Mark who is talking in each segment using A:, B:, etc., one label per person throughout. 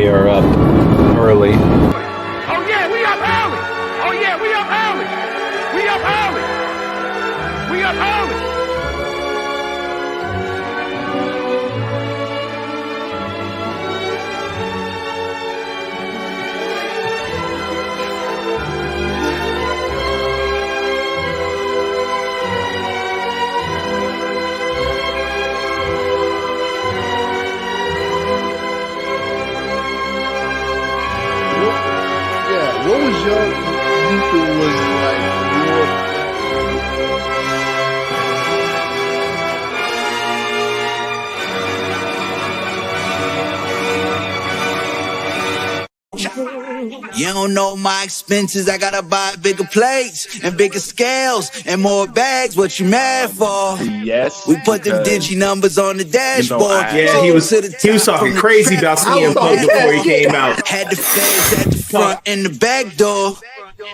A: they are up early.
B: Oh yeah, we up early. Oh yeah, we up early. We up early. We up early.
C: What was your you was like your
D: You don't know my expenses, I gotta buy bigger plates and bigger scales and more bags. What you mad for?
C: yes?
D: We put them digi numbers on the dashboard.
E: Yeah, he was talking crazy about CM Punk before he came out.
D: Had the feds at the front and the back door. Bro,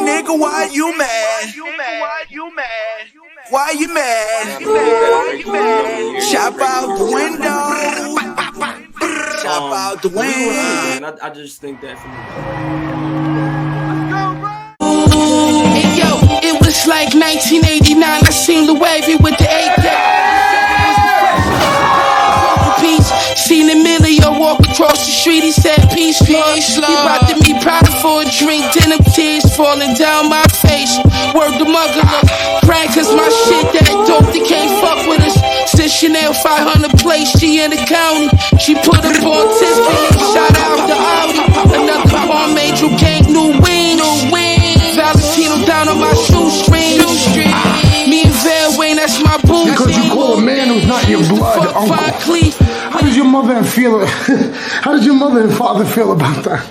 D: nigga, why you mad? Why you mad? Chop out the window. Chop out the window.
E: I just think that from
F: Hey yo, it was like 1989. I seen the wavy with the AK. Peace. Seen Emilio walk across the street. He said, "Peace, peace, love." He bought to me powder for a drink. Then them tears falling down my face. Word the mugger look. Crying cause my shit that dope. They can't fuck with us. Since Chanel 500 place, she in the county. She put up on Tiffany. Shout out to Audi. Another Palm Angel gang, new wings. Valentino down on my shoestring. Me and Van Wayne, that's my boo.
G: Because you call a man who's not your blood uncle. How did your mother and feel? How did your mother and father feel about that?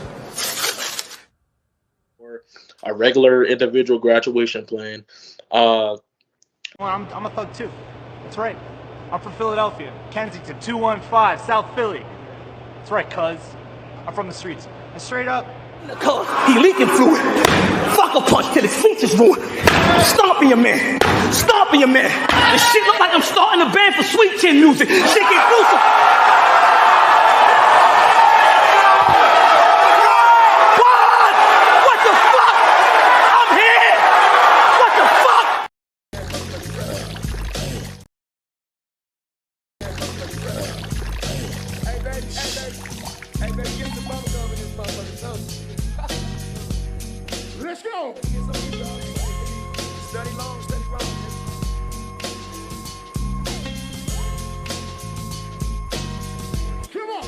H: Or a regular individual graduation plan.
I: I'm a thug too. That's right. I'm from Philadelphia, Kensington, 215, South Philly. That's right, cuz. I'm from the streets. And straight up,
B: He leaking fluid. Fuck a punch till his feet is ruined. Stomping your man. Stomping your man. This shit look like I'm starting a band for Sweet Chin music. Shit get gruesome. What the fuck? I'm here. What the fuck?
C: Hey, baby, get some bubble gum in this motherfucker.
G: Let's go.
C: Study long, study wrong.
G: Come on.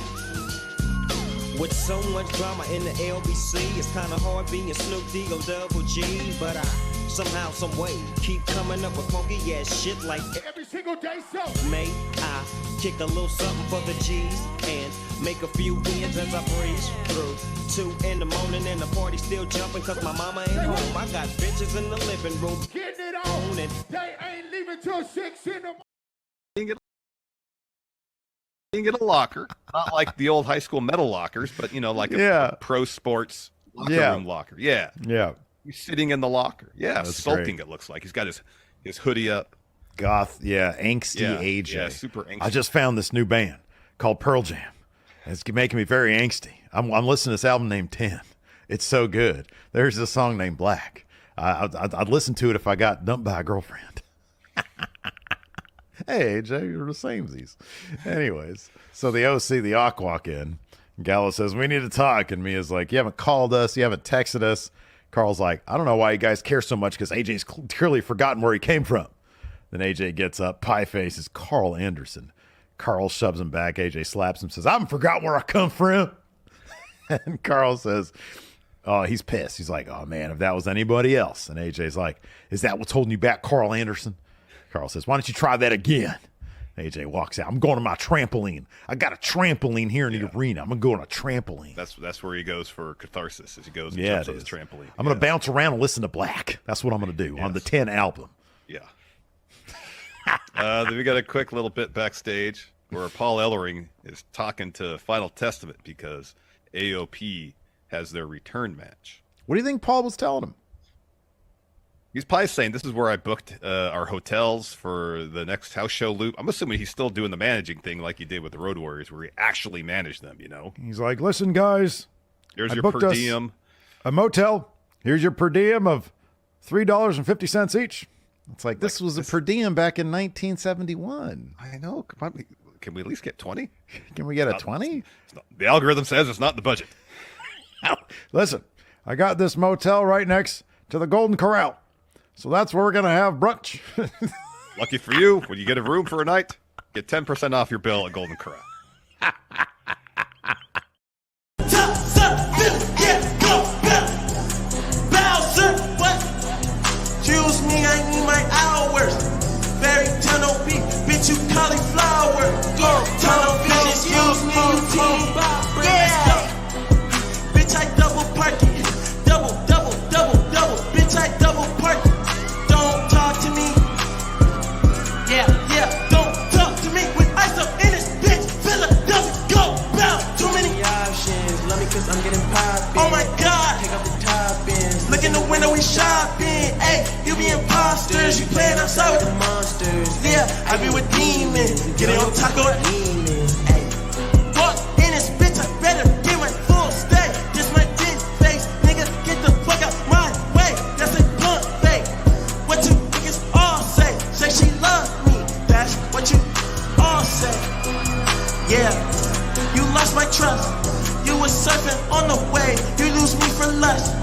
J: With so much drama in the LBC, it's kinda hard being Snoop D-O Double G, but I somehow, some way keep coming up with funky ass shit like
G: Every single day, so.
J: May I kick a little something for the G's and make a few wins as I breeze through 2 in the morning and the party still jumping cause my mama ain't home. I got bitches in the living room
G: Getting it on.
J: and
G: They ain't leaving till 6 in the morning.
K: You can get a locker, not like the old high school metal lockers, but like a pro sports locker room locker. Yeah. He's sitting in the locker. Yeah,
L: That's
K: sulking.
L: great.
K: It looks like he's got his hoodie up.
L: Goth, angsty AJ.
K: Yeah, super angsty.
L: I just found this new band called Pearl Jam. It's making me very angsty. I'm listening to this album named 10. It's so good. There's a song named Black. I'd listen to it if I got dumped by a girlfriend. Hey, AJ, you're the same as these. Anyways, so the OC, the Awk walk in. Gallo says, we need to talk. And Mia's like, you haven't called us. You haven't texted us. Carl's like, I don't know why you guys care so much because AJ's clearly forgotten where he came from. Then AJ gets up. Pie face is Carl Anderson. Carl shoves him back. AJ slaps him, says, I haven't forgotten where I come from. And Carl says, oh, he's pissed. He's like, oh, man, if that was anybody else. And AJ's like, is that what's holding you back, Carl Anderson? Carl says, why don't you try that again? AJ walks out. I'm going to my trampoline. I got a trampoline here in the arena. I'm going to go on a trampoline.
K: That's where he goes for catharsis, as he goes and jumps on his trampoline.
L: I'm going to bounce around and listen to Black. That's what I'm going to do on the 10 album.
K: Yeah. Then we got a quick little bit backstage where Paul Ellering is talking to Final Testament because AOP has their return match.
L: What do you think Paul was telling him?
K: He's probably saying this is where I booked our hotels for the next house show loop. I'm assuming he's still doing the managing thing like he did with the Road Warriors, where he actually managed them.
L: He's like, listen, guys.
K: There's
L: I
K: your
L: booked
K: per
L: us
K: diem.
L: a motel. Here's your per diem of $3.50 each. It's like this was a per diem back in 1971.
K: I know. Come on, can we at least get 20?
L: Can we get a 20?
K: The algorithm says it's not in the budget.
L: Listen, I got this motel right next to the Golden Corral. So that's where we're going to have brunch.
K: Lucky for you, when you get a room for a night, get 10% off your bill at Golden Corral.
M: Excuse me, I need my hours. Very tunnel beat, bitch, you cauliflower. Tunnel bitch, excuse me, you team. Yeah. Bitch, I double park it. Double. Bitch, I double park it. Don't talk to me. Yeah. Don't talk to me with ice up in this bitch. Philadelphia, go bounce. Too many options. Love me cause I'm getting poppin'. Oh my God. Take off the top ends. Look in the window, we shopping. Hey, you be imposters. You playing outside with the monsters. Yeah, I be with demons. Get it on taco. Demons. Hey. Walk in this bitch, I better get my full stay. This my dick face. Nigga, get the fuck out my way. That's a blunt fake. What you niggas all say? Say she love me. That's what you all say. Yeah, you lost my trust. You was surfing on the wave. You lose me for lust.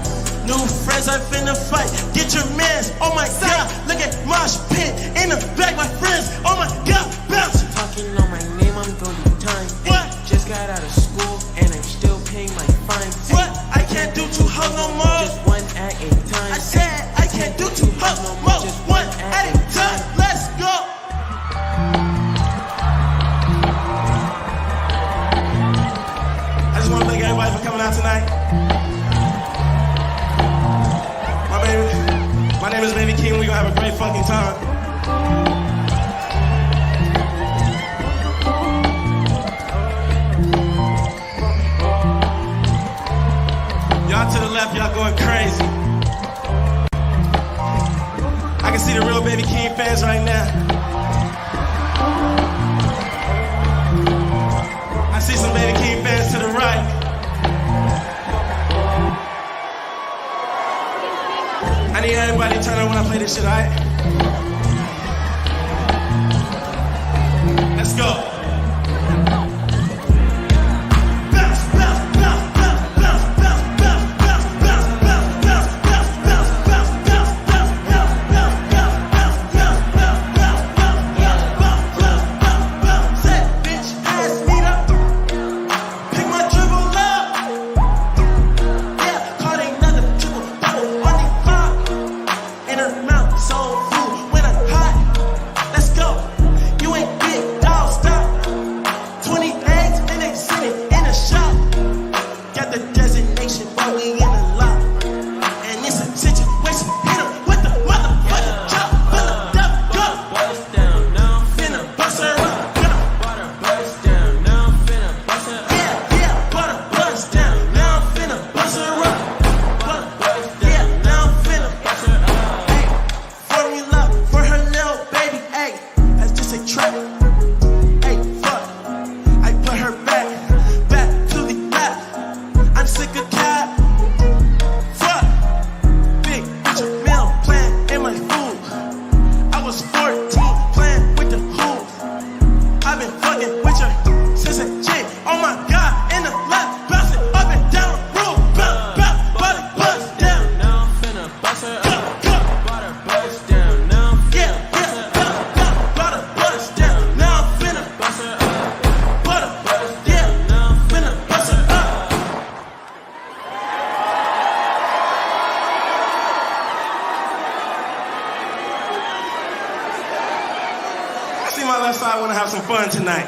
M: New friends, I finna fight. Get your mans. Oh my God, look at Mosh Pit in the back. My friends. Oh my God, bounce. Talking on my name, I'm gonna do time. What? Just got out of school and I'm still paying my fine. What? I can't do two hugs no more. Just one at a time. I said I can't do two hugs no more. Just one at a time. Let's go. I just want to thank everybody for coming out tonight. My name is Baby King. We're gonna have a great fucking time. Y'all to the left, y'all going crazy. I can see the real Baby King fans right now. I see some Baby King fans to the right. I need everybody to turn on when I play this shit, alright? Let's go. I want to have some fun tonight.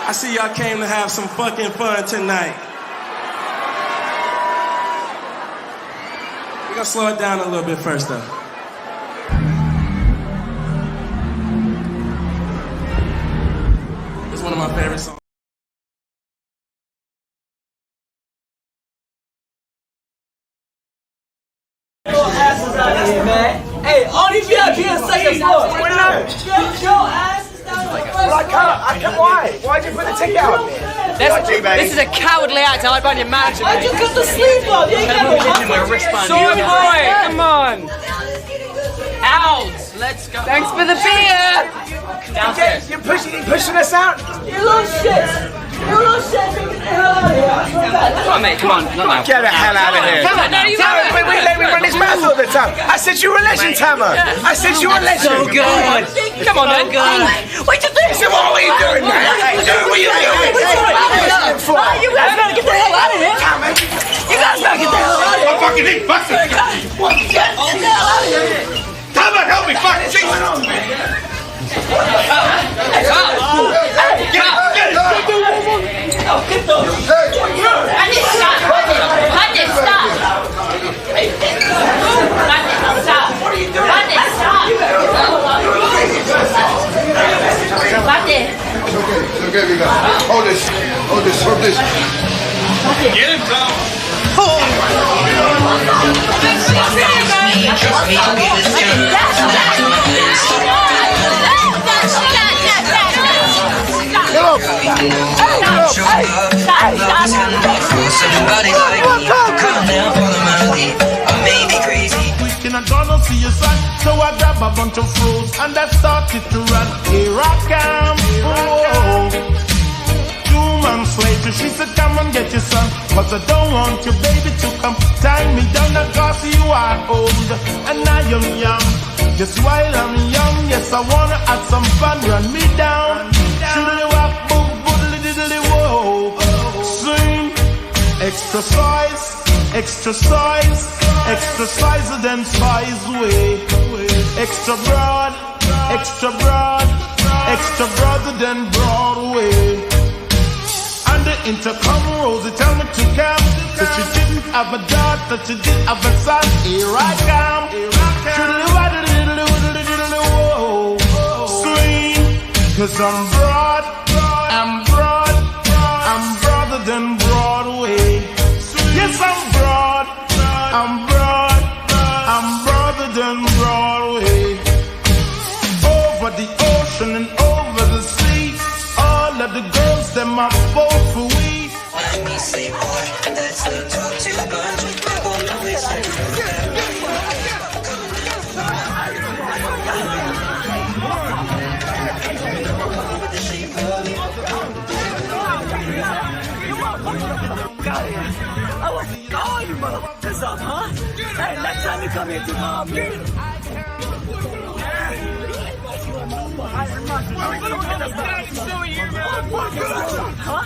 M: I see y'all came to have some fucking fun tonight. We're gonna slow it down a little bit first though. It's one of my favorite songs.
B: out of here, man. Hey, only VIP in second floor. Get your ass.
C: Why? Why'd you put the ticket out there?
N: This is a cowardly act. I run your manager.
B: I just cut the sleeve off. You ain't got no
N: wristband. Sorry, boy. Come on. Out. Let's go. Thanks for the beer. Downstairs.
C: You're pushing us out?
B: You little shit. You little shit. Get the hell out of here.
N: Come on, mate. Come on. Not now.
C: Get the hell out of here.
N: Come on. No, you
C: Tama, we let me run this mouth all the time. I said you were a legend, Tama. I said you were a legend.
N: So good. Come on, then.
B: Wait till this.
C: So what are you doing, man? What are you doing?
B: You guys better get the hell out of here. You guys better get the hell out of here.
C: I'm fucking Nick, fuck it.
B: Get the hell out of here.
C: Tama, help me, fuck it. What's going on, man? Get those.
B: Stop. What are you doing?
G: It's okay, we got it. Hold this.
C: Get him, Tom.
M: I gonna see your son, so I grab a bunch of fruits and I started to run. Here I come, oh. 2 months later, she said, come and get your son, cause I don't want your baby to come tie me down, cause you are old and I am young. Just while I'm young, yes, I wanna have some fun, run me down. Shoodly wop, boom, boodly diddly whoa. Sing, exercise, then size way. Extra broader than Broadway. And the intercom Rosie tell me to come, that she didn't have a daughter, she did have a son. Here I come. Swing, cause I'm broader than Broadway. Yes, I'm broader than Broadway. Over the ocean and over the sea, all of the girls, them are both for we. Let me say, boy, let's talk too much.
B: I will call you motherfuckers up, huh? Hey, next time you come here to Mom, huh?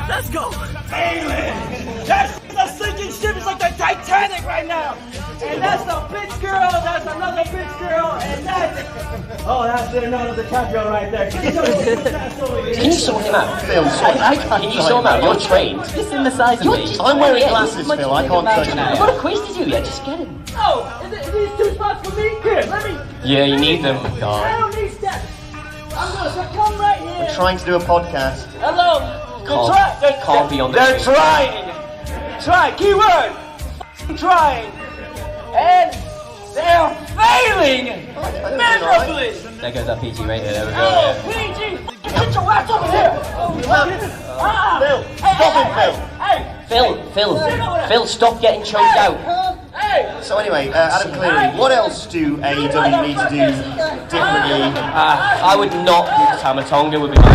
B: Let's go. Amen. That's sinking ship. It's like the Titanic right now. And that's the bitch girl. That's another bitch girl. And that's that's Leonardo DiCaprio right there.
O: Can you sort him out? Phil, can you sort him out? You're trained.
N: Just in the size of me.
O: I'm wearing glasses, Phil. I can't touch him.
N: I've got a quiz to do yet. Just get him.
B: Oh, is these 2 spots for me? Here, let me.
O: Yeah, you need them. God.
B: I don't need steps. I'm gonna come right here.
O: We're trying to do a podcast.
B: Hello.
O: Can't be on the
B: They're trying. Try. Keyword. Trying. And they're failing miserably.
O: There goes that PG rating. There we go.
B: Oh, PG. Get your ass over here.
O: Phil, stop getting choked out. So anyway, Adam Cleary, what else do AEW need to do differently? I would not do Tamatonga would be my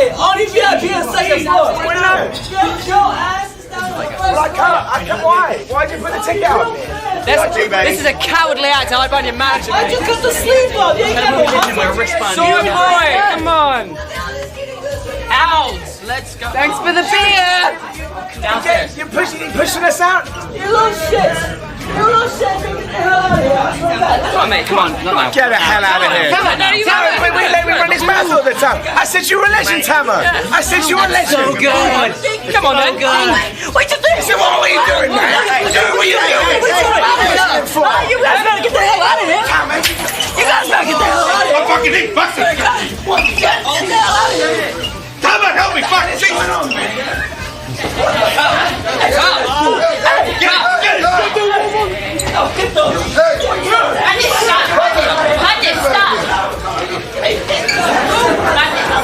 B: Hey, only VIP on second floor. Get your ass down on the first floor.
C: I can't. Why? Why'd you put the ticket out?
N: This is a cowardly act. I'd find your manager.
B: I just cut the sleeve off. You ain't got no
N: wristband. Sorry, boy. Come on. Owls. Let's go. Thanks for the beer. Downstairs.
C: You're pushing us out.
B: You little shit. You little shit. Get the hell out of here.
N: Come on, mate. Come on. Not now.
C: Get the hell out of here.
N: Come on. No, you
C: Tama, wait, let me run this mouth all the time. I said you were a legend, Tama. I said you were a legend.
N: So good. Come on, then.
C: Wait a minute. So what are you doing, man? What are you doing?
B: You guys better get the hell out of here. You guys better get the hell out of here.
C: I'm fucking eat. Fuck it.
B: Get the hell out of here.
C: Tama, help me. Fuck. What's going on, man?
B: Get those.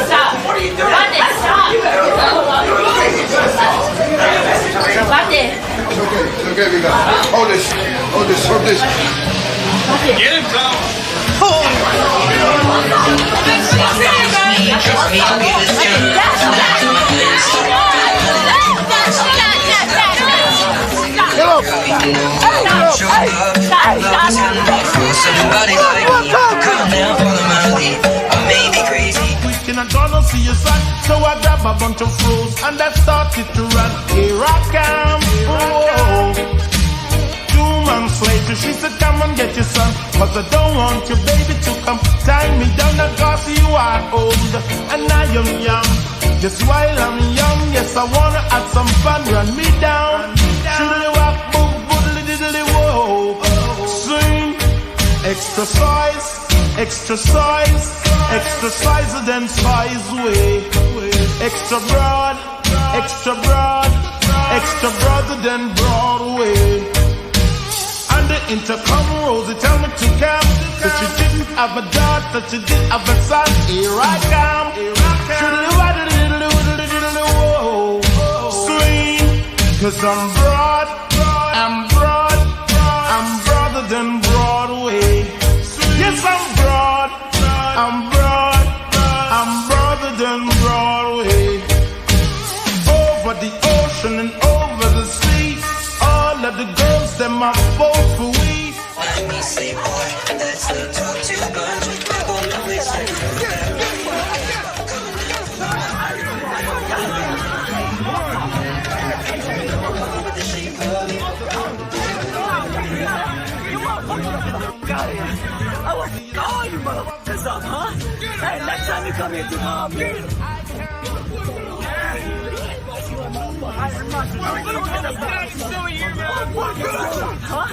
P: Stop. What are you doing?
G: Okay, we got it. Hold this.
C: Get him, Tom.
M: I gonna see your son, so I grab a bunch of fruits and I started to run. Here I come, oh. 2 months later, she said, come and get your son, cause I don't want your baby to come tie me down, cause you are old and I am young. Just while I'm young, yes, I wanna have some fun, run me down. Shoodly walk, boom, boodly diddly whoa. Swing, exercise, then size way. Extra broader than Broadway. And the intercom Rosie tell me to come, that she didn't have a daughter, she did have a son. Here I come. Swing, cause I'm broader than Broadway. Yes, I'm broader than Broadway. Over the ocean and over the sea, all of the girls, them are both for we.
Q: Let me say, boy, let's not talk too much.
B: I will all you motherfuckers up, huh? Hey, next time you come here, do not me. Huh?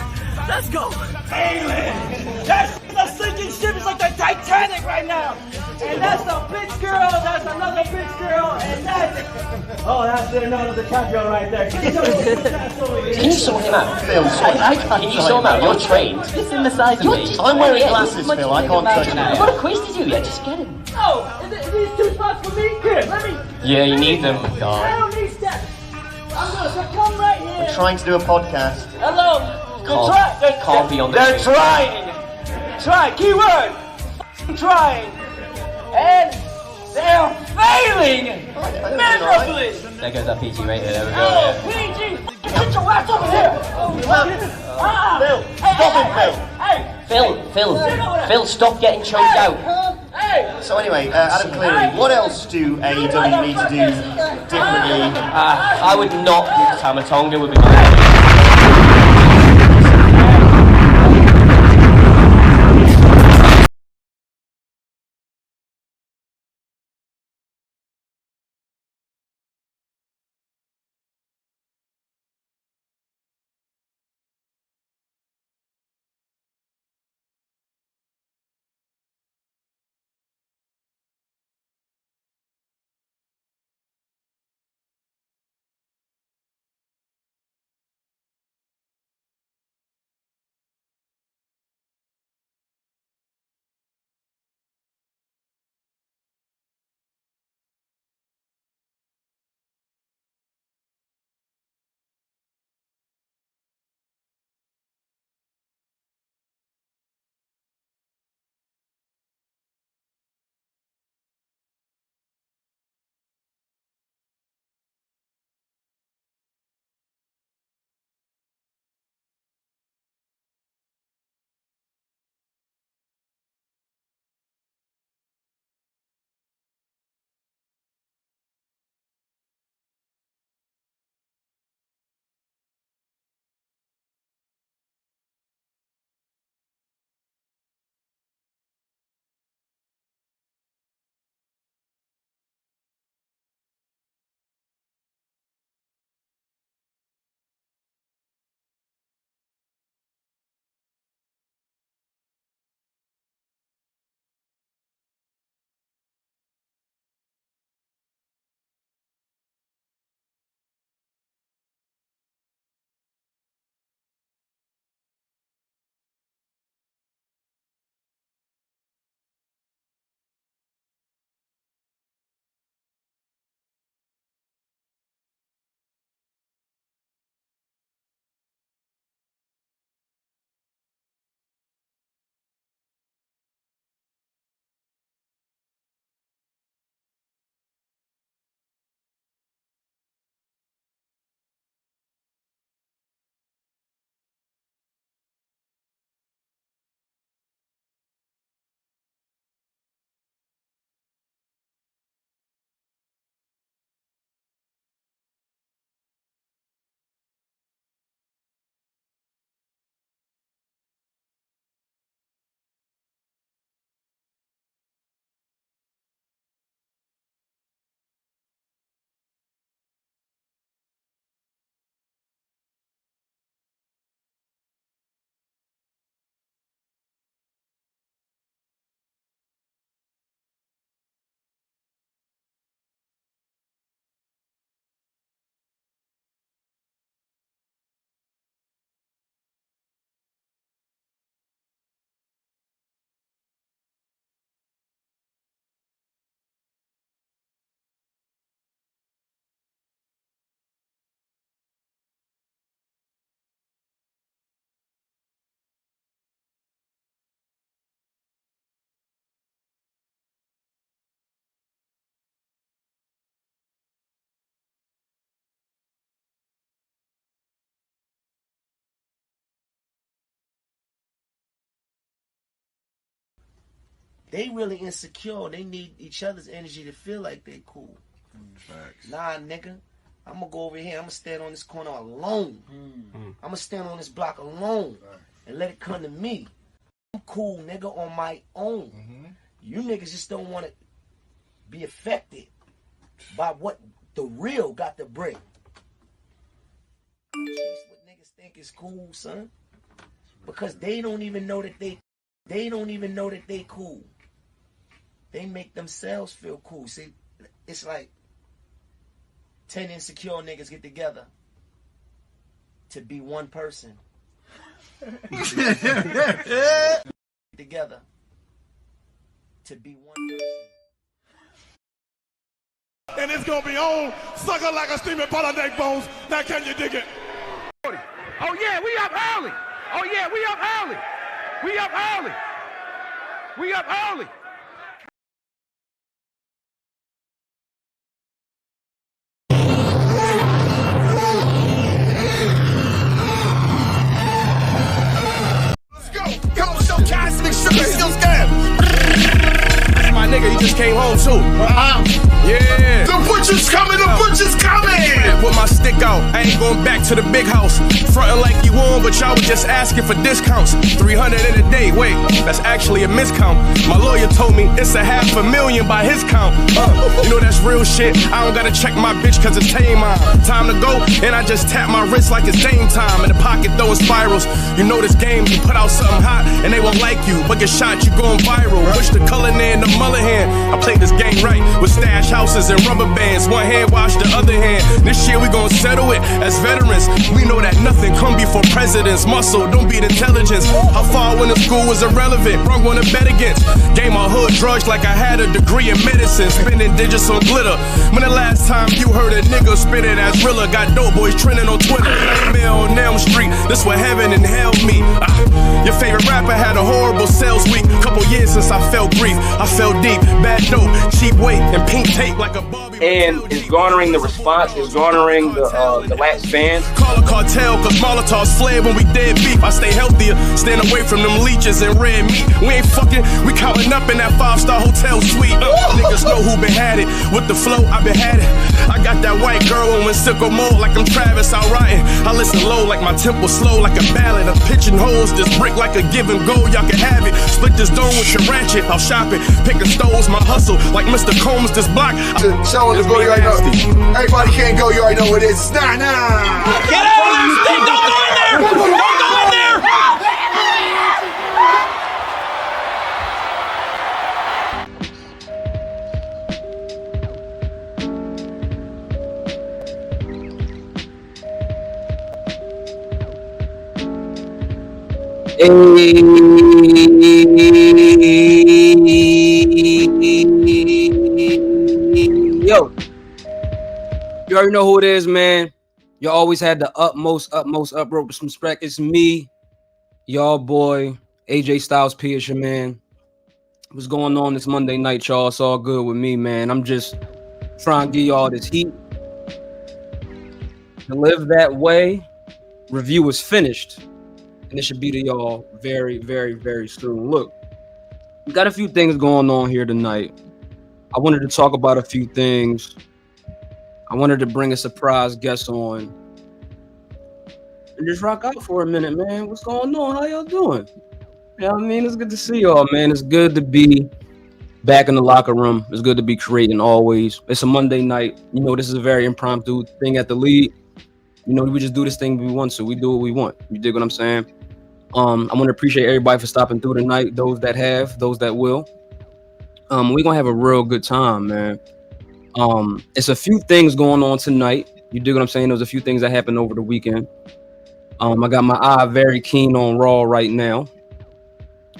B: Let's go. Alien! That sinking ship is like the Titanic right now. And that's the bitch girl, that's another bitch girl, and that's... Oh, that's another DiCaprio right there.
O: Can you sort him out? Phil, can you sort him out? You're trained.
P: It's in the size of me.
O: I'm wearing glasses, Phil. I can't touch him.
P: I've got a quiz to do. Yeah, just get him.
B: Oh, these 2 spots for me? Here, let me...
O: Yeah, you need them.
B: I
O: God.
B: don't need steps. I'm gonna come right here.
O: We're trying to do a podcast.
B: Hello.
O: Can't be on the
B: They're trying. Try. Keyword. Trying. And they're failing. Miserably.
O: There goes our PG rating. There we go.
B: Oh, PG. Get your ass over here.
O: Phil, stop it, Phil. Phil, stop getting choked out. So anyway, Adam Cleary, what else do AEW need to do differently? I would not use Tamatonga. Would be
R: they really insecure. They need each other's energy to feel like they cool. Nah, nigga. I'm gonna go over here. I'm gonna stand on this corner alone. I'm gonna stand on this block alone and let it come to me. I'm cool, nigga, on my own. You niggas just don't want to be affected by what the real got to bring. Chase what niggas think is cool, son, because they don't even know that they cool. They make themselves feel cool. See, it's like 10 insecure niggas get together to be one person. Together to be one person.
S: And it's gonna be on, sucker like a steaming pot of neck bones. Now can you dig it?
T: Oh yeah, we up early. Oh yeah, we up early. We up early. We up early.
S: Let's go. Come on, show cosmic sugar skills game.
T: That's my nigga, he just came home too. Yeah.
S: The butcher's coming, the butcher's coming.
T: Put my stick out, I ain't going back to the big house. Frontin' like you won, but y'all was just asking for discounts. 300 in a day, wait, that's actually a miscount. My lawyer told me it's $500,000 by his count. You know that's real shit, I don't gotta check my bitch cause it's tame on. Time to go, and I just tap my wrist like it's Dame time. In the pocket throwing spirals, you know this game, you put out something hot, and they won't like you. But get shot, you going viral. Push the color in the mullet hand. I played this game right, with stash houses and rubber bands. One hand wash the other hand. This year we gon' settle it as veterans. We know that nothing come before presidents. Muscle, don't beat intelligence. How far I went to school was irrelevant. Wrong one to bet against. Gave my hood drugs like I had a degree in medicine. Spending digits on glitter. When the last time you heard a nigga spit it as realer? Got dope boys trending on Twitter. Nightmare on Elm Street. This what heaven and hell meet. Your favorite rapper had a horrible sales week. Couple years since I felt grief. I felt deep. Bad dope, cheap weight, and pink tape like a Barbie.
N: And it's garnering the response, it's garnering the last fans.
T: Call a cartel, cause Molotovs fled when we dead beef. I stay healthier, stand away from them leeches and red meat. We ain't fucking, we counting up in that 5-star hotel suite. Niggas know who been had it. With the flow, I been had it. I got that white girl on sicko mode like I'm Travis out riding. I listen low like my tempo slow like a ballad. I'm pitching holes, this brick like a give and go. Y'all can have it. Split this dome with your ratchet. I'm shopping, picking stones, my hustle like Mr. Combs. This block.
S: Show the booty, you already know. Everybody can't go, you already know what it is. Nah.
B: Get out of the stick! Don't go in there! Don't go in there!
N: Yo, you already know who it is, man. You always had the utmost uproar with some respect. It's me, y'all boy, AJ Styles P is your man. What's going on this Monday night, y'all? It's all good with me, man. I'm just trying to give y'all this heat. To live that way, review is finished. And it should be to y'all very, very, very soon. Look, we got a few things going on here tonight. I wanted to talk about a few things. I wanted to bring a surprise guest on. And just rock out for a minute, man. What's going on? How y'all doing? You know what I mean? It's good to see y'all, man. It's good to be back in the locker room. It's good to be creating always. It's a Monday night. You know, this is a very impromptu thing at the league. You know, we just do this thing we want to. We do what we want. You dig what I'm saying? I want to appreciate everybody for stopping through tonight. Those that have, those that will. We're going to have a real good time, man. It's a few things going on tonight. You dig what I'm saying? There's a few things that happened over the weekend. I got my eye very keen on Raw right now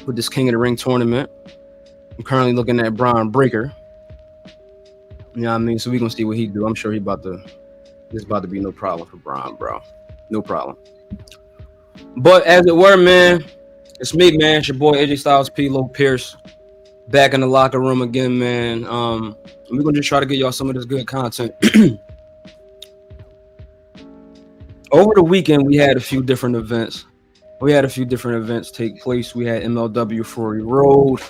N: with this King of the Ring tournament. I'm currently looking at Brian Breaker. You know what I mean? So we're going to see what he do. I'm sure there's about to be no problem for Brian, bro. No problem. But as it were, man, it's me, man. It's your boy AJ Styles P, Low Pierce, back in the locker room again, man. We're gonna just try to get y'all some of this good content. Over the weekend, we had a few different events. take place. We had MLW Fury Road.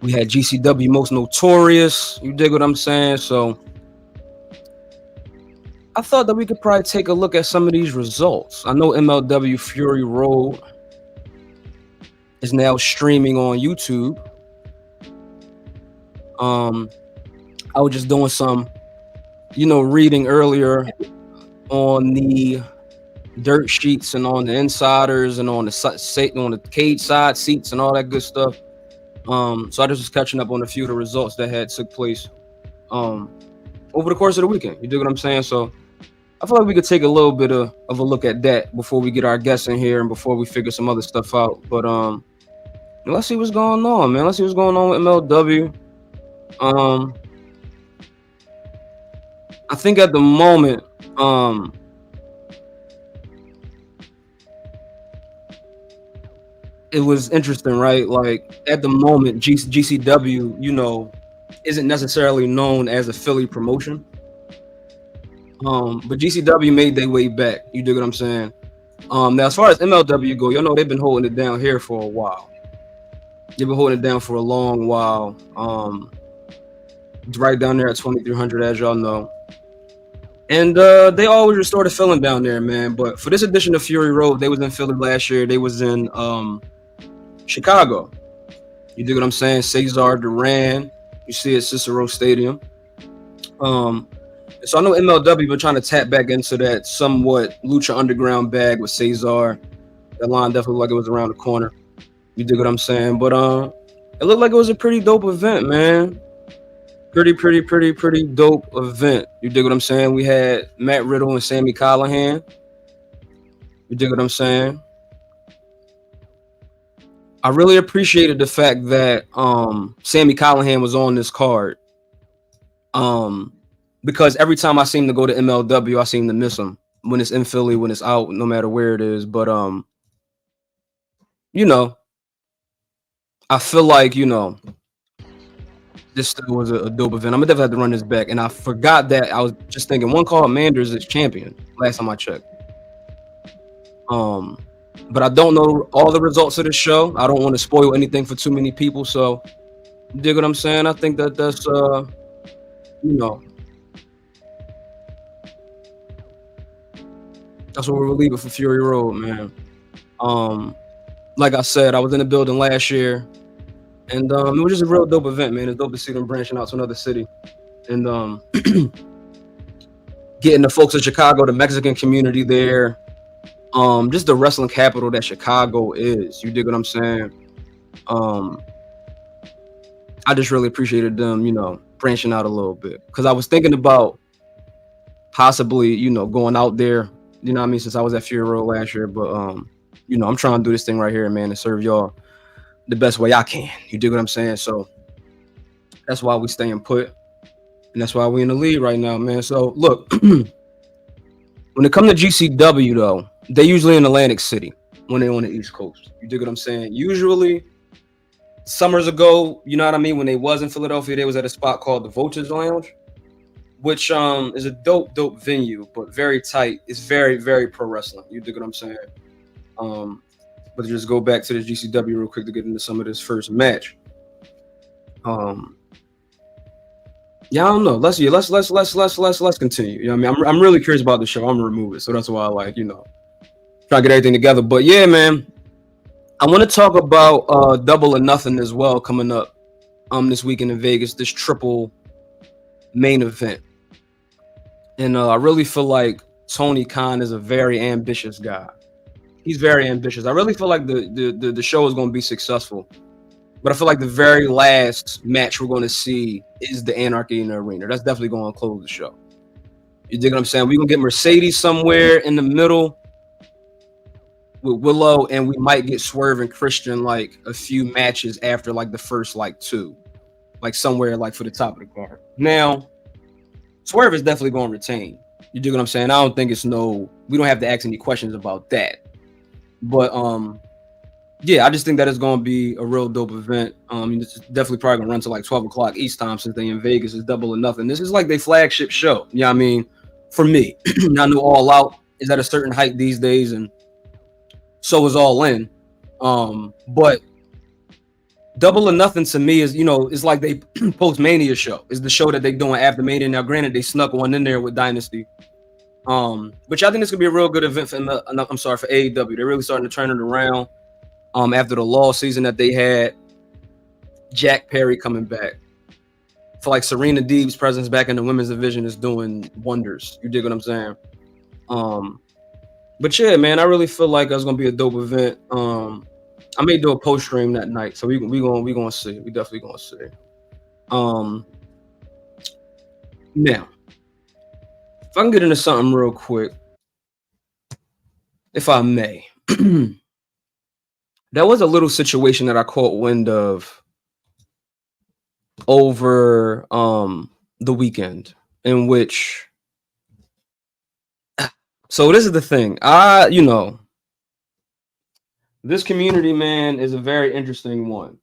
N: We had GCW Most Notorious. You dig what I'm saying? So I thought that we could probably take a look at some of these results. I know MLW Fury Road is now streaming on YouTube. I was just doing some, reading earlier on the dirt sheets and on the insiders and on the cage side seats and all that good stuff. So I just was catching up on a few of the results that had took place over the course of the weekend. You dig what I'm saying? So I feel like we could take a little bit of a look at that before we get our guests in here and before we figure some other stuff out. But let's see what's going on, man. Let's see what's going on with MLW. I think at the moment, it was interesting, right? Like at the moment, GCW, isn't necessarily known as a Philly promotion. But GCW made their way back. You dig what I'm saying? Now as far as MLW go, they've been holding it down here for a while. They've been holding it down for a long while. It's right down there at 2300, as y'all know. And they always restore the feeling down there, man. But for this edition of Fury Road, they was in Philly last year. They was in Chicago. You dig what I'm saying? Cesar Duran. You see it at Cicero Stadium. So I know MLW been trying to tap back into that somewhat Lucha Underground bag with Cesar. That line definitely looked like it was around the corner. You dig what I'm saying? But it looked like it was a pretty dope event, man. Pretty dope event. You dig what I'm saying? We had Matt Riddle and Sami Callihan. You dig what I'm saying? I really appreciated the fact that Sami Callihan was on this card. Because every time I seem to go to MLW, I seem to miss him. When it's in Philly, when it's out, no matter where it is. But I feel like, this still was a dope event. I'm gonna definitely have to run this back. And I forgot that I was just thinking One Call Manders is champion last time I checked. But I don't know all the results of the show. I don't want to spoil anything for too many people. So, you dig what I'm saying? I think that's that's what we're leaving for Fury Road, man. Like I said, I was in the building last year, and it was just a real dope event, man. It's dope to see them branching out to another city, and getting the folks in Chicago, the Mexican community there, just the wrestling capital that Chicago is. You dig what I'm saying? I just really appreciated them, branching out a little bit, because I was thinking about possibly, going out there. You know what I mean? Since I was at Fury Road last year, but I'm trying to do this thing right here, man, and serve y'all the best way I can. You dig what I'm saying? So that's why we staying put, and that's why we in the lead right now, man. So look, when it comes to GCW though, they usually in Atlantic City when they're on the East Coast. You dig what I'm saying? Usually summers ago, you know what I mean? When they was in Philadelphia, they was at a spot called the Vultures Lounge, which is a dope venue, but very tight. It's very, very pro wrestling. You dig what I'm saying? But to just go back to the GCW real quick to get into some of this first match. Yeah, I don't know. Let's continue. You know what I mean? I'm really curious about the show. I'm gonna remove it, so that's why I try to get everything together. But yeah, man, I want to talk about Double or Nothing as well coming up this weekend in Vegas. This triple main event. And I really feel like Tony Khan is a very ambitious guy. He's very ambitious. I really feel like the show is going to be successful. But I feel like the very last match we're going to see is the Anarchy in the Arena. That's definitely going to close the show. You dig what I'm saying? We're going to get Mercedes somewhere in the middle with Willow, and we might get Swerve and Christian like a few matches after like the first like two. Like somewhere like for the top of the card. Now, Swerve is definitely going to retain. You dig what I'm saying? I don't think we don't have to ask any questions about that. But yeah, I just think that it's going to be a real dope event. It's definitely probably going to run to like 12 o'clock East time since they in Vegas. Is Double or Nothing. This is like their flagship show. You know what I mean? For me, I know All Out is at a certain height these days, and so is All In. But Double or Nothing to me is, it's like they post Mania show. Is the show that they doing after Mania. Now, granted, they snuck one in there with Dynasty. Which I think this could be a real good event for for AEW. They're really starting to turn it around. After the lost season that they had, Jack Perry coming back. For like Serena Deeb's presence back in the women's division is doing wonders. You dig what I'm saying? But yeah, man, I really feel like it's gonna be a dope event. I may do a post stream that night, so we gonna see. We definitely gonna see. Now, if I can get into something real quick, if I may, there was a little situation that I caught wind of over the weekend, in which, so this is the thing. This community, man, is a very interesting one.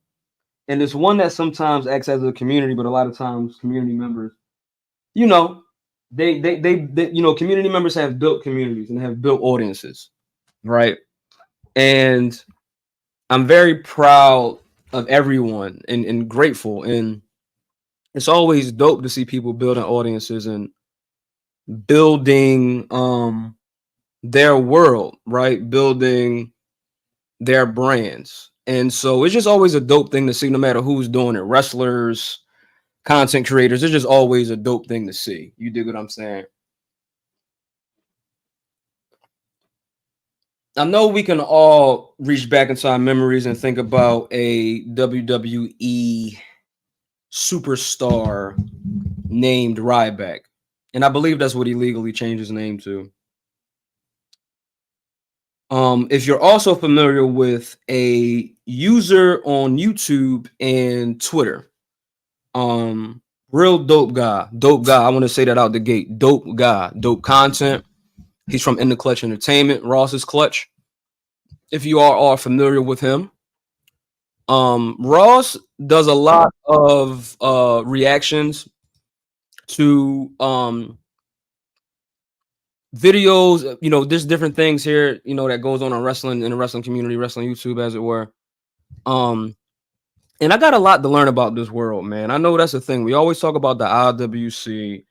N: And it's one that sometimes acts as a community, but a lot of times community members, they community members have built communities and have built audiences, right? And I'm very proud of everyone and grateful. And it's always dope to see people building audiences and building their world, right? Building their brands. And so it's just always a dope thing to see, no matter who's doing it. Wrestlers, content creators, it's just always a dope thing to see. You dig what I'm saying? I know we can all reach back into our memories and think about a WWE superstar named Ryback. And I believe that's what he legally changed his name to. If you're also familiar with a user on YouTube and Twitter, real dope guy. I want to say that out the gate. Dope guy, dope content. He's from In the Clutch Entertainment, Ross's Clutch. If you are familiar with him, Ross does a lot of reactions to videos. There's different things here, that goes on wrestling, in the wrestling community, wrestling YouTube, as it were. And I got a lot to learn about this world, man. I know that's the thing. We always talk about the IWC,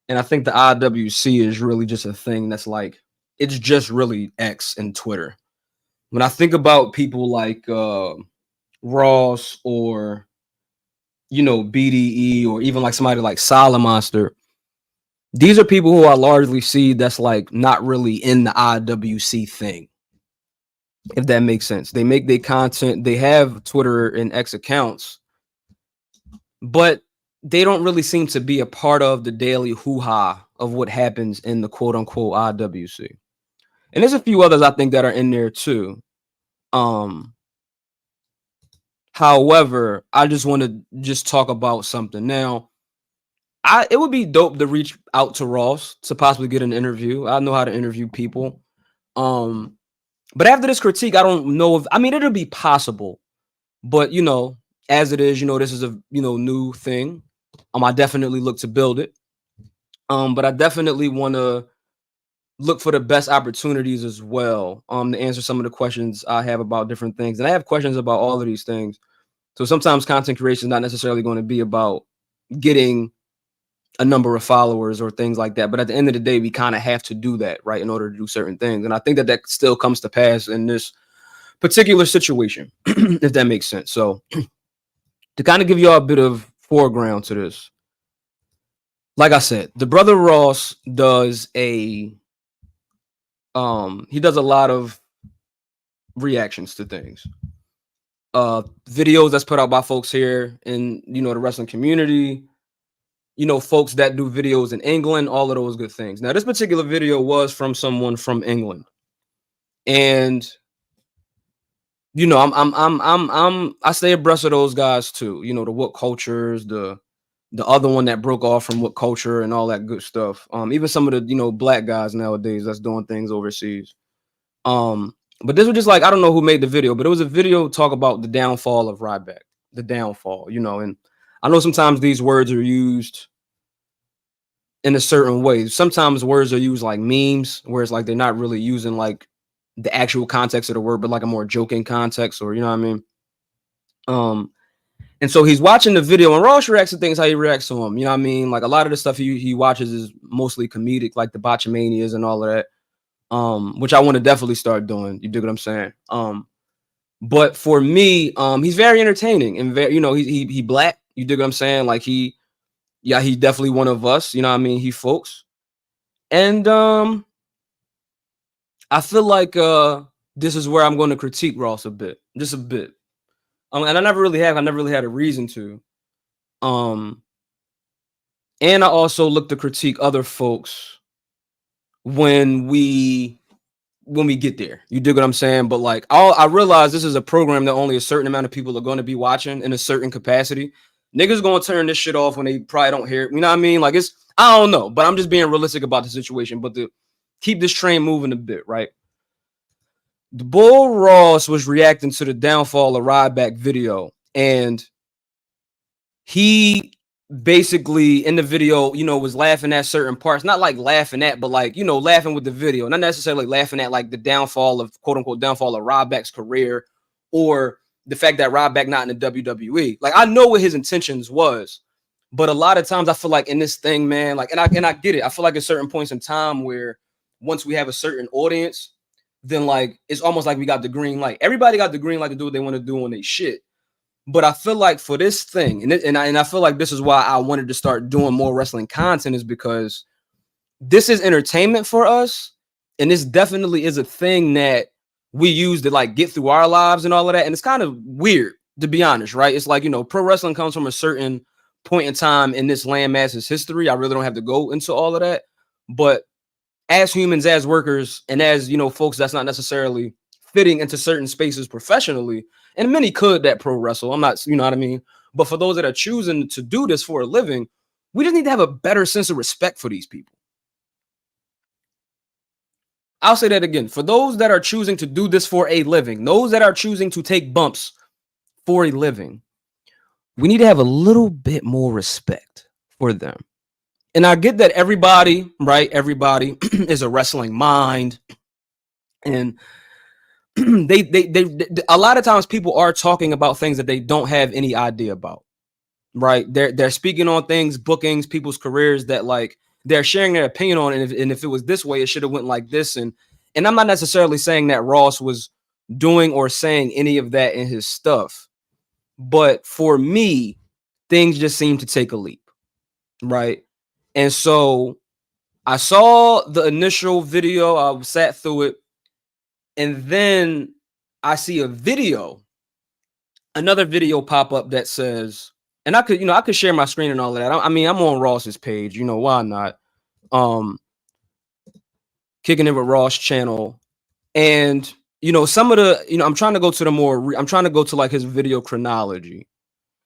N: and I think the IWC is really just a thing that's like, it's just really X and Twitter. When I think about people like Ross or BDE, or even like somebody like Solid Monster, these are people who I largely see that's like not really in the IWC thing, if that makes sense. They make their content, they have Twitter and X accounts, but they don't really seem to be a part of the daily hoo-ha of what happens in the quote-unquote IWC. And there's a few others I think that are in there too. However, I just want to just talk about something. Now, it would be dope to reach out to Ross to possibly get an interview. I know how to interview people. But after this critique, I don't know if, it'll be possible, but as it is, this is a new thing. I definitely look to build it. But I definitely want to look for the best opportunities as well, to answer some of the questions I have about different things. And I have questions about all of these things. So sometimes content creation is not necessarily going to be about getting a number of followers or things like that. But at the end of the day, we kind of have to do that, right, in order to do certain things. And I think that still comes to pass in this particular situation, if that makes sense. So to kind of give you all a bit of foreground to this, like I said, the brother Ross does he does a lot of reactions to things. Videos that's put out by folks here in, the wrestling community, folks that do videos in England, all of those good things. Now, this particular video was from someone from England. And, I stay abreast of those guys too, the What Cultures, the other one that broke off from What Culture and all that good stuff. Even some of the, black guys nowadays that's doing things overseas. But this was just like, I don't know who made the video, but it was a video talk about the downfall of Ryback, the downfall, and I know sometimes these words are used in a certain way. Sometimes words are used like memes, where it's like they're not really using like the actual context of the word, but like a more joking context, or you know what I mean? And so he's watching the video, and Ross reacts to things how he reacts to him. You know what I mean? Like a lot of the stuff he watches is mostly comedic, like the botchamanias and all of that. Which I want to definitely start doing. You dig what I'm saying? But for me, he's very entertaining and very, he black. You dig what I'm saying? Like he definitely one of us. You know what I mean? He folks. And I feel like this is where I'm going to critique Ross a bit, just a bit. And I never really had a reason to. And I also look to critique other folks when we get there. You dig what I'm saying? But like I realize this is a program that only a certain amount of people are going to be watching in a certain capacity. Niggas gonna turn this shit off when they probably don't hear it. You know what I mean? Like I don't know, but I'm just being realistic about the situation. But to keep this train moving a bit, right? The Bull Ross was reacting to the downfall of Ryback video, and he basically in the video, was laughing at certain parts, not like laughing at, but like, laughing with the video, not necessarily laughing at like the downfall of quote unquote downfall of Ryback's career or the fact that Ryback not in the WWE. Like I know what his intentions was, but a lot of times I feel like in this thing, man, like, and I get it. I feel like at certain points in time where once we have a certain audience, then like it's almost like we got the green light. Everybody got the green light to do what they want to do on their shit. But I feel like for this thing, and I feel like this is why I wanted to start doing more wrestling content, is because this is entertainment for us, and this definitely is a thing that we use to like get through our lives and all of that. And it's kind of weird, to be honest, right? It's like, pro wrestling comes from a certain point in time in this landmass's history. I really don't have to go into all of that, but as humans, as workers, and as folks that's not necessarily fitting into certain spaces professionally, and many could that pro wrestle. I'm not, you know what I mean? But for those that are choosing to do this for a living, we just need to have a better sense of respect for these people. I'll say that again. For those that are choosing to do this for a living, those that are choosing to take bumps for a living, we need to have a little bit more respect for them. And I get that everybody, right? Everybody is a wrestling mind. And they a lot of times people are talking about things that they don't have any idea about, right? They're speaking on things, bookings, people's careers that like they're sharing their opinion on, and if it was this way, it should have went like this. And I'm not necessarily saying that Ross was doing or saying any of that in his stuff, but for me, things just seem to take a leap, right? And so I saw the initial video, I sat through it, and then I see a video, another video pop up that says, and I could share my screen and all of that. I mean, I'm on Ross's page, why not? Kicking it with Ross channel. And, some of the, I'm trying to go to I'm trying to go to like his video chronology.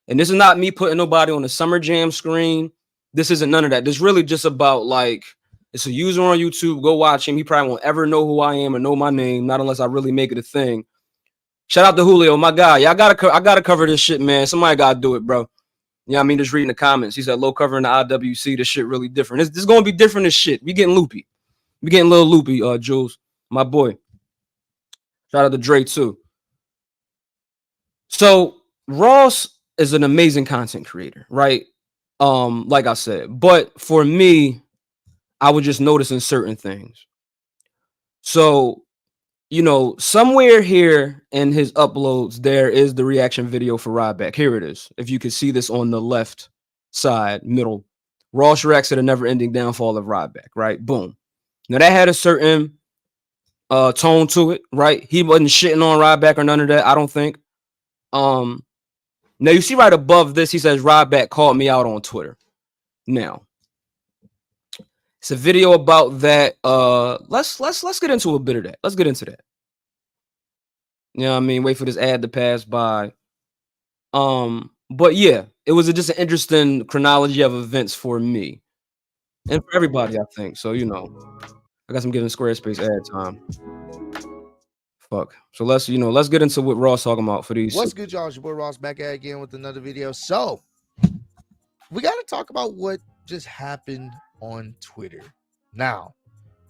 N: And this is not me putting nobody on the Summer Jam screen. This isn't none of that. This is really just about like, it's a user on YouTube. Go watch him. He probably won't ever know who I am or know my name, not unless I really make it a thing. Shout out to Julio, my guy. Yeah, I gotta cover this shit, man. Somebody gotta do it, bro. Yeah, I mean, just reading the comments. He said low cover in the IWC. This shit really different. This is gonna be different as shit. We getting loopy. We getting a little loopy, Jules, my boy. Shout out to Dre too. So Ross is an amazing content creator, right? Like I said, but for me, I was just noticing certain things. So, somewhere here in his uploads, there is the reaction video for Ryback. Here it is. If you can see this on the left side, middle, Ross reacts to the never-ending downfall of Ryback, right? Boom. Now that had a certain tone to it, right? He wasn't shitting on Ryback or none of that, I don't think. Now you see right above this, he says Ryback called me out on Twitter. Now, it's a video about that. Let's get into a bit of that. Let's get into that. You know what I mean? Wait for this ad to pass by. But yeah, it was just an interesting chronology of events for me. And for everybody, I think. So, I guess I'm giving Squarespace ad time. Fuck. So let's get into what Ross talking about for these.
B: What's good, y'all? It's your boy Ross back at again with another video. So we got to talk about what just happened on Twitter. Now,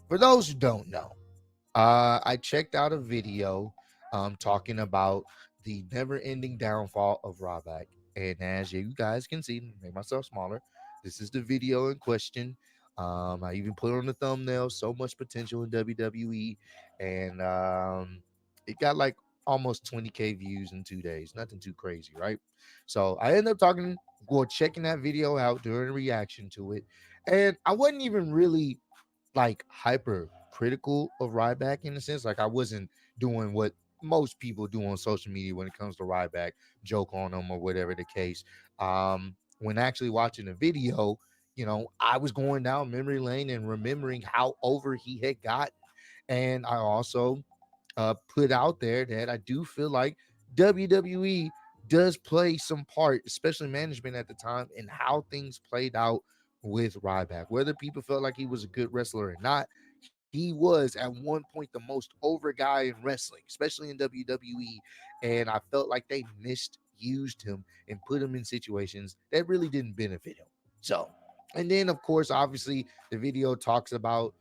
B: for those who don't know, I checked out a video talking about the never-ending downfall of Ryback. And as you guys can see, make myself smaller. This is the video in question. I even put on the thumbnail. So much potential in WWE, and it got like almost 20K views in 2 days. Nothing too crazy, right? So I ended up checking that video out during a reaction to it, and I wasn't even really like hyper critical of Ryback in a sense. Like I wasn't doing what most people do on social media when it comes to Ryback, joke on them or whatever the case. When actually watching the video, I was going down memory lane and remembering how over he had gotten. And I also put out there that I do feel like WWE does play some part, especially management at the time, in how things played out with Ryback. Whether people felt like he was a good wrestler or not, he was at one point the most over guy in wrestling, especially in WWE. And I felt like they misused him and put him in situations that really didn't benefit him. So, and then of course, obviously, the video talks about,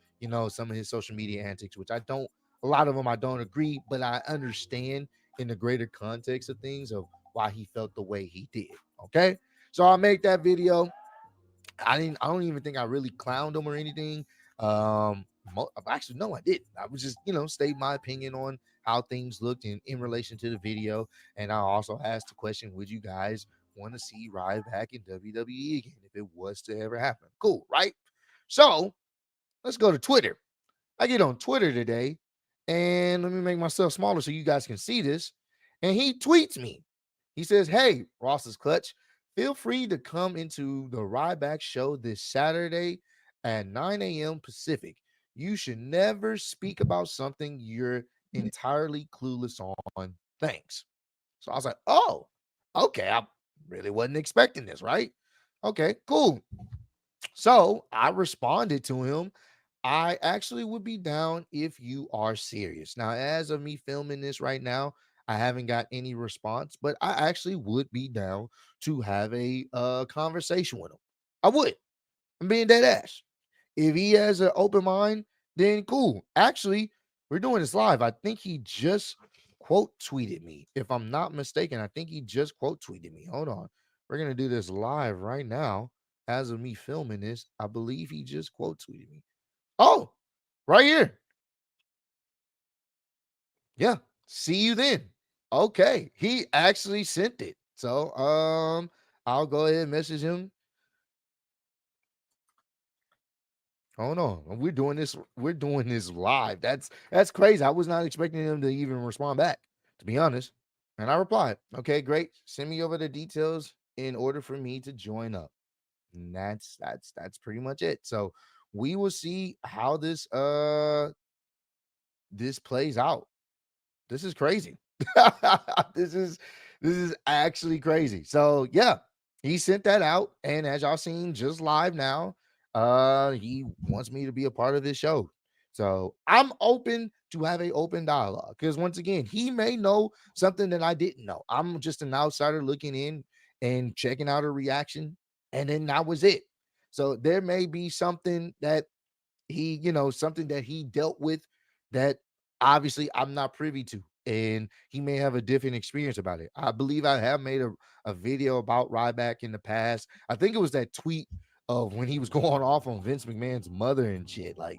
B: some of his social media antics, which a lot of them I don't agree, but I understand in the greater context of things of why he felt the way he did. Okay. So I make that video. I don't even think I really clowned him or anything. Actually, no, I didn't. I was just, state my opinion on how things looked in relation to the video. And I also asked the question, would you guys want to see Ryback in WWE again if it was to ever happen? Cool, right? So let's go to Twitter. I get on Twitter today, and let me make myself smaller so you guys can see this. And he tweets me. He says, "Hey, Ross's Clutch, feel free to come into the Ryback show this Saturday at 9 a.m. Pacific. You should never speak about something you're entirely clueless on. Thanks." So I was like, "Oh, okay. I really wasn't expecting this, right? Okay, cool." So I responded to him. I actually would be down if you are serious. Now, as of me filming this right now, I haven't got any response, but I actually would be down to have a conversation with him. I would. I'm being dead ass. If he has an open mind, then cool. Actually, we're doing this live. I think he just quote tweeted me. If I'm not mistaken, I think he just quote tweeted me. Hold on. We're going to do this live right now. As of me filming this, I believe he just quote tweeted me. Oh, right here. Yeah. See you then. Okay. He actually sent it. So I'll go ahead and message him. Hold on. We're doing this live. That's crazy. I was not expecting him to even respond back, to be honest. And I replied, "Okay, great. Send me over the details in order for me to join up." And that's pretty much it. So we will see how this plays out. This is crazy. this is actually crazy. So yeah, he sent that out, and as y'all seen just live now, he wants me to be a part of this show. So I'm open to have a open dialogue because once again, he may know something that I didn't know. I'm just an outsider looking in and checking out a reaction, and then that was it. So there may be something that something that he dealt with that obviously I'm not privy to. And he may have a different experience about it. I believe I have made a video about Ryback in the past. I think it was that tweet of when he was going off on Vince McMahon's mother and shit. Like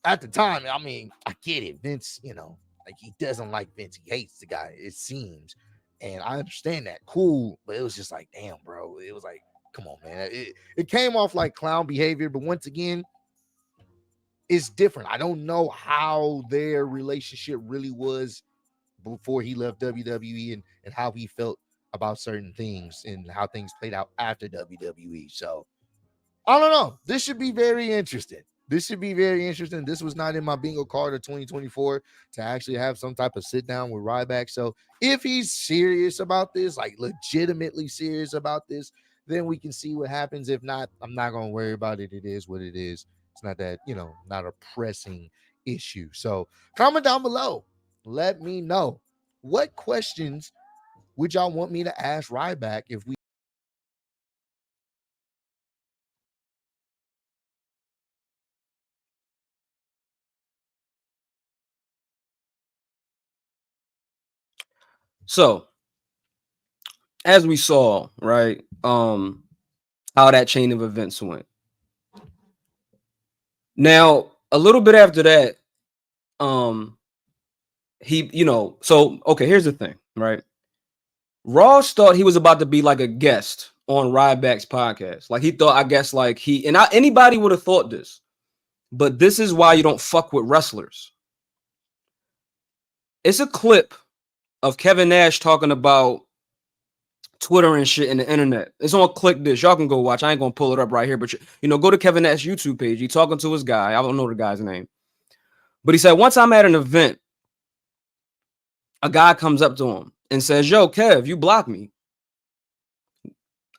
B: at the time, I mean, I get it. Vince, like he doesn't like Vince. He hates the guy, it seems. And I understand that. Cool. But it was just like, damn, bro. It was like, come on, man. It came off like clown behavior. But once again, it's different. I don't know how their relationship really was before he left WWE and how he felt about certain things and how things played out after WWE. So I don't know. This should be very interesting. This should be very interesting. This was not in my bingo card of 2024 to actually have some type of sit down with Ryback. So if he's serious about this, like legitimately serious about this, then we can see what happens. If not, I'm not going to worry about it. It is what it is. It's not that, not a pressing issue. So comment down below. Let me know what questions would y'all want me to ask Ryback if we.
N: So, as we saw, right, how that chain of events went. Now, a little bit after that, he, so okay, here's the thing, right? Ross thought he was about to be like a guest on Ryback's podcast. Like he thought, I guess, like anybody would have thought this, but this is why you don't fuck with wrestlers. It's a clip of Kevin Nash talking about Twitter and shit and the internet. It's on Click This. Y'all can go watch. I ain't gonna pull it up right here, but go to Kevin Nash YouTube page. He talking to his guy. I don't know the guy's name, but he said once I'm at an event, a guy comes up to him and says, "Yo, Kev, you blocked me.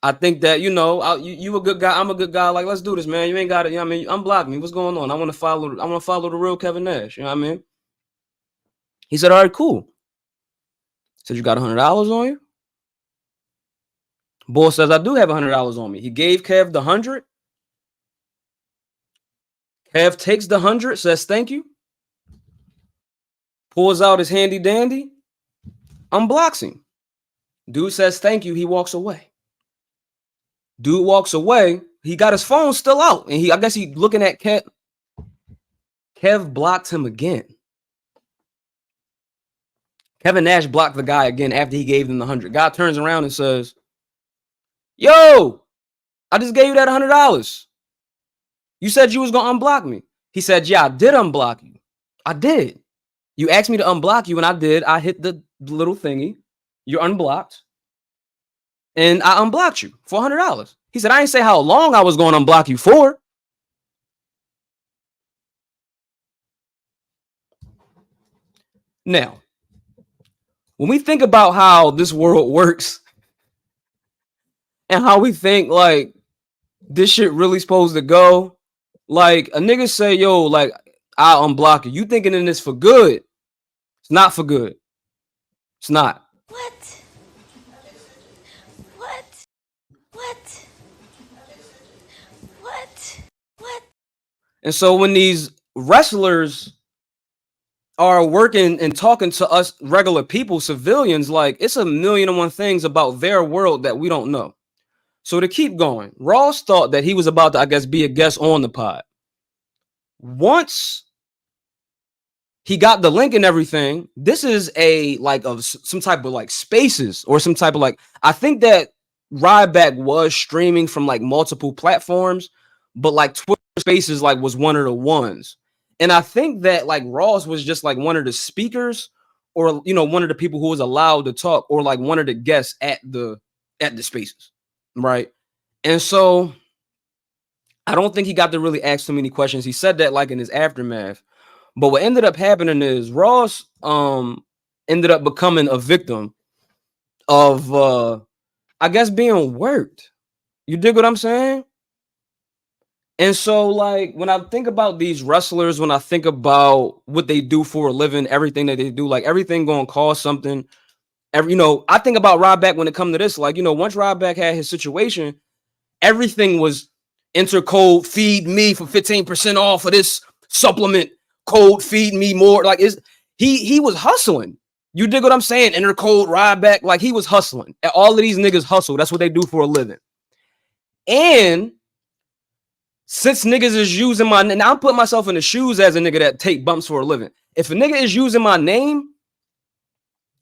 N: I think that you a good guy. I'm a good guy. Like, let's do this, man. You ain't got it. You know what I mean? Unblock me. What's going on? I want to follow the real Kevin Nash. You know what I mean?" He said, "All right, cool." Said, "You got $100 on you?" Boy says, "I do have $100 on me." He gave Kev the 100. Kev takes the 100, says thank you, pulls out his handy dandy, unblocks him. Dude says thank you. He walks away. Dude walks away. He got his phone still out, and I guess he looking at Kev. Kev blocked him again. Kevin Nash blocked the guy again after he gave him the 100. Guy turns around and says, "Yo, I just gave you that $100. You said you was gonna unblock me." He said, "Yeah, I did unblock you. I did. You asked me to unblock you, and I did. I hit the little thingy. You're unblocked. And I unblocked you for $100. He said, "I didn't say how long I was going to unblock you for." Now, when we think about how this world works and how we think like this shit really supposed to go, like a nigga say, "Yo, like I'll unblock you." You thinking in this for good. It's not for good. It's not.
Q: What? What? What? What? What?
N: And so when these wrestlers are working and talking to us regular people, civilians, like it's a million and one things about their world that we don't know. So to keep going, Ross thought that he was about to, I guess, be a guest on the pod. Once he got the link and everything, this is of some type of like spaces or some type of like, I think that Ryback was streaming from like multiple platforms, but like Twitter Spaces like was one of the ones. And I think that like Ross was just like one of the speakers or, one of the people who was allowed to talk or like one of the guests at the spaces. Right. And so I don't think he got to really ask too many questions. He said that like in his aftermath. But what ended up happening is Ross ended up becoming a victim of I guess being worked. You dig what I'm saying? And so, like, when I think about these wrestlers, when I think about what they do for a living, everything that they do, like everything gonna cost something. I think about Ryback when it comes to this. Like, once Ryback had his situation, everything was enter code feed me for 15% off of this supplement. Code feed me more. Like, he was hustling. You dig what I'm saying? Enter code Ryback. Like, he was hustling. And all of these niggas hustle. That's what they do for a living. And since niggas is using my name, now I'm putting myself in the shoes as a nigga that take bumps for a living. If a nigga is using my name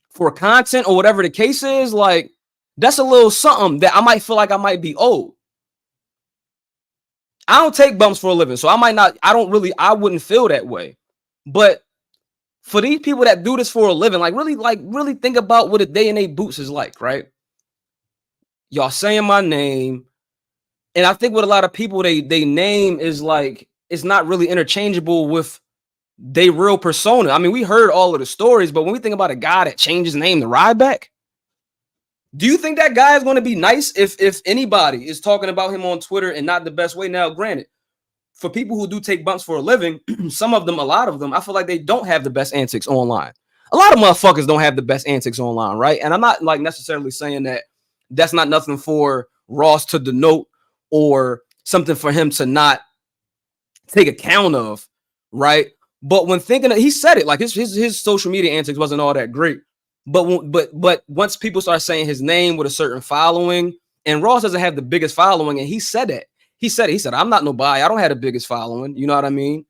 N: for content or whatever the case is, like, that's a little something that I might feel like I might be owed. I don't take bumps for a living, so I wouldn't feel that way. But for these people that do this for a living, really think about what a day in their boots is like, right? Y'all saying my name. And I think what a lot of people, they name is like, it's not really interchangeable with their real persona. I mean, we heard all of the stories, but when we think about a guy that changed his name to Ryback, do you think that guy is going to be nice if anybody is talking about him on Twitter and not the best way? Now, granted, for people who do take bumps for a living, a lot of them, I feel like they don't have the best antics online. A lot of motherfuckers don't have the best antics online, right? And I'm not like necessarily saying that that's not nothing for Ross to denote or something for him to not take account of, right? But when thinking he said it, like his social media antics wasn't all that great. But once people start saying his name with a certain following, and Ross doesn't have the biggest following, and he said that. He said, I'm not nobody. I don't have the biggest following. You know what I mean?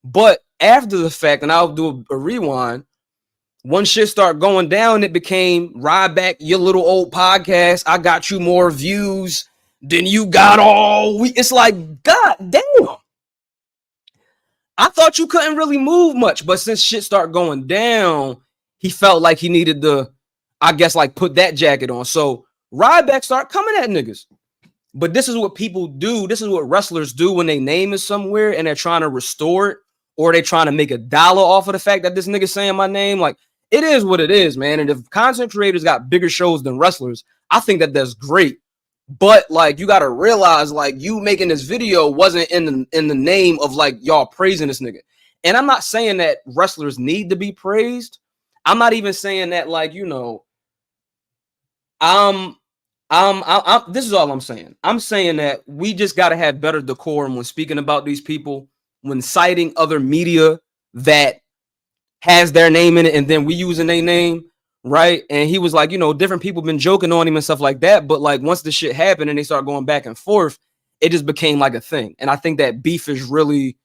N: But after the fact, and I'll do a rewind, once shit start going down, it became ride back your little old podcast. I got you more views than you got all week. It's like, God damn. I thought you couldn't really move much, but since shit start going down, he felt like he needed to, I guess, like put that jacket on. So Ryback start coming at niggas. But this is what people do. This is what wrestlers do when they name is somewhere and they're trying to restore it, or they trying to make $1 off of the fact that this nigga saying my name. Like, it is what it is, man. And if content creators got bigger shows than wrestlers, I think that that's great. But like, you gotta realize, like, you making this video wasn't in the name of like y'all praising this nigga. And I'm not saying that wrestlers need to be praised. I'm not even saying that, like, you know, this is all I'm saying. I'm saying that we just got to have better decorum when speaking about these people, when citing other media that has their name in it, and then we using their name, right? And he was like, you know, different people been joking on him and stuff like that, but like once the shit happened and they start going back and forth, it just became like a thing. And I think that beef is really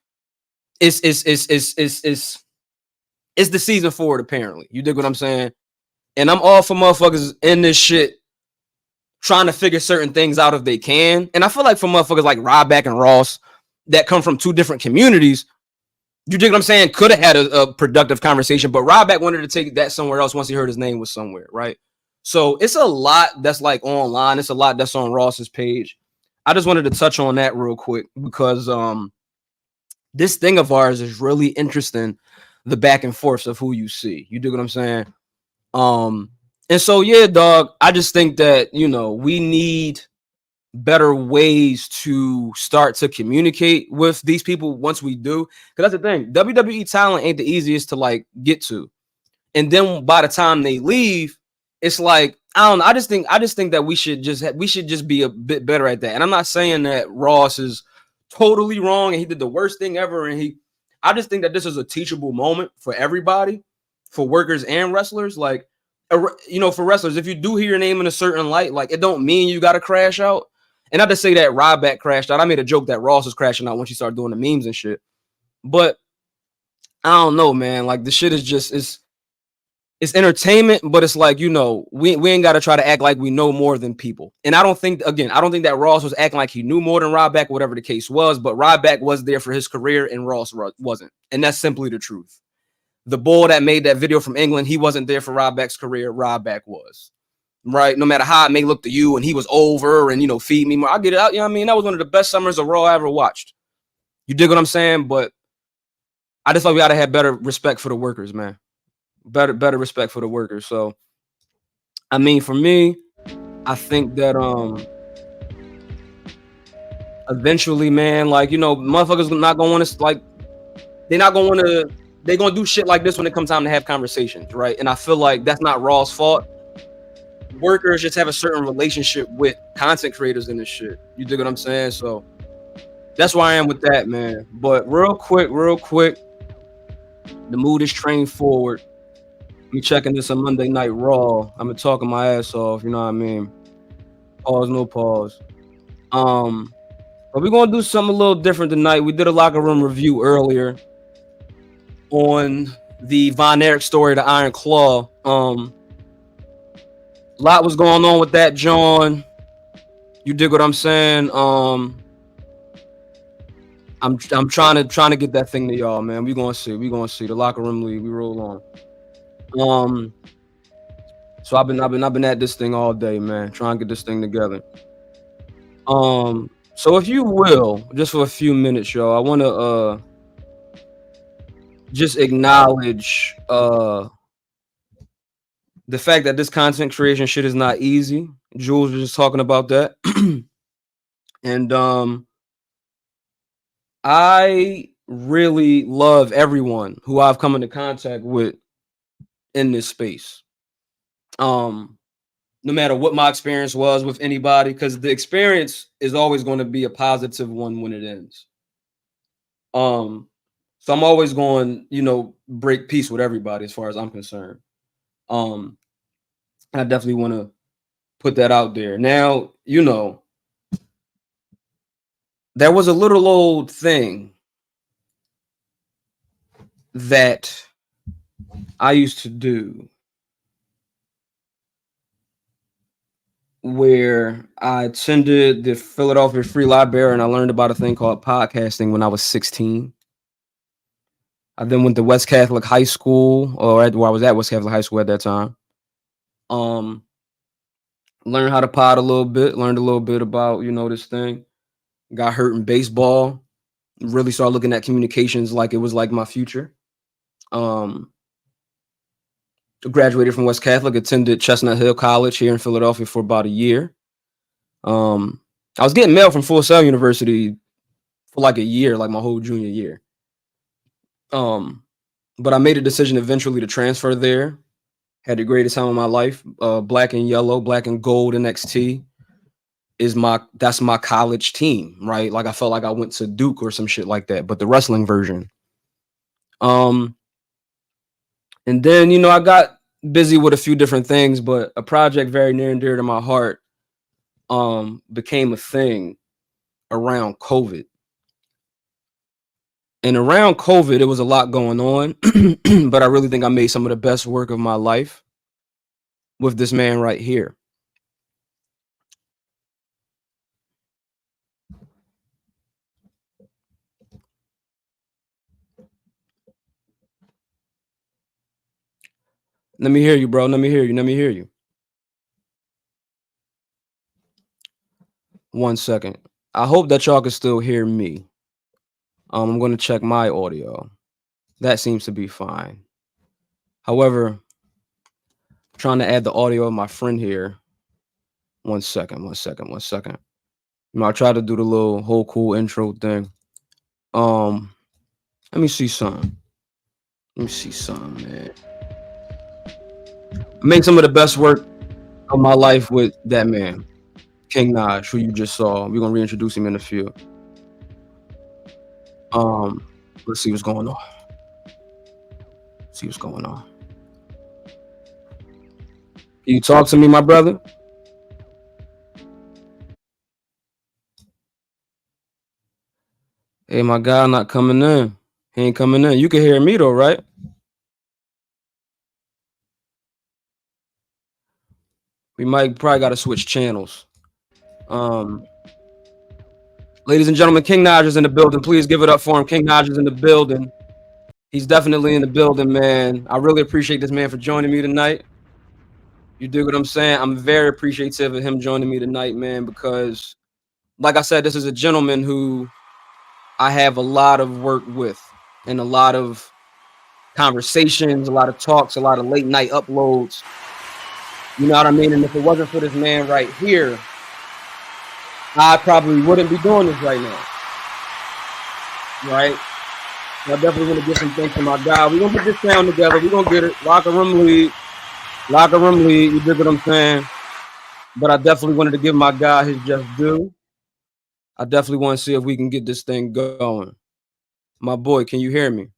N: it's the season for it, apparently. You dig what I'm saying? And I'm all for motherfuckers in this shit trying to figure certain things out if they can. And I feel like for motherfuckers like Ryback and Ross that come from two different communities, you dig what I'm saying, could have had a productive conversation, but Ryback wanted to take that somewhere else once he heard his name was somewhere, right? So it's a lot that's like online. It's a lot that's on Ross's page. I just wanted to touch on that real quick because this thing of ours is really interesting, the back and forths of who you see. You dig what I'm saying? And so, yeah, dog, I just think that, you know, we need better ways to start to communicate with these people once we do. Because that's the thing. WWE talent ain't the easiest to, like, get to. And then by the time they leave, it's like, I don't know. I just think that we should just be a bit better at that. And I'm not saying that Ross is totally wrong and he did the worst thing ever. And I just think that this is a teachable moment for everybody, for workers and wrestlers. Like, you know, for wrestlers, if you do hear your name in a certain light, like, it don't mean you got to crash out. And not to say that Ryback crashed out. I made a joke that Ross was crashing out once he started doing the memes and shit. But I don't know, man. Like, the shit is just, it's entertainment, but it's like, you know, we ain't got to try to act like we know more than people. And I don't think that Ross was acting like he knew more than Ryback, whatever the case was, but Ryback was there for his career and Ross wasn't. And that's simply the truth. The boy that made that video from England, he wasn't there for Ryback's career. Ryback was. Right? No matter how it may look to you, and he was over and, you know, feed me more. I get it out. You know what I mean? That was one of the best summers of Raw I ever watched. You dig what I'm saying? But I just thought we got to have better respect for the workers, man. Better respect for the workers. So, I mean, for me, I think that eventually, man, like, you know, motherfuckers not gonna want to, like, they're gonna do shit like this when it comes time to have conversations, right? And I feel like that's not Raw's fault. Workers just have a certain relationship with content creators in this shit. You dig what I'm saying? So that's where I am with that, man. But real quick, the mood is trained forward. Me checking this on Monday Night Raw. I've been talking my ass off, you know what I mean? Pause, no pause. But we're gonna do something a little different tonight. We did a locker room review earlier on the Von Erich story, the Iron Claw. A lot was going on with that, John. You dig what I'm saying? I'm trying to get that thing to y'all, man. We gonna see. The locker room league. We roll on. So I've been at this thing all day, man, trying to get this thing together. So if you will, just for a few minutes, y'all, I want to just acknowledge the fact that this content creation shit is not easy. Jules was just talking about that. And I really love everyone who I've come into contact with in this space. No matter what my experience was with anybody, because the experience is always going to be a positive one when it ends. So I'm always going, you know, break peace with everybody as far as I'm concerned. I definitely want to put that out there. Now, you know, there was a little old thing that I used to do where I attended the Philadelphia Free Library and I learned about a thing called podcasting when I was 16. I then went to West Catholic High School, where I was at West Catholic High School at that time. Learned how to pod a little bit, learned a little bit about, you know, this thing. Got hurt in baseball. Really started looking at communications like it was like my future. Graduated from West Catholic, attended Chestnut Hill College here in Philadelphia for about a year. I was getting mail from Full Sail University for like a year, like my whole junior year. But I made a decision eventually to transfer there. Had the greatest time of my life. Black and Yellow, Black and Gold NXT that's my college team, right? Like I felt like I went to Duke or some shit like that, but the wrestling version. And then, you know, I got busy with a few different things, but a project very near and dear to my heart became a thing around COVID. And around COVID, it was a lot going on, but I really think I made some of the best work of my life with this man right here. Let me hear you, bro. Let me hear you. Let me hear you. 1 second. I hope that y'all can still hear me. I'm going to check my audio. That seems to be fine. However, I'm trying to add the audio of my friend here. 1 second. You know, I try to do the little whole cool intro thing. Let me see something. Man. I made some of the best work of my life with that man, King Naj, who you just saw. We're gonna reintroduce him in a few. Let's see what's going on. Can you talk to me, my brother? Hey, my guy, not coming in. He ain't coming in. You can hear me though, right? We probably got to switch channels. Ladies and gentlemen, King Naj is in the building. Please give it up for him. King Naj is in the building. He's definitely in the building, man. I really appreciate this man for joining me tonight. You dig what I'm saying? I'm very appreciative of him joining me tonight, man, because like I said, this is a gentleman who I have a lot of work with and a lot of conversations, a lot of talks, a lot of late night uploads. You know what I mean? And if it wasn't for this man right here, I probably wouldn't be doing this right now. Right? So I definitely want to give some thanks to my guy. We're going to put this sound together. We're going to get it. Locker room lead. You dig what I'm saying? But I definitely wanted to give my guy his just due. I definitely want to see if we can get this thing going. My boy, can you hear me?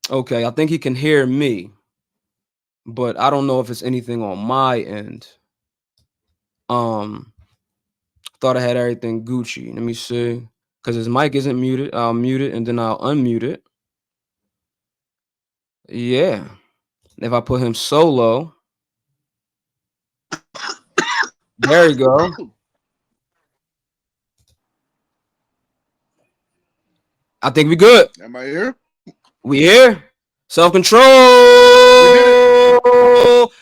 N: Okay, I think he can hear me, but I don't know if it's anything on my end. Thought I had everything Gucci. Let me see, because his mic isn't muted. I'll mute it and then I'll unmute it. Yeah, if I put him solo, there you go. I think we good.
S: Am I here?
N: We here. Self-control.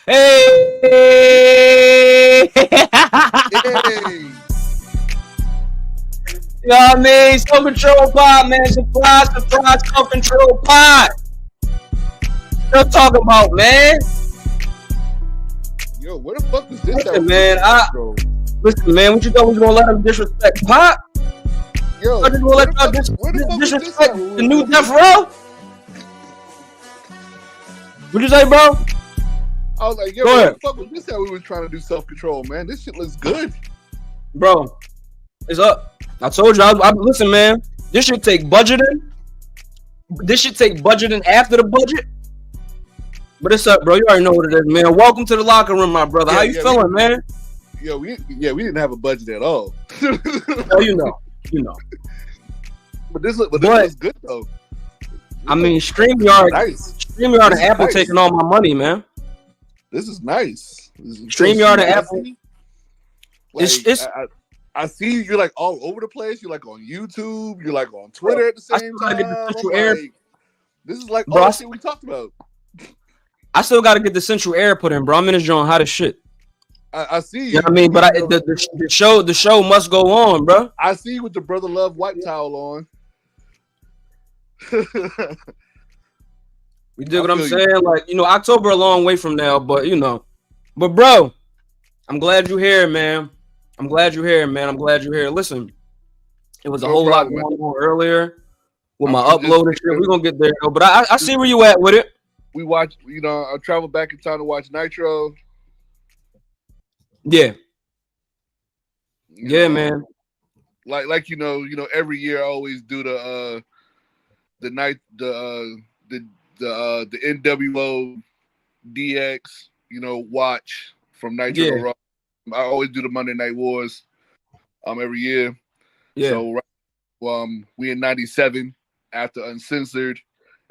N: Hey. You know what I mean? Self-control pod, man. Surprise, self-control pod. What I'm talking about, man?
S: Yo, where the fuck is this?
N: Listen, man. Listen, man. What you thought we was gonna let him disrespect Pop?
S: Yo,
N: I just gonna let y'all disrespect the new Death Row? What'd you say, bro?
S: I was like, yo, what the fuck was this that we were trying to do self-control, man? This shit looks good.
N: Bro, it's up. I told you. Listen, man. This should take budgeting. This should take budgeting after the budget. But it's up, bro. You already know what it is, man. Welcome to the locker room, my brother. How you feeling, man?
B: We didn't have a budget at all.
N: Oh, you know.
B: But this looks good though.
N: I mean, StreamYard and Apple
B: nice.
N: taking all my money, man.
B: This is nice.
N: StreamYard and Apple.
B: I see you're like all over the place. You're like on YouTube. You're like on Twitter at the same time. This is like all the shit we talked about.
N: I still got to get the central air put in, bro. I'm in this joint hot as shit.
B: I see you.
N: You know what I mean? But the show must go on, bro.
B: I see you with the Brother Love white towel on.
N: You dig what I'm saying? Like, October a long way from now, but But bro, I'm glad you're here, man. I'm glad you're here. Listen, it was a whole lot going on earlier with my upload and shit. We're gonna get there, though. But I see where you at with it.
B: We watch, I traveled back in time to watch Nitro.
N: Yeah. Man.
B: Like every year I always do the NWO DX, watch from Nitro to Raw. I always do the Monday Night Wars every year.
N: Yeah.
B: So we in 97 after Uncensored,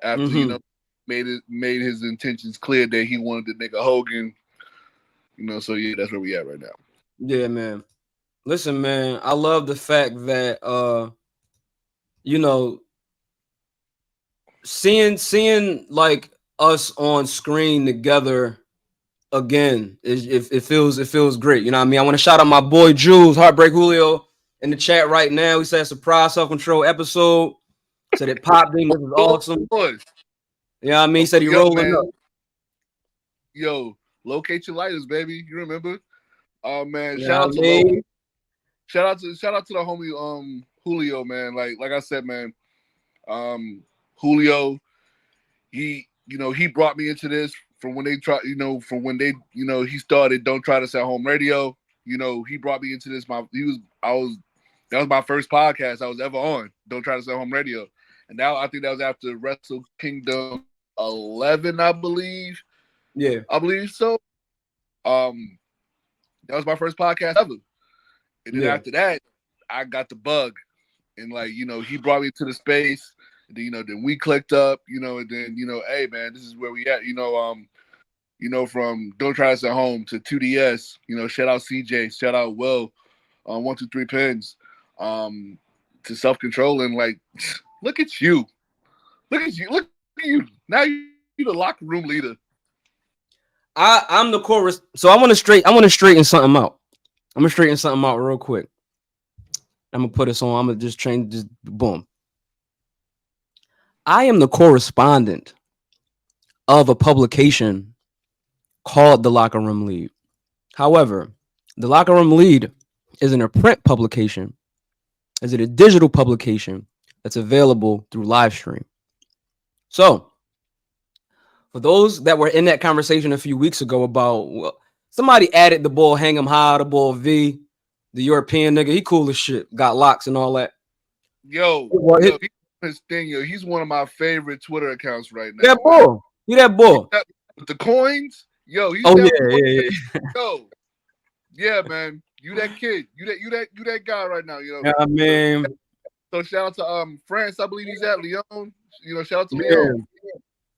B: after made his intentions clear that he wanted the nigga Hogan. So yeah, that's where we at right now.
N: Yeah, man. Listen, man, I love the fact that seeing like us on screen together again, it feels great. You know what I mean? I want to shout out my boy Jules, Heartbreak Julio, in the chat right now. He said surprise self-control episode. Said it popped in. This is awesome. You know what I mean? He said he rolling up.
B: Yo, locate your lighters, baby. You remember? Oh man,
N: Yeah,
B: shout out to the homie Julio, man. Like I said, man, Julio, he brought me into this from when they he started Don't Try This at Home Radio. He brought me into this. That was my first podcast I was ever on, Don't Try This at Home Radio. And now I think that was after Wrestle Kingdom 11, I believe.
N: Yeah.
B: I believe so. That was my first podcast ever. And then after that, I got the bug. And he brought me to the space. And then, then we clicked up, and then, hey man, this is where we at. From Don't Try This at Home to 2DS, shout out CJ, shout out Will, 123 Pins, to self-controlling. Look at you. Look at you. Now you're the locker room leader.
N: I'm the chorus. So I want to straighten something out. I'm gonna straighten something out real quick. I'm gonna put this on. I'm gonna just boom. I am the correspondent of a publication called The Locker Room Lead. However, The Locker Room Lead isn't a print publication. Is it a digital publication that's available through live stream? So, for those that were in that conversation a few weeks ago about somebody added the bull hang him high, the bull V, the European nigga, he cool as shit, got locks and all that.
B: His thing, he's one of my favorite Twitter accounts right now.
N: That bull, that bull
B: with the coins, he's yeah, man, you that kid, you that guy right now,
N: Yeah, I mean,
B: so shout out to France, I believe he's at Lyon. Shout out to Lyon.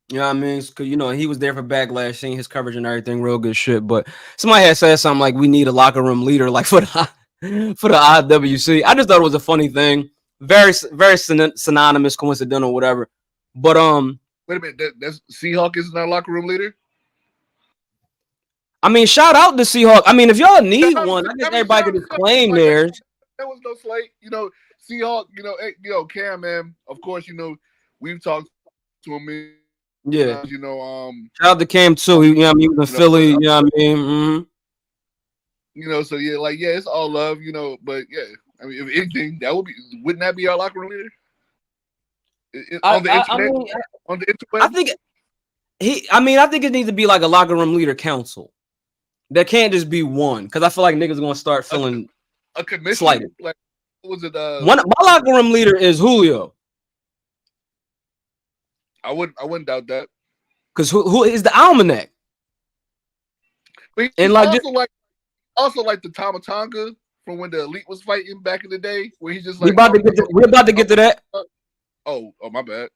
N: You know what I mean? Because, he was there for Backlash, seeing his coverage and everything, real good shit. But somebody had said something like, we need a locker room leader, like for the IWC. I just thought it was a funny thing. Very, very synonymous, coincidental, whatever. But,
B: wait a minute, that's Seahawk is not a locker room leader?
N: I mean, shout out to Seahawk. I mean, if y'all need one, I guess everybody could just claim theirs.
B: There was no slate. Seahawk, Cam, man, of course, we've talked to him.
N: Yeah. Shout out to Cam too. He was in Philly, you know what I mean? Mm-hmm.
B: So it's all love, but yeah, I mean, if anything, wouldn't that be our locker room leader? On the internet?
N: I think it needs to be like a locker room leader council. There can't just be one, because I feel like niggas gonna start feeling
B: a commission.
N: Slighted.
B: Like, what was it?
N: My locker room leader is Julio.
B: I wouldn't doubt that.
N: Because who is the Almanac?
B: But he's
N: And like
B: also like the Tama Tonga from when the Elite was fighting back in the day, where he's just
N: we're
B: like,
N: about to get to that.
B: Oh, my bad.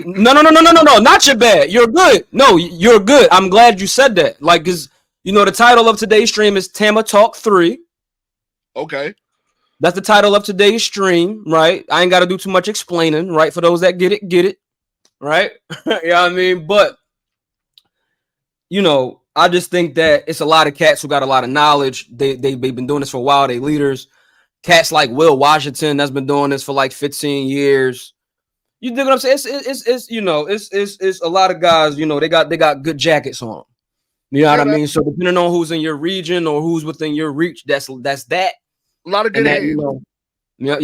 N: No, not your bad. You're good. No, you're good. I'm glad you said that. Like, cause the title of today's stream is Tama Talk 3.
B: Okay.
N: That's the title of today's stream, right? I ain't got to do too much explaining, right? For those that get it, right? You know what I mean? But, I just think that it's a lot of cats who got a lot of knowledge. They've been doing this for a while. They leaders. Cats like Will Washington that's been doing this for like 15 years. You dig what I'm saying? It's a lot of guys, they got good jackets on. You know what I mean? So depending on who's in your region or who's within your reach, that's that.
B: A lot of good hands.
N: Yeah. All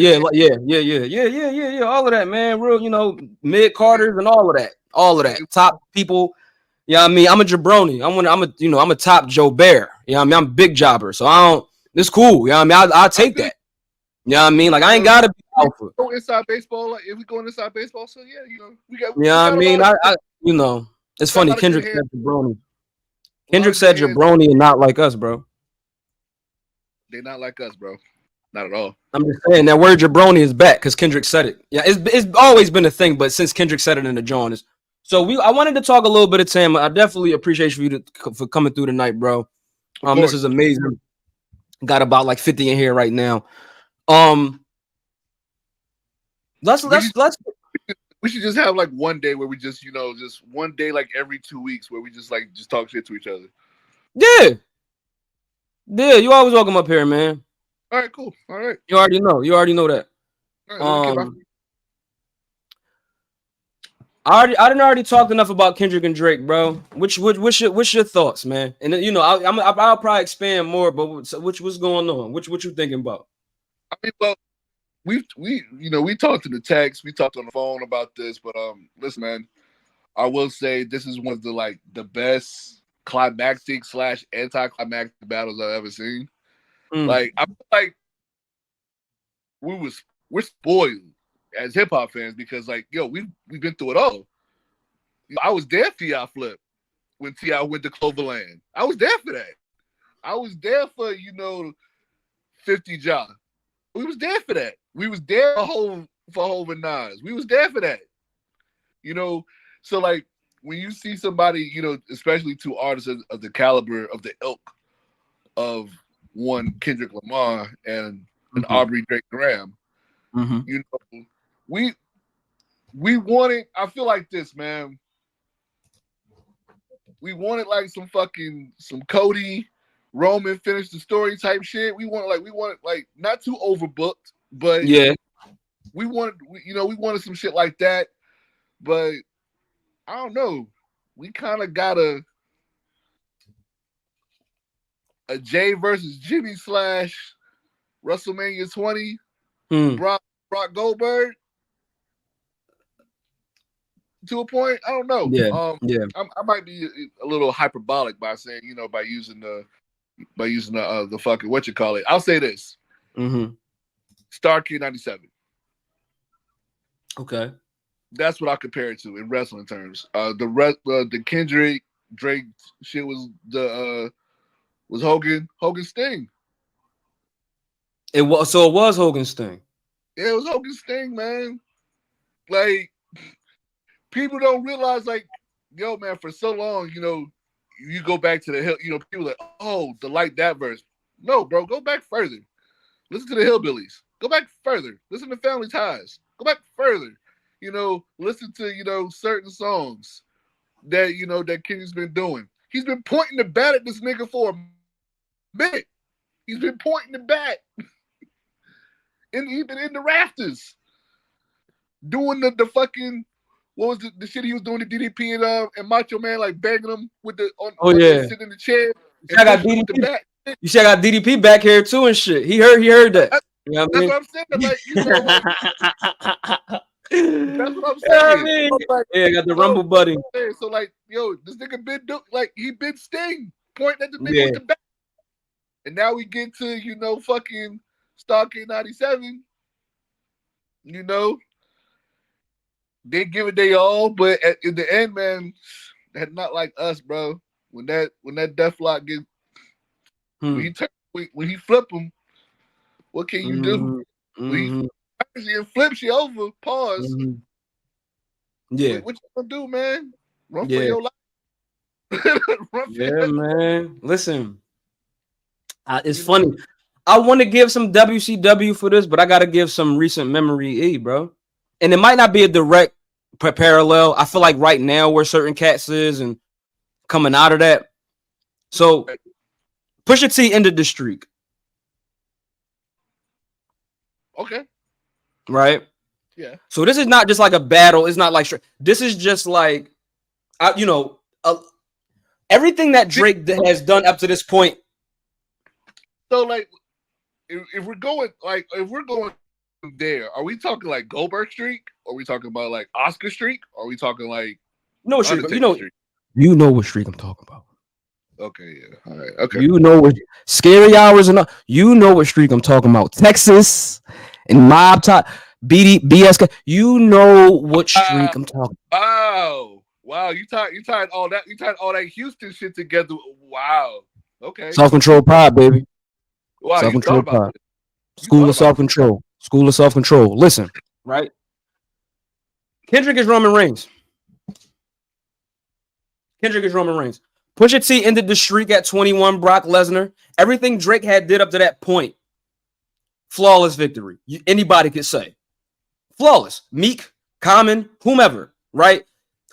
N: of that, man. Real, mid Carters and all of that. All of that. Top people. Yeah, I mean, I'm a jabroni. I'm a top Joe Bear. Yeah, I mean, I'm a big jobber. So it's cool. Yeah, I mean, I'll take that. Yeah, I mean, like I ain't gotta be alpha.
B: Go inside baseball, like if we go inside baseball, so yeah, we got.
N: Yeah, I mean, it's funny. Kendrick said jabroni. Kendrick said jabroni and not like us, bro.
B: They're not like us, bro. Not at all.
N: I'm just saying that word jabroni is back because Kendrick said it. Yeah, it's always been a thing, but since Kendrick said it in the joint, I wanted to talk a little bit of Tama. I definitely appreciate you for coming through tonight, bro. This is amazing. Got about like 50 in here right now. Let's.
B: We should just have like one day where we just one day like every 2 weeks where we just talk shit to each other.
N: Yeah, you always welcome up here, man.
B: All right, cool. All right.
N: You already know that.
B: Right,
N: I didn't already talked enough about Kendrick and Drake, bro. What's your thoughts, man? And I'll probably expand more, but what's going on? What you thinking about?
B: I mean, well, we talked in the text, we talked on the phone about this, but listen, man, I will say this is one of the best climactic / anticlimactic battles I've ever seen. Like I feel like we're spoiled as hip hop fans because we've been through it all. I was there for T.I. Flip when T.I. went to Cloverland. I was there for that. I was there for 50 John. We was there for that. We was there for Hov and Nas. We was there for that. So like when you see somebody, especially two artists of the caliber of the ilk of one Kendrick Lamar and an Aubrey Drake Graham, we wanted. I feel like this, man. We wanted like some Cody Roman finish the story type shit. We wanted not too overbooked, but
N: yeah,
B: we wanted some shit like that. But I don't know. We kind of got a Jay versus Jimmy / WrestleMania 20 Brock Goldberg to a point. I don't know.
N: Yeah.
B: I might be a little hyperbolic by saying by using the fucking what you call it. I'll say this. Starrcade 97.
N: Okay.
B: That's what I compare it to in wrestling terms. The Kendrick Drake shit was Hogan Sting.
N: It was Hogan Sting.
B: Yeah, it was Hogan Sting, man. Like people don't realize, man, for so long, you go back to the hill, people like, oh, the Like That verse. No, bro, go back further. Listen to the Hillbillies. Go back further. Listen to Family Ties. Go back further. Listen to, certain songs that, that Kenny's been doing. He's been pointing the bat at this nigga for a minute. He's been pointing the bat. And even in the rafters. Doing the fucking, what was the shit he was doing to DDP and Macho Man, like banging him with the sitting in the chair.
N: I got DDP. You see, I got DDP back here too and shit. He heard that.
B: That's what I'm saying. That's what I'm saying.
N: I got the Rumble buddy.
B: So this nigga been he been Sting pointing at the nigga with the bat. And now we get to fucking Starrcade 97. they give it they all, but in the end, man, that's not like us, bro. When that Deathlock get when he flip him, what can you do? When he flips you over, pause.
N: Yeah.
B: What you gonna do, man? Run for
N: Yeah.
B: your life.
N: Yeah, man. Listen, it's funny. I want to give some WCW for this, but I got to give some recent memory E, bro. And it might not be a direct parallel. I feel like right now where certain cats is and coming out of that. So Pusha T ended the streak.
B: Okay.
N: Right?
B: Yeah.
N: So this is not just like a battle. It's not like this is just like, everything that Drake has done up to this point.
B: So like, if we're going there, are we talking like Goldberg streak? Or are we talking about like Oscar streak? Or are we talking like
N: streak?
B: Streak?
N: You know what streak I'm talking about.
B: Okay, yeah. All right. Okay.
N: You know what scary hours and you know what streak I'm talking about. Texas and Mob Top BSK. You know what streak I'm talking
B: about. Wow. You tied all that Houston shit together. Wow. Okay.
N: Self-control pod, baby.
B: Wow,
N: self-control pod. School of self-control. School of self-control. Listen, right? Kendrick is Roman Reigns. Pusha T ended the streak at 21. Brock Lesnar. Everything Drake had did up to that point. Flawless victory. Anybody could say. Flawless. Meek, Common, whomever, right?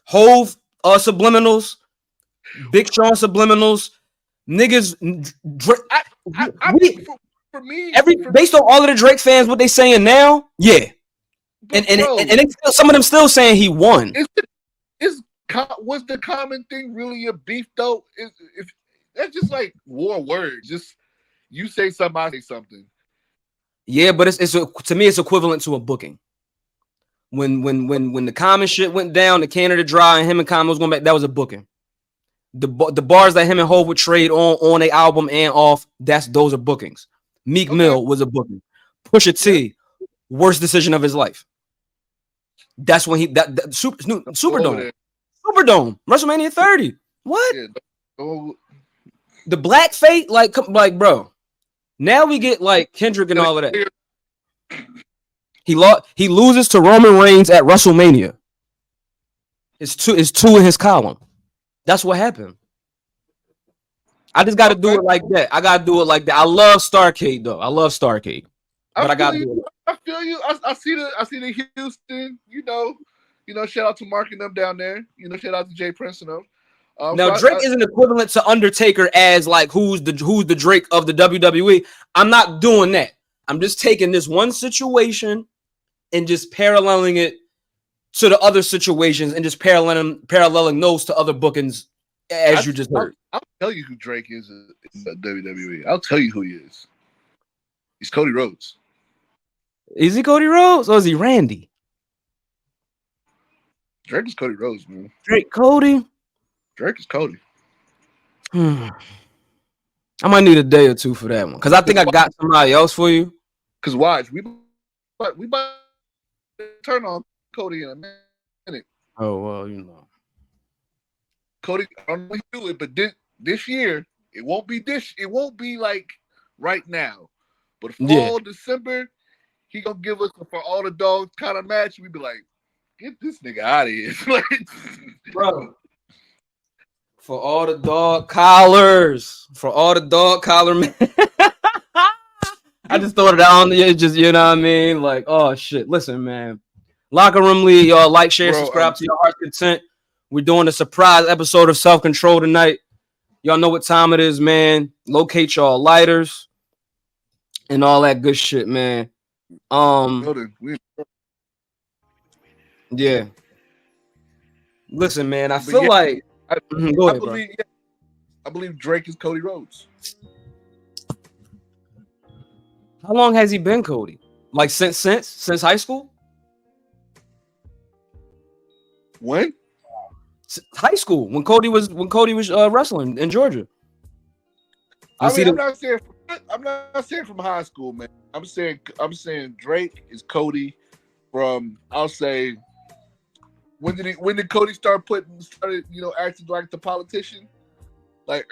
N: Hove subliminals. Big Sean subliminals. Niggas.
B: For me,
N: based on all of the Drake fans, what they saying now, yeah. And some of them still saying he won.
B: Was the Common thing really a beef though? If that's just like war words, just you say something, I say something.
N: Yeah, but it's to me it's equivalent to a booking. When the Common shit went down, the Canada Dry and him and Common was going back, that was a booking. The bars that him and Hov would trade on a album and off, those are bookings. Meek Mill was a booking. Pusha T, worst decision of his life. That's when Superdome. Superdome, WrestleMania 30. What?
B: Yeah,
N: the Black Fate, like bro. Now we get like Kendrick and all of that. He loses to Roman Reigns at WrestleMania. It's two in his column. That's what happened. I just got to do it like that. I love Starrcade though. I love Starrcade, but I got to do it.
B: I feel you. I see the Houston. You know, shout out to Mark and them down there. You know, shout out to Jay Prince and them.
N: Now Drake isn't equivalent to Undertaker as like who's the Drake of the WWE. I'm not doing that. I'm just taking this one situation and just paralleling it to the other situations and just paralleling those to other bookings as you just heard.
B: I'll tell you who Drake is in the WWE. I'll tell you who he is. He's Cody Rhodes.
N: Is he Cody Rhodes or is he Randy?
B: Drake is Cody Rhodes, man.
N: Cody
B: is Cody.
N: I might need a day or two for that one because I think I got somebody else for you.
B: Because watch, we might turn on Cody in a minute.
N: Oh well, you know,
B: Cody. I don't know if he do it, but this year it won't be this. It won't be like right now, but fall December, he gonna give us for all the dogs kind of match. We be like, get this nigga out of here, like,
N: bro. For all the dog collars, man. I just thought it out. Just you know what I mean. Like, oh shit. Listen, man. Locker Room League, y'all like, share, subscribe to your heart's content. We're doing a surprise episode of Self Control tonight. Y'all know what time it is, man. Locate y'all lighters and all that good shit, man. Yeah. Listen, man. I feel like. Go ahead,
B: I believe Drake is Cody Rhodes.
N: How long has he been Cody? Like since high school?
B: When?
N: High school. When Cody was wrestling in Georgia.
B: I'm not saying from high school, man. I'm saying Drake is Cody from, I'll say, When did Cody started acting like the politician, like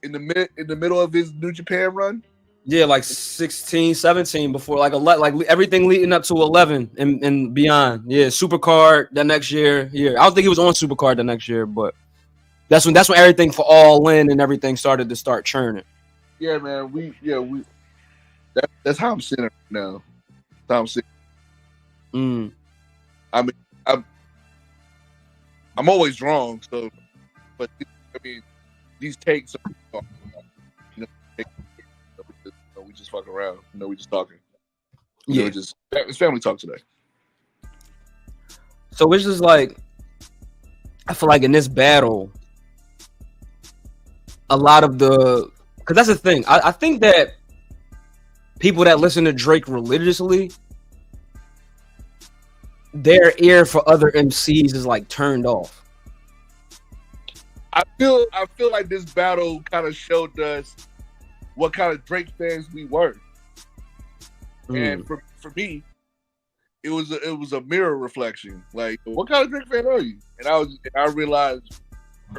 B: in the middle of his New Japan run?
N: Yeah, like 16, 17 before, like everything leading up to 11 and beyond. Yeah, Supercard that next year. Yeah, I don't think he was on Supercard the next year, but that's when everything for All In and everything started to start churning.
B: Yeah, man. That's how I'm sitting right now. That's how I'm sitting. I mean, I'm always wrong. So, but I mean, these takes are, we just fucking around. We just talking. It's family talk today.
N: So it's just like, I feel like in this battle, a lot of because that's the thing. I think that people that listen to Drake religiously, their ear for other MCs is like turned off.
B: I feel like this battle kind of showed us what kind of Drake fans we were. And for me, it was a mirror reflection. Like, what kind of Drake fan are you? And I realized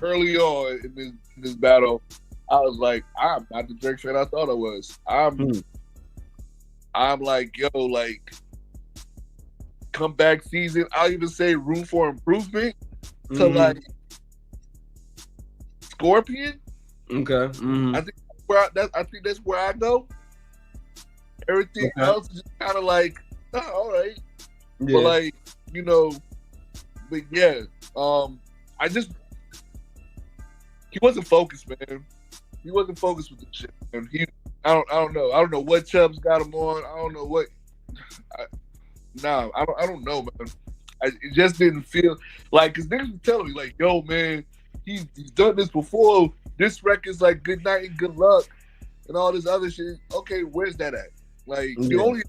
B: early on in this battle, I was like, I'm not the Drake fan I thought I was. I'm like, yo, like, comeback season. I'll even say room for improvement to like Scorpion.
N: Okay.
B: I think that's where I go. Everything else is just kind of like, all right. Yeah. But like, but yeah, he wasn't focused, man. He wasn't focused with the shit. And I don't know. I don't know what Chubbs got him on. I don't know what. I don't know, man. It just didn't feel like, because niggas were telling me like, yo, man, he's done this before. This record's like good night and good luck and all this other shit. Okay, where's that at? Like, you only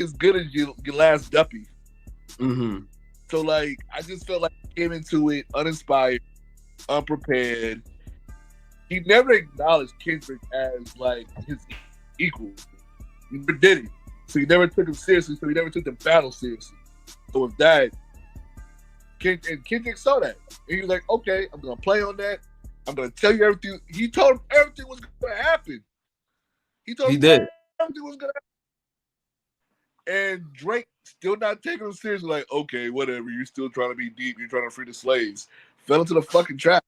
B: as good as your last duppy. So like, I just felt like he came into it uninspired, unprepared. He never acknowledged Kendrick as like his equal. He never did it. So he never took him seriously. So he never took the battle seriously. So with that, Kendrick saw that. And he was like, okay, I'm going to play on that. I'm going to tell you everything. He told him everything was going to happen. He told him everything was going to happen. And Drake still not taking him seriously. Like, okay, whatever. You're still trying to be deep. You're trying to free the slaves. Fell into the fucking trap.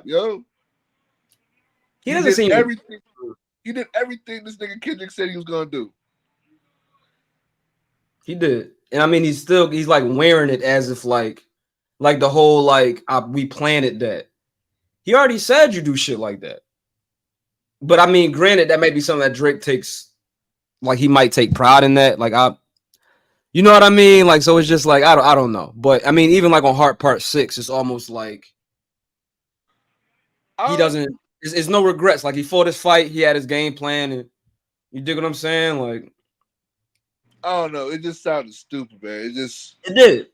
B: Yo.
N: He doesn't seem
B: everything. He did everything this nigga Kendrick said he was gonna do.
N: He did, and I mean, he's like wearing it as if like the whole like we planted that. He already said you do shit like that. But I mean, granted, that may be something that Drake takes, like he might take pride in that. Like you know what I mean? Like, so it's just like I don't know. But I mean, even like on Heart Part 6, it's almost like he doesn't. It's no regrets. Like, he fought his fight, he had his game plan, and you dig what I'm saying? Like,
B: I don't know. It just sounded stupid, man.
N: It did.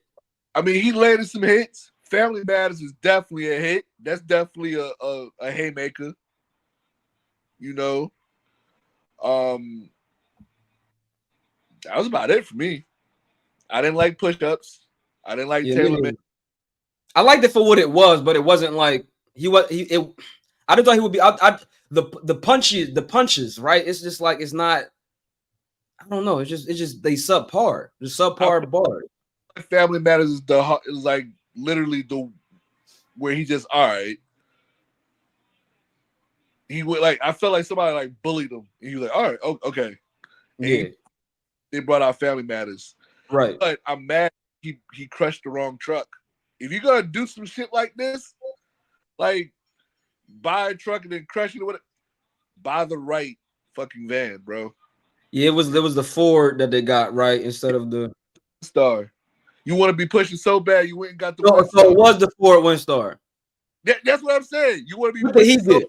B: I mean, he landed some hits. Family Matters is definitely a hit. That's definitely a haymaker. That was about it for me. I didn't like push-ups. I didn't like Taylor.
N: I liked it for what it was, but it wasn't like I just thought he would be. The punches, right? It's just like, it's not. I don't know. It's just they subpar. The subpar bar.
B: Family Matters is like literally where he just all right. He would like. I felt like somebody like bullied him, and he was like, all right, okay. And they brought out Family Matters,
N: right?
B: But I'm mad he crushed the wrong truck. If you're gonna do some shit like this, like, buy a truck and then crush it with it, buy the right fucking van, bro.
N: Yeah, it was the Ford that they got right instead of the
B: Star. You want to be pushing so bad, you went and got the
N: so it was the Ford Windstar.
B: That's what I'm saying. You want to be
N: what he did.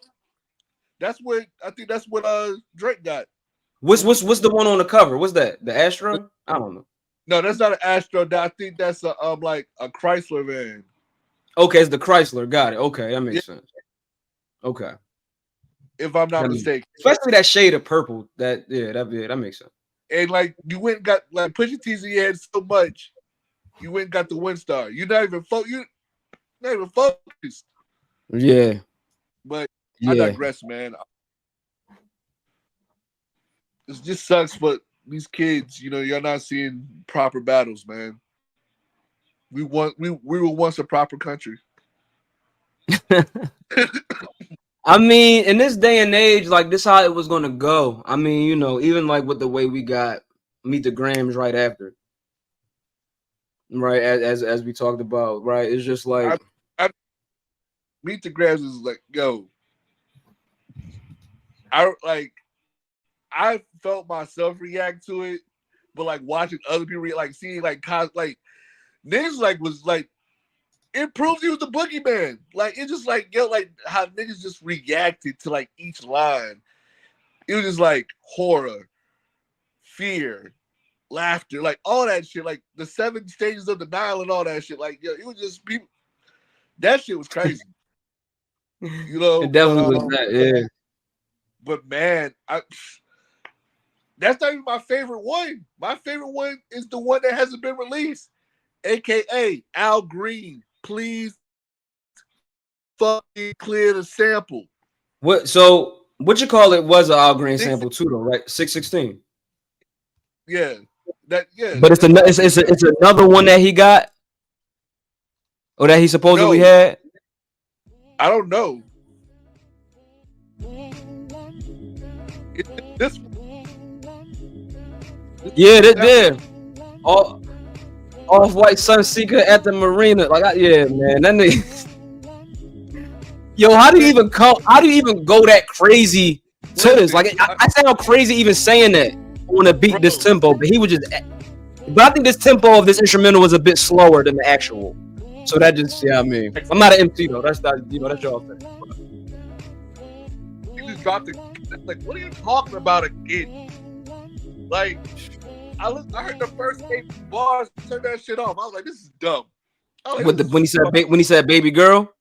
B: That's what I think. That's what Drake got.
N: What's the one on the cover? What's that? The Astro? I don't know.
B: No, that's not an Astro. I think that's a like a Chrysler van.
N: Okay, it's the Chrysler. Got it. Okay, that makes sense. Okay.
B: If I'm not mistaken.
N: Especially that shade of purple. That makes sense.
B: And like, you went and got like Pusha T's in your head so much, You went and got the WinStar. You're not even focused.
N: Yeah.
B: But
N: Yeah.
B: I digress, man. It just sucks for these kids. You know, you're not seeing proper battles, man. We were once a proper country.
N: I mean, in this day and age, like this, how it was gonna go. I mean, you know, even like with the way we got Meet the Grams right after, right? As we talked about, right? It's just like
B: Meet the Grams is like, yo, I felt myself react to it, but like watching other people like seeing like niggas like was like it proves he was the boogeyman. Like it just like like how niggas just reacted to like each line. It was just like horror, fear, laughter, like all that shit, like the 7 stages of denial and all that shit. Like it was just people. That shit was crazy. You know,
N: it definitely was that. Yeah.
B: But man, that's not even my favorite one. My favorite one is the one that hasn't been released, aka Al Green. Please fucking clear the sample.
N: What you call it was an Al Green sample too, though, right? 616.
B: Yeah, that
N: But it's another one that he got, or that he supposedly had.
B: I don't know. This
N: yeah, they did. Off-White Sunseeker at the marina. Like, yeah, man, that nigga. Yo, how do you even go that crazy to this? Like, I sound crazy even saying that. I want to beat this tempo, but he was just. But I think this tempo of this instrumental was a bit slower than the actual. So that just, yeah, I mean, I'm not an MC though. That's not, that's y'all thing.
B: He just dropped it. Like, what are you talking about again? Like, I heard the first 8 bars, turn that shit off. I was like, this is dumb. Like,
N: when he said baby girl.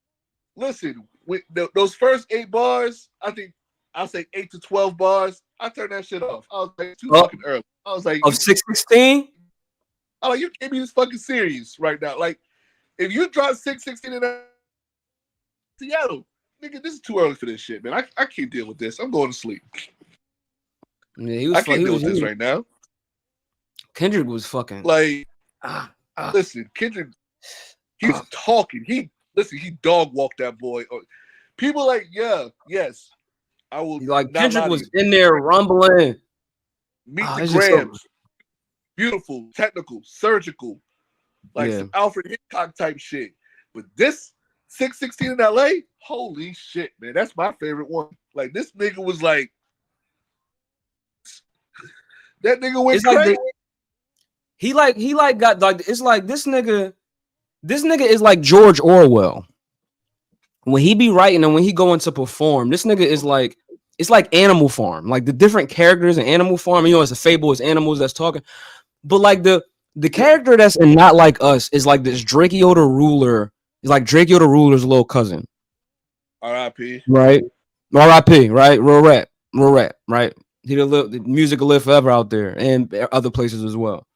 B: Listen, with those first 8 bars, I think I'll say 8 to 12 bars. I turned that shit off. I was like, too fucking early. I was like,
N: of 616.
B: I'm like, you can't be this fucking serious right now. Like, if you drop 616 in Seattle, nigga, this is too early for this shit, man. I can't deal with this. I'm going to sleep.
N: Yeah,
B: I can't deal with this right now.
N: Kendrick was fucking
B: like, listen, Kendrick, he's talking. He dog walked that boy. People like, yes, I will.
N: Like Kendrick was in there rumbling.
B: Meet the Grams, beautiful, technical, surgical, like some Alfred Hitchcock type shit. But this 616 in LA, holy shit, man, that's my favorite one. Like this nigga was like, that nigga went crazy.
N: He got like, it's like this nigga is like George Orwell. When he be writing and when he going to perform, this nigga is like, it's like Animal Farm. Like the different characters in Animal Farm, it's a fable, it's animals that's talking. But like the character that's in Not Like Us is like this Drakeo the Ruler. It's like Drakeo the Ruler's little cousin.
B: R.I.P.
N: Right? R.I.P. Right? Real rap, right? The music will live forever out there and other places as well.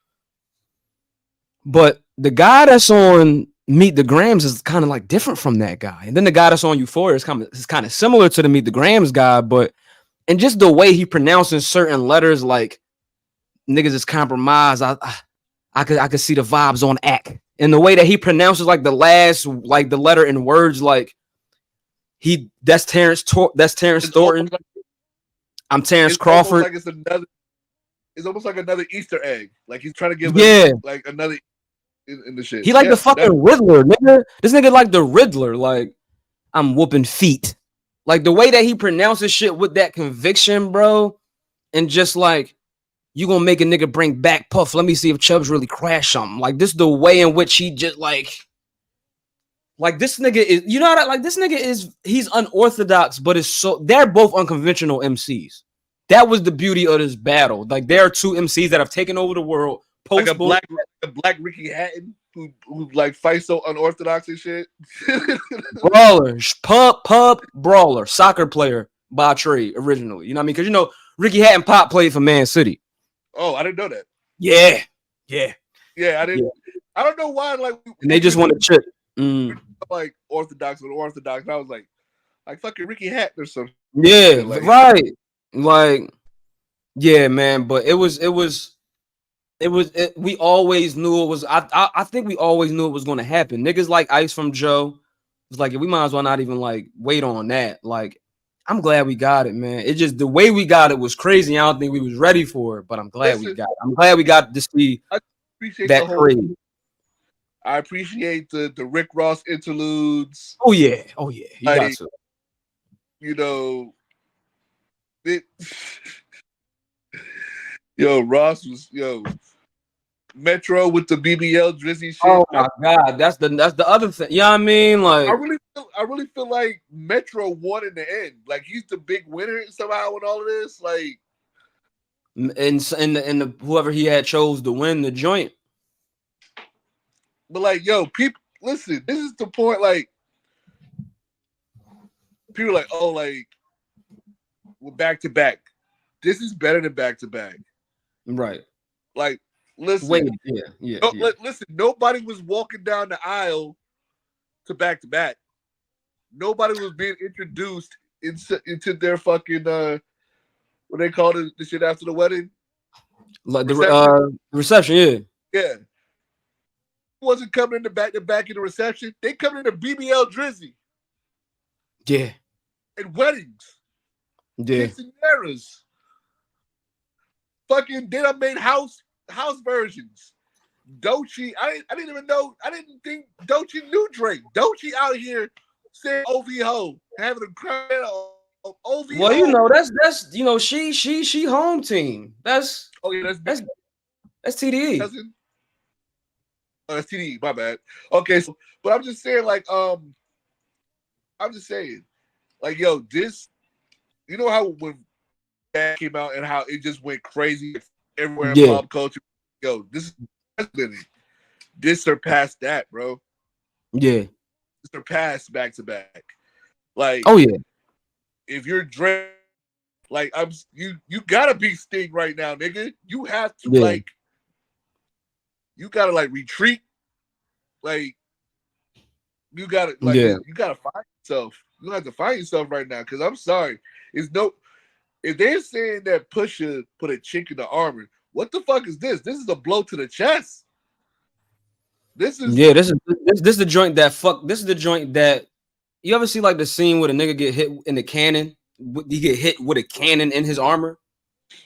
N: But the guy that's on Meet the Grams is kind of like different from that guy. And then the guy that's on Euphoria is kind of similar to the Meet the Grams guy, but and just the way he pronounces certain letters, like niggas is compromised. I could see the vibes on act. And the way that he pronounces like the last, like the letter in words, like that's Terrence Thornton. I'm Terrence Crawford.
B: It's almost like another Easter egg. Like he's trying to give like another in the shit.
N: He like the fucking Riddler, nigga. This nigga like the Riddler. Like, I'm whooping feet. Like the way that he pronounces shit with that conviction, bro. And just like, you gonna make a nigga bring back Puff. Let me see if Chubbs really crashed something. Like this, the way in which he just like this nigga is, you know, like this nigga is, he's unorthodox, but it's so, they're both unconventional MCs. That was the beauty of this battle. Like there are 2 MCs that have taken over the world.
B: Like a black Ricky Hatton who like fights so unorthodox and shit.
N: Brawler, pub brawler, soccer player by trade originally. You know what I mean? Because you know Ricky Hatton Pop played for Man City.
B: Oh, I didn't know that.
N: Yeah.
B: I didn't. I don't know why. Like,
N: and they just want to chip.
B: Like orthodox or orthodox. And I was like fucking Ricky Hatton or something.
N: Yeah,
B: Like,
N: right. Like, yeah, man. But we always knew it was. I think we always knew it was going to happen. Niggas like Ice from Joe was like, we might as well not even like wait on that. Like, I'm glad we got it, man. It just the way we got it was crazy. I don't think we was ready for it, but I'm glad we got it. I'm glad we got to see that crazy.
B: I appreciate the Rick Ross interludes.
N: Oh yeah, you got to.
B: You know, Ross was Metro with the BBL Drizzy shit.
N: Oh my god, that's the other thing. You know what I mean? Like,
B: I really feel like Metro won in the end. Like, he's the big winner somehow with all of this. Like,
N: and the whoever he had chose to win the joint.
B: But like, people, listen. This is the point. Like, people are like, oh, like, we're back to back. This is better than back to back.
N: Right.
B: Like, listen.
N: Wait, yeah.
B: Listen, nobody was walking down the aisle to back. Nobody was being introduced into their fucking what they call it, the shit after the wedding.
N: Like the reception, yeah.
B: Yeah. Wasn't coming in the back to back in the reception. They coming in the BBL Drizzy.
N: Yeah.
B: And weddings.
N: Yeah.
B: Quinceañeras. Fucking they done made house versions. Doechii, I didn't even know. I didn't think Doechii knew Drake. Doechii out here saying OVO, having a crowd of OVO.
N: Well, that's she home team. That's TDE.
B: Cousin? Oh, that's TDE. My bad. Okay, so but I'm just saying, like, this. You know how when that came out and how it just went crazy everywhere in pop culture. This surpassed that, bro.
N: Yeah.
B: This surpassed back to back. Like,
N: oh yeah.
B: If you're Drake, like you gotta be Sting right now, nigga. You have to you gotta retreat. Like, you gotta you gotta find yourself. You have to find yourself right now. Cause I'm sorry. If they're saying that Pusha put a chink in the armor, what the fuck is this? This is a blow to the chest. This is
N: the joint that fuck. This is the joint that you ever see, like the scene where the nigga get hit in the cannon. He get hit with a cannon in his armor.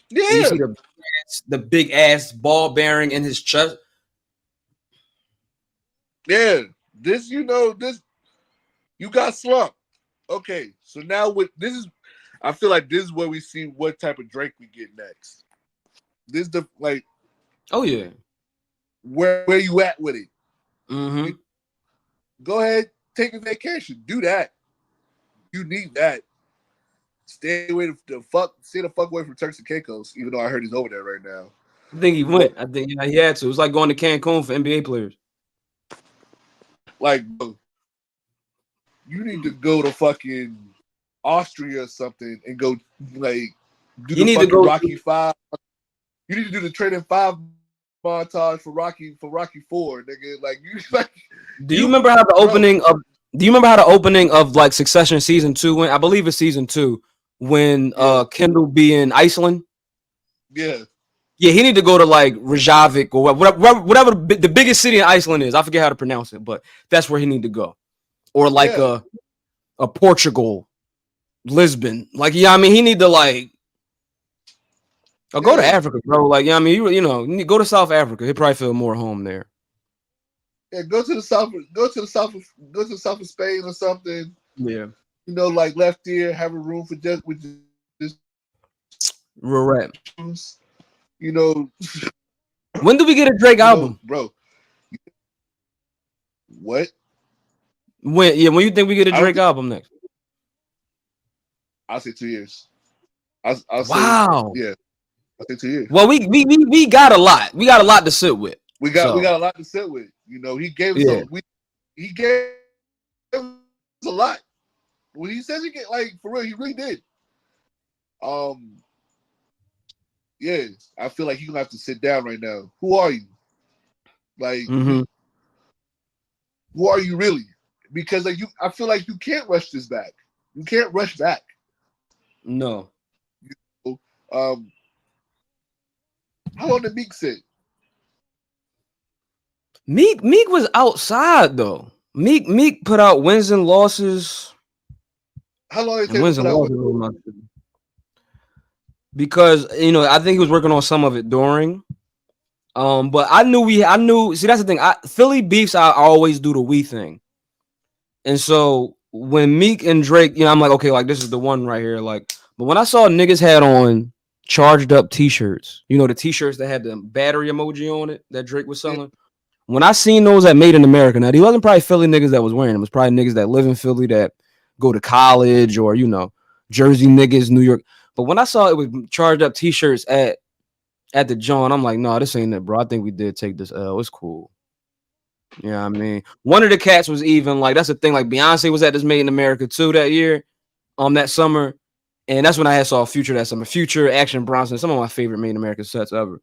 B: Yeah,
N: and you see the big ass ball bearing in his chest.
B: Yeah, this you got slumped. Okay, so now I feel like this is where we see what type of Drake we get next. This
N: oh yeah,
B: where you at with it?
N: Mm-hmm.
B: Go ahead, take a vacation. Do that. You need that. Stay the fuck away from Turks and Caicos. Even though I heard he's over there right now.
N: I think he went. I think he had to. It was like going to Cancun for NBA players.
B: Like, bro, you need to go to fucking Austria or something and go do the fucking Rocky 5. You need to do the Training 5 montage for Rocky 4, nigga. Like,
N: Do you remember how the opening of? Do you remember how the opening of like Succession season 2 went? I believe it's season 2 when Kendall be in Iceland.
B: Yeah.
N: Yeah, he need to go to like Reykjavik or whatever the biggest city in Iceland is. I forget how to pronounce it, but that's where he need to go. Or like a Portugal, Lisbon. Like, I mean, he need to go to Africa, bro. Like, I mean, you need to go to South Africa. He'll probably feel more home there.
B: Yeah, go to the south of Spain or something.
N: Yeah.
B: Like left ear, have a room for just
N: Right.
B: When
N: do we get a Drake album?
B: Bro. What?
N: When you think we get a Drake album next?
B: I'll say 2 years.
N: Wow.
B: Yeah. I'll say 2 years.
N: Well, we got a lot. We got a lot to sit with.
B: We got a lot to sit with. He gave us he gave us a lot. When he says he get for real, he really did. Yeah, I feel like he's gonna have to sit down right now. Who are you? Like, who are you really? Because like I feel like you can't rush this back. You can't rush back.
N: No.
B: How long did Meek sit?
N: Meek was outside though. Meek put out wins and losses.
B: How long did it take
N: Wins
B: to
N: and
B: put out
N: losses? Because I think he was working on some of it during. But I knew. See, that's the thing. Philly beefs, I always do the we thing. And so when Meek and Drake, I'm like, okay, like this is the one right here. Like, but when I saw niggas had on charged up t-shirts, the t-shirts that had the battery emoji on it that Drake was selling. When I seen those at Made in America, now these wasn't probably Philly niggas that was wearing them. It was probably niggas that live in Philly that go to college or Jersey niggas, New York. But when I saw it was charged up t-shirts at the joint, I'm like, no, this ain't it, bro. I think we did take this L. It's cool. Yeah, I mean, one of the cats was even like, that's the thing. Like Beyonce was at this Made in America too that year, that summer, and that's when I had saw Future that summer. Future, Action Bronson, some of my favorite Made in America sets ever.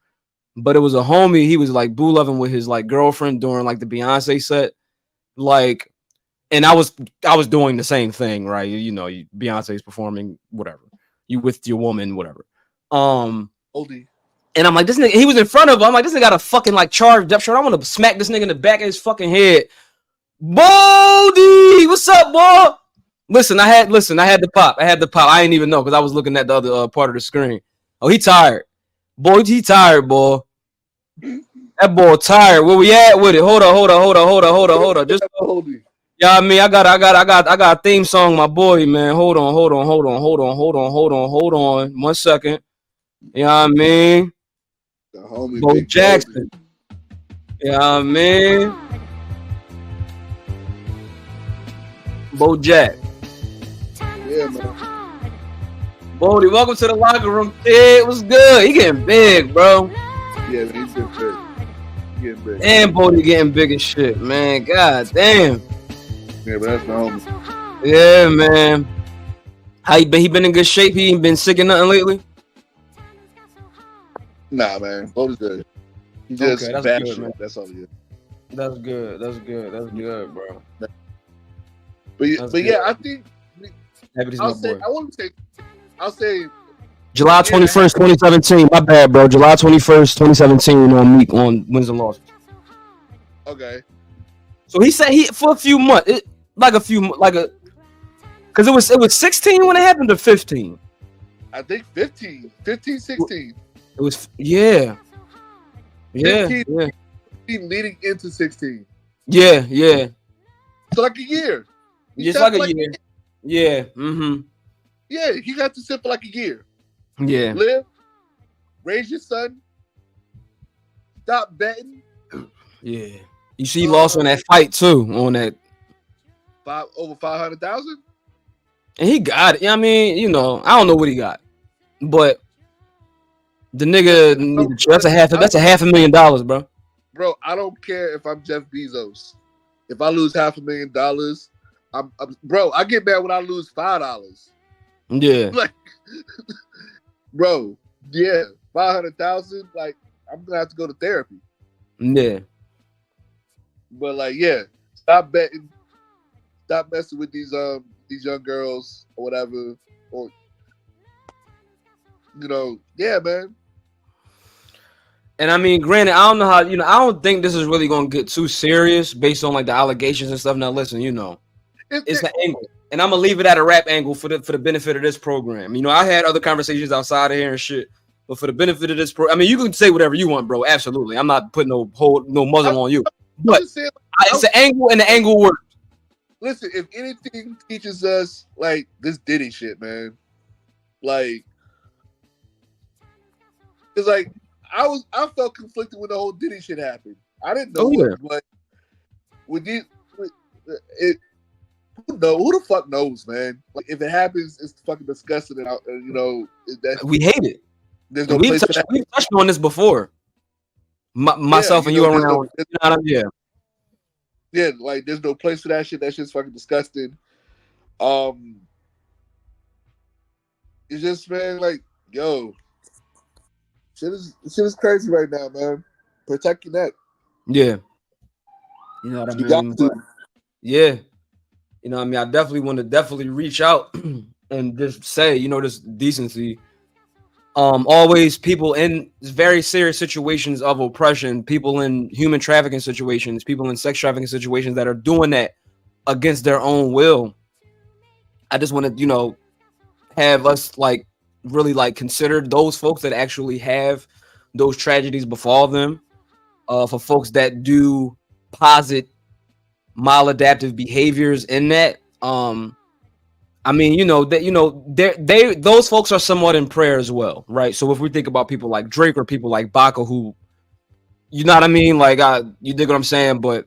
N: But it was a homie. He was like boo loving with his like girlfriend during like the Beyonce set, like, and I was doing the same thing, right? Beyonce's performing, whatever. You with your woman, whatever.
B: Oldie.
N: And I'm like, this nigga, he was in front of him. I'm like, this nigga got a fucking like charged up shirt. I want to smack this nigga in the back of his fucking head. Baldy, what's up, boy? Listen, I had the pop. I didn't even know because I was looking at the other part of the screen. Oh, he tired. Boy, he tired, boy. That boy tired. Where we at with it? Hold on. Just yeah, I mean, I got a theme song, my boy, man. Hold on. 1 second. You know what I mean?
B: The homie
N: Bo
B: Big
N: Jackson. You know what I mean? Bo Jack.
B: Yeah, man.
N: Bodie, welcome to the locker room, kid. What's good? He getting big, bro.
B: Yeah, man, he's getting big. Getting big.
N: And Bodie getting big as shit, man. God damn.
B: Yeah, but that's the homie.
N: Yeah, man. How he been? He been in good shape? He ain't been sick or nothing lately?
B: Nah, man. Bodie's good. He just
N: Okay, that's
B: bad
N: good,
B: shit.
N: man.
B: That's all he is.
N: That's good, bro.
B: But
N: That's
B: yeah,
N: good.
B: I think
N: Happy to see my boy.
B: I'll say
N: July 21st, 2017. My bad, bro. July 21st, 2017 on Meek on wins and losses.
B: Okay.
N: So he said for a few months, because it was 16 when it happened to 15.
B: I think 15, 16.
N: It was 15
B: leading into 16.
N: Yeah.
B: So like a year.
N: Just like a year. Yeah. Mm-hmm.
B: Yeah, he got to sit for like a year.
N: Yeah.
B: Live, raise your son, stop betting.
N: Yeah. You see, he lost on that fight too. On that
B: over 500,000.
N: And he got it. I mean, I don't know what he got, but the nigga that's $500,000, bro.
B: Bro, I don't care if I'm Jeff Bezos. If I lose $500,000, bro, I get mad when I lose $5.
N: Yeah.
B: Like, bro, yeah, 500,000. Like, I'm gonna have to go to therapy.
N: Yeah.
B: But like, yeah, stop betting, stop messing with these young girls or whatever, or yeah, man.
N: And I mean, granted, I don't know how, I don't think this is really gonna get too serious based on like the allegations and stuff. Now, listen, it's an angle, and I'm gonna leave it at a rap angle for the benefit of this program. I had other conversations outside of here and shit, but for the benefit of this program, I mean, you can say whatever you want, bro. Absolutely, I'm not putting no muzzle on you, but it's an angle, and the angle works.
B: Listen, if anything teaches us like this Diddy shit, man, like, it's like I felt conflicted when the whole Diddy shit happened. I didn't know it, but who the fuck knows, man? Like, if it happens, it's fucking disgusting, and
N: we hate it.
B: There's no place for that.
N: We've touched on this before. Myself and you around.
B: Yeah, like there's no place for that shit. That shit's fucking disgusting. It's just, man, like, yo, shit is crazy right now, man. Protect your neck.
N: Yeah. You know what I mean? Yeah. You know what I mean? I definitely want to definitely reach out and just say, you know, this decency. Always people in very serious situations of oppression, people in human trafficking situations, people in sex trafficking situations that are doing that against their own will. I just want to, you know, have us like really like consider those folks that actually have those tragedies befall them. For folks that do posit maladaptive behaviors in that. I mean, you know that they those folks are somewhat in prayer as well, right? So if we think about people like Drake or people like Baca, who, you know what I mean, like you dig what I'm saying, but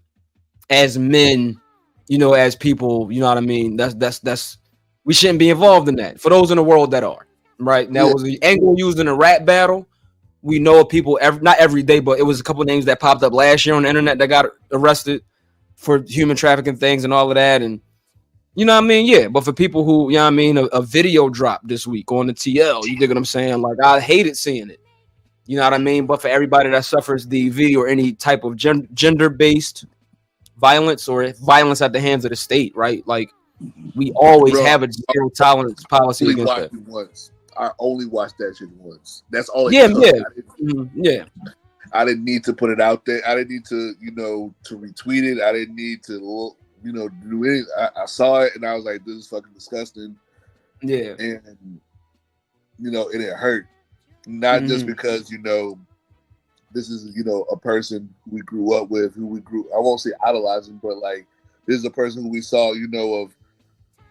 N: as men, you know, as people, you know what I mean. That's we shouldn't be involved in that. For those in the world that are, right? Now was the angle used in a rap battle. We know of people not every day, but it was a couple names that popped up last year on the internet that got arrested for human trafficking things and all of that, and you know what I mean? Yeah, but for people who, you know what I mean, a video dropped this week on the TL, you dig what I'm saying? Like, I hated seeing it. You know what I mean? But for everybody that suffers DV or any type of gender-based violence or violence at the hands of the state, right? Like, we always
B: Bro,
N: have a zero tolerance policy
B: only
N: against
B: watched
N: that.
B: it once. I only watched that shit once. That's all it
N: Yeah,
B: took.
N: yeah. Yeah.
B: I didn't need to put it out there. I didn't need to, you know, to retweet it. I didn't need to, you know, do anything. I saw it and I was like, this is fucking disgusting.
N: Yeah.
B: And, you know, it hurt. Not just because, you know, this is, you know, a person who we grew up with, I won't say idolizing, but like, this is a person who we saw, you know,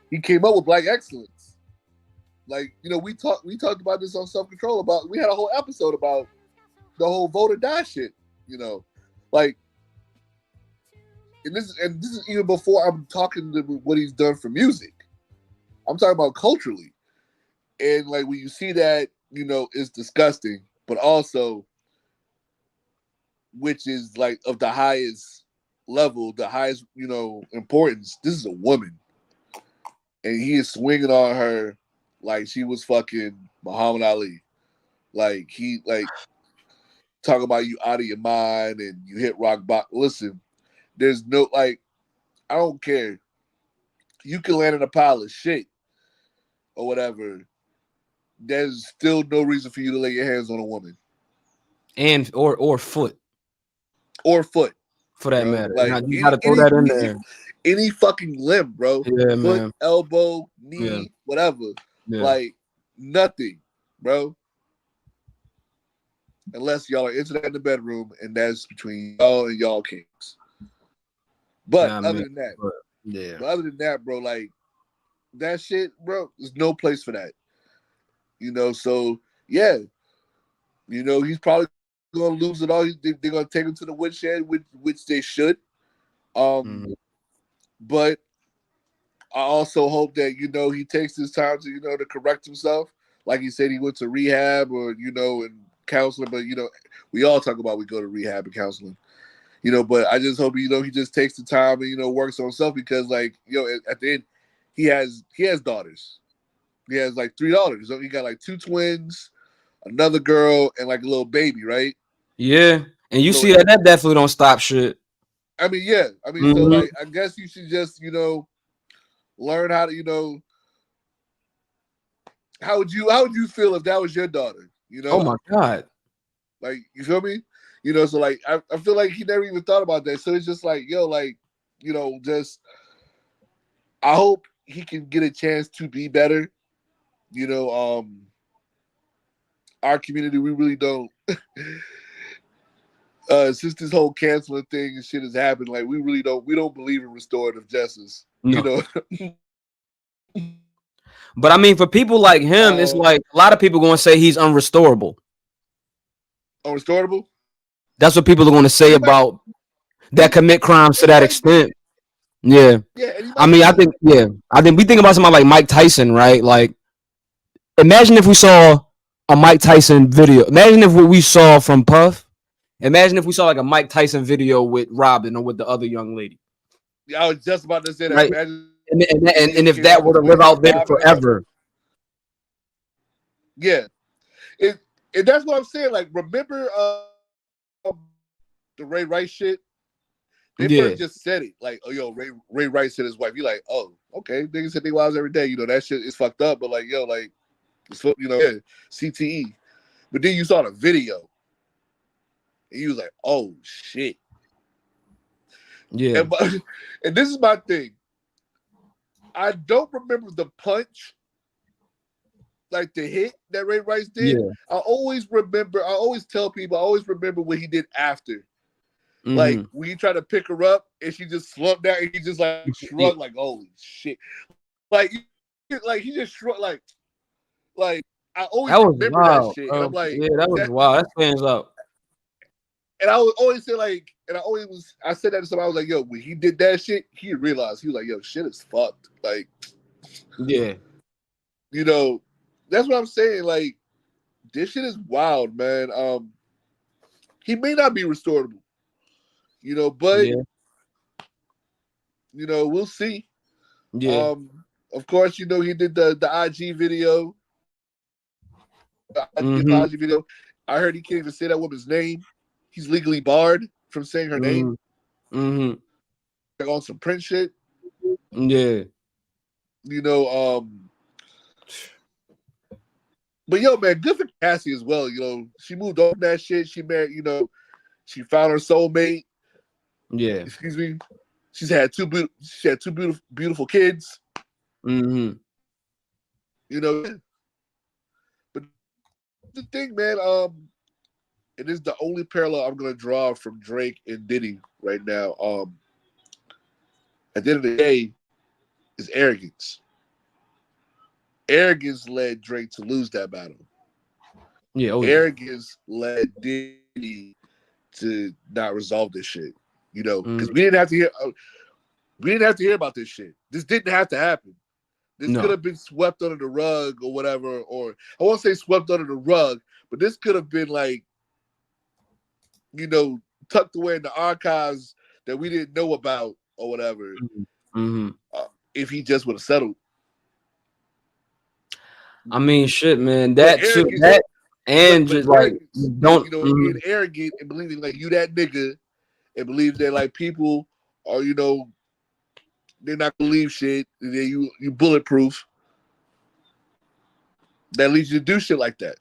B: he came up with black excellence. Like, you know, we talked about this on Self-Control we had a whole episode about the whole vote or die shit, you know, like, and this is even before I'm talking to what he's done for music. I'm talking about culturally, and like when you see that, you know, it's disgusting, but also, which is like of the highest level, the highest, you know, importance. This is a woman, and he is swinging on her like she was fucking Muhammad Ali, like he like. Talk about you out of your mind and you hit rock bottom. Listen, there's no like, I don't care. You can land in a pile of shit or whatever. There's still no reason for you to lay your hands on a woman
N: And or foot.
B: Or foot.
N: For that
B: bro.
N: matter.
B: Like
N: You gotta throw that in there.
B: any fucking limb, bro.
N: Yeah,
B: Foot,
N: man.
B: elbow, knee,
N: Yeah.
B: whatever.
N: Yeah.
B: Like nothing, bro. Unless y'all are into that in the bedroom, and that's between y'all and y'all kings. But other than that, bro, like that shit, bro, there's no place for that. You know, so yeah, you know, he's probably gonna lose it all. They're gonna take him to the woodshed, which they should. But I also hope that, you know, he takes his time to, you know, to correct himself. Like he said, he went to rehab or, you know, and counseling. But, you know, we all talk about we go to rehab and counseling. You know, but I just hope, you know, he just takes the time and, you know, works on himself because, like, you know, at the end, he has daughters. He has like 3 daughters. So he got like 2 twins, another girl, and like a little baby, right?
N: Yeah. And you see that definitely don't stop shit.
B: I mean, yeah. I mean, so like, I guess you should just, you know, learn how to, you know, how would you feel if that was your daughter? You know?
N: Oh my God.
B: Like, you feel me? You know, so like I feel like he never even thought about that. So it's just like, yo, like, you know, just I hope he can get a chance to be better. You know, our community, we really don't since this whole canceling thing and shit has happened, like we don't believe in restorative justice.
N: No.
B: You know.
N: But I mean, for people like him, it's like a lot of people going to say he's unrestorable.
B: Unrestorable?
N: That's what people are going to say about that commit crimes to that extent. Yeah. I mean, I think we think about somebody like Mike Tyson, right? Like, imagine if we saw a Mike Tyson video. Imagine if what we saw from Puff. Imagine if we saw like a Mike Tyson video with Robin or with the other young lady.
B: Yeah, I was just about to say that.
N: Right.
B: Imagine
N: and if that were to live out there forever.
B: Yeah. And that's what I'm saying. Like, remember the Ray Rice shit? They
N: Yeah.
B: first just said it, like, oh, yo, Ray Rice said his wife. You like, oh, okay, niggas hit their wives every day. You know, that shit is fucked up, but like, yo, like, it's, you know, yeah, CTE. But then you saw the video, and you was like, oh, shit.
N: Yeah.
B: And this is my thing. I don't remember the punch, like the hit that Ray Rice did.
N: Yeah.
B: I always tell people, I always remember what he did after.
N: Mm-hmm.
B: Like when he tried to pick her up and she just slumped down and he just like shrugged, like, holy shit. Like he just shrugged, like I always
N: That was
B: remember
N: wild,
B: that shit.
N: bro.
B: And I'm like,
N: Yeah, that was wild. That stands out.
B: And I would always say, like, I said that to somebody, I was like, yo, when he did that shit, he realized, he was like, yo, shit is fucked. Like,
N: yeah.
B: You know, that's what I'm saying. Like, this shit is wild, man. He may not be restorable, you know, but
N: yeah.
B: You know, we'll see.
N: Yeah.
B: Of course, you know, he did the IG video. The IG apology video. I heard he can't even say that woman's name. He's legally barred from saying her name.
N: Mm-hmm.
B: Like on some Prince shit.
N: Yeah.
B: You know, but yo, man, good for Cassie as well. You know, she moved on that shit. She married, you know, she found her soulmate.
N: Yeah.
B: Excuse me. She had two beautiful kids.
N: Mm-hmm.
B: You know, but the thing, man, it is the only parallel I'm gonna draw from Drake and Diddy right now. At the end of the day, is arrogance. Arrogance led Drake to lose that battle.
N: Yeah. Oh,
B: arrogance led Diddy to not resolve this shit. You know, because we didn't have to hear about this shit. This didn't have to happen. This could have been swept under the rug or whatever, or I won't say swept under the rug, but this could have been like, you know, tucked away in the archives that we didn't know about or whatever. If he just would have settled.
N: I mean, shit, man. That too. That and just like don't.
B: You know, being arrogant and believing like you that nigga, and believe that like people are, you know, they're not gonna believe shit. And then you bulletproof. That leads you to do shit like that.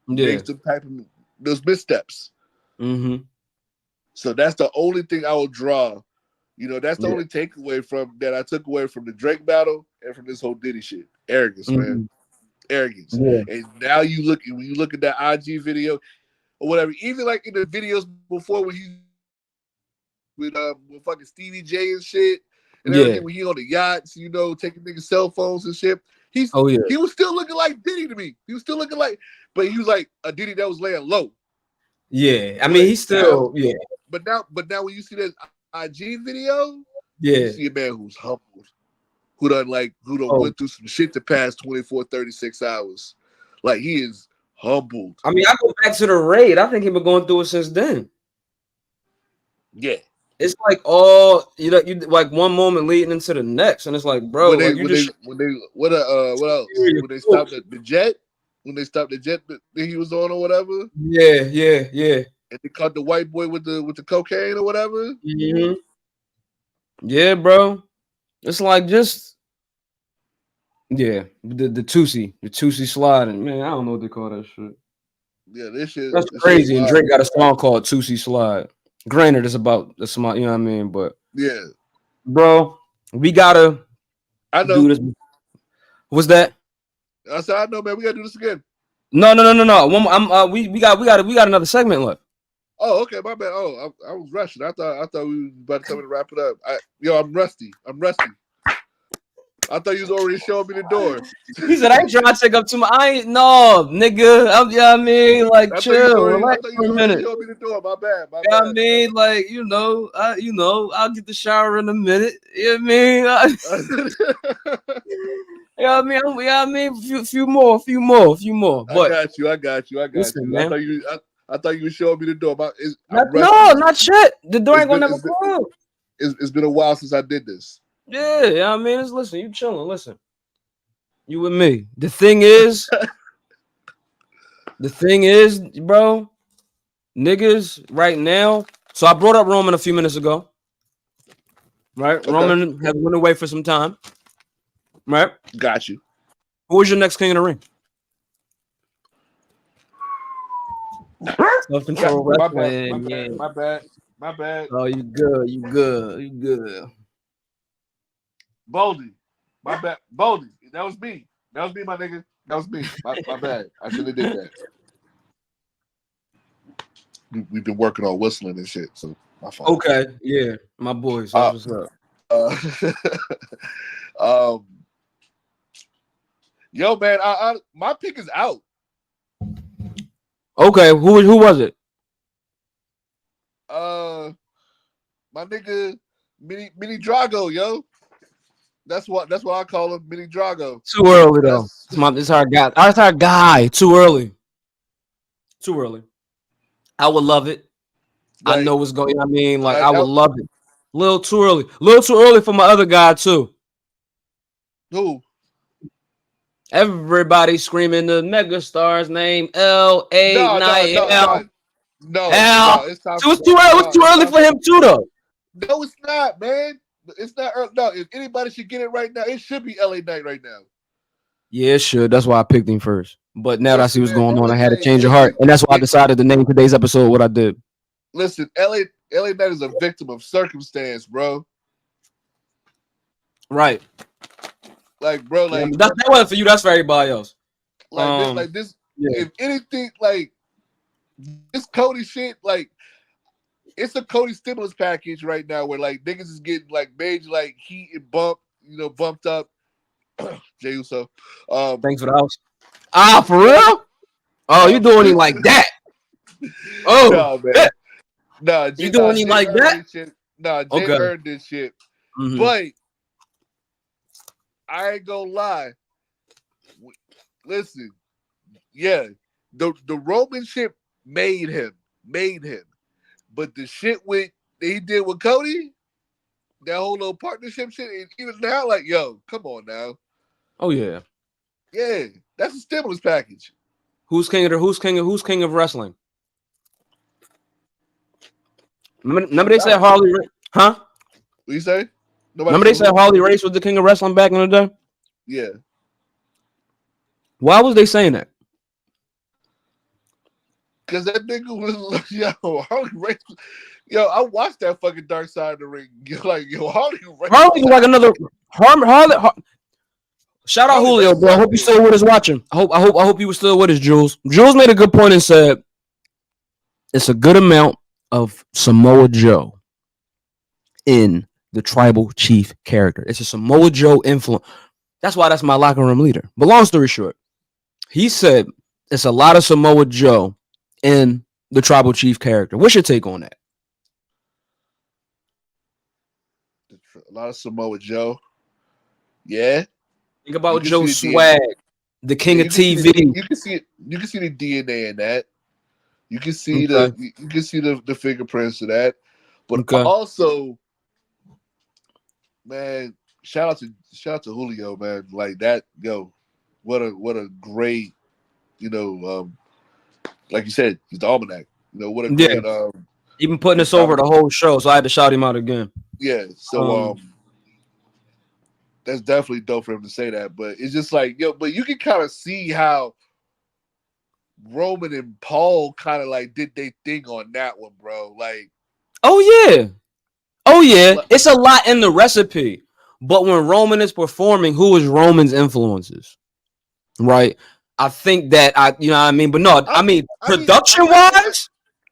N: Yeah.
B: Makes them type of those missteps.
N: Mm-hmm.
B: So that's the only thing I will draw. You know, that's the only takeaway from that I took away from the Drake battle and from this whole Diddy shit. Arrogance, man. Arrogance.
N: Yeah.
B: And now when you look at that IG video or whatever, even like in the videos before when he with fucking Stevie J and shit and everything, when he on the yachts, you know, taking niggas' cell phones and shit. He was still looking like Diddy to me. He was still looking like, but he was like a Diddy that was laying low.
N: Yeah. I mean, he's still
B: But now when you see that IG video,
N: you
B: see a man who's humbled, who done went through some shit the past 24, 36 hours. Like he is humbled.
N: I mean, I go back to the raid. I think he been going through it since then.
B: Yeah.
N: It's like all you like one moment leading into the next, and it's like, bro,
B: what else?
N: When
B: they stopped the jet, when they stopped the jet that he was on or whatever.
N: Yeah.
B: And they caught the white boy with the cocaine or whatever.
N: Mm-hmm. Yeah, bro. It's like just the Tusi sliding. Man, I don't know what they call that shit.
B: Yeah, this shit.
N: That's crazy. And Drake got a song called Tusi Slide. Granted, it's about the smart, you know what I mean? But
B: yeah,
N: bro, we gotta do this. What's that?
B: I said, I know, man. We gotta do this again.
N: No. One, we got another segment left.
B: Oh, okay, my bad. Oh, I was rushing. I thought we were about to come and wrap it up. I'm rusty. I thought you was already showing me the door.
N: He said, I ain't trying to take up too much. I ain't, no, nigga. You know what I mean? Like, chill. Relax for a minute.
B: Showing me the door. My bad.
N: You know what I mean? Like, I'll get the shower in a minute. You know what I mean? You know what I mean? Few more. But
B: I got you.
N: Listen, man.
B: I thought you were showing me the door.
N: Not yet. The door ain't gonna never close.
B: It's been a while since I did this.
N: Yeah, I mean, listen, you chilling. Listen, you with me. The thing is, bro, niggas right now. So I brought up Roman a few minutes ago. Right? Roman has went away for some time. Right?
B: Got you.
N: Who was your next King of the Ring? Self-control wrestling.
B: My bad.
N: Oh, you good.
B: Boldy. My bad. Boldy. That was me, my nigga. That was me. My bad. I should have did that. We've been working on whistling and shit, so my fault.
N: Okay, yeah, my boys. That's what's
B: up. Yo, man, my pick is out.
N: Okay, who was it?
B: My nigga, Mini Drago, yo. That's what I call him, Mini Drago.
N: Too early though. It's our guy. That's our guy. Too early. I would love it. I know what's going. I mean, like I would love it. A little too early for my other guy too.
B: Who?
N: Everybody screaming the megastar's name. L.A. Night.
B: No,
N: it's too early. It's too early for him too, though.
B: No, it's not, man. It's not early. No, if anybody should get it right now, it should be LA Knight right now.
N: Yeah, it should. That's why I picked him first. But now that I see what's going on, I had to change of heart, and that's why I decided to name today's episode what I did.
B: Listen, LA Knight is a victim of circumstance, bro.
N: Right.
B: Like, bro, like
N: that wasn't for you. That's for everybody else.
B: Like this. Yeah. If anything, like this Cody shit, like it's a Cody stimulus package right now, where like niggas is getting like major like heat and bumped up. Jey Uso.
N: Thanks for the house. For real? Oh, you doing him like that? Oh,
B: no, man. No,
N: you doing him like that?
B: No, Jay earned this shit.
N: Mm-hmm.
B: But I ain't gonna lie. Listen, yeah, the Roman shit made him. But the shit that he did with Cody, that whole little partnership shit, and even now, like, yo, come on now.
N: Oh yeah.
B: Yeah, that's a stimulus package.
N: Who's king of wrestling? Remember they said Harley, huh?
B: What you say?
N: Remember they said Harley Race was the king of wrestling back in the day?
B: Yeah.
N: Why was they saying that?
B: Because that nigga was Harley Race. Yo, I watched that fucking Dark Side of the Ring. Harley Race.
N: Harley was like another Harley. Shout out Julio, bro. I hope you still with us watching. I hope you were still with us, Jules. Jules made a good point and said it's a good amount of Samoa Joe in the tribal chief character. It's a Samoa Joe influence. That's why that's my locker room leader. But long story short, he said it's a lot of Samoa Joe in the tribal chief character. What's your take on that?
B: A lot of Samoa Joe. Yeah.
N: Think about Joe's swag, the king of TV.
B: You can see it. You can see the DNA in that. You can see the fingerprints of that. But also, man, shout out to Julio, man. Like that, yo, what a great, like you said, he's the almanac. What a great
N: even putting us over the whole show, so I had to shout him out again.
B: Yeah, so that's definitely dope for him to say that. But it's just like, but you can kind of see how Roman and Paul kind of like did their thing on that one, bro. Like,
N: oh yeah, it's a lot in the recipe. But when Roman is performing, who is Roman's influences? Right? I think that you know what I mean. But no, I mean production wise,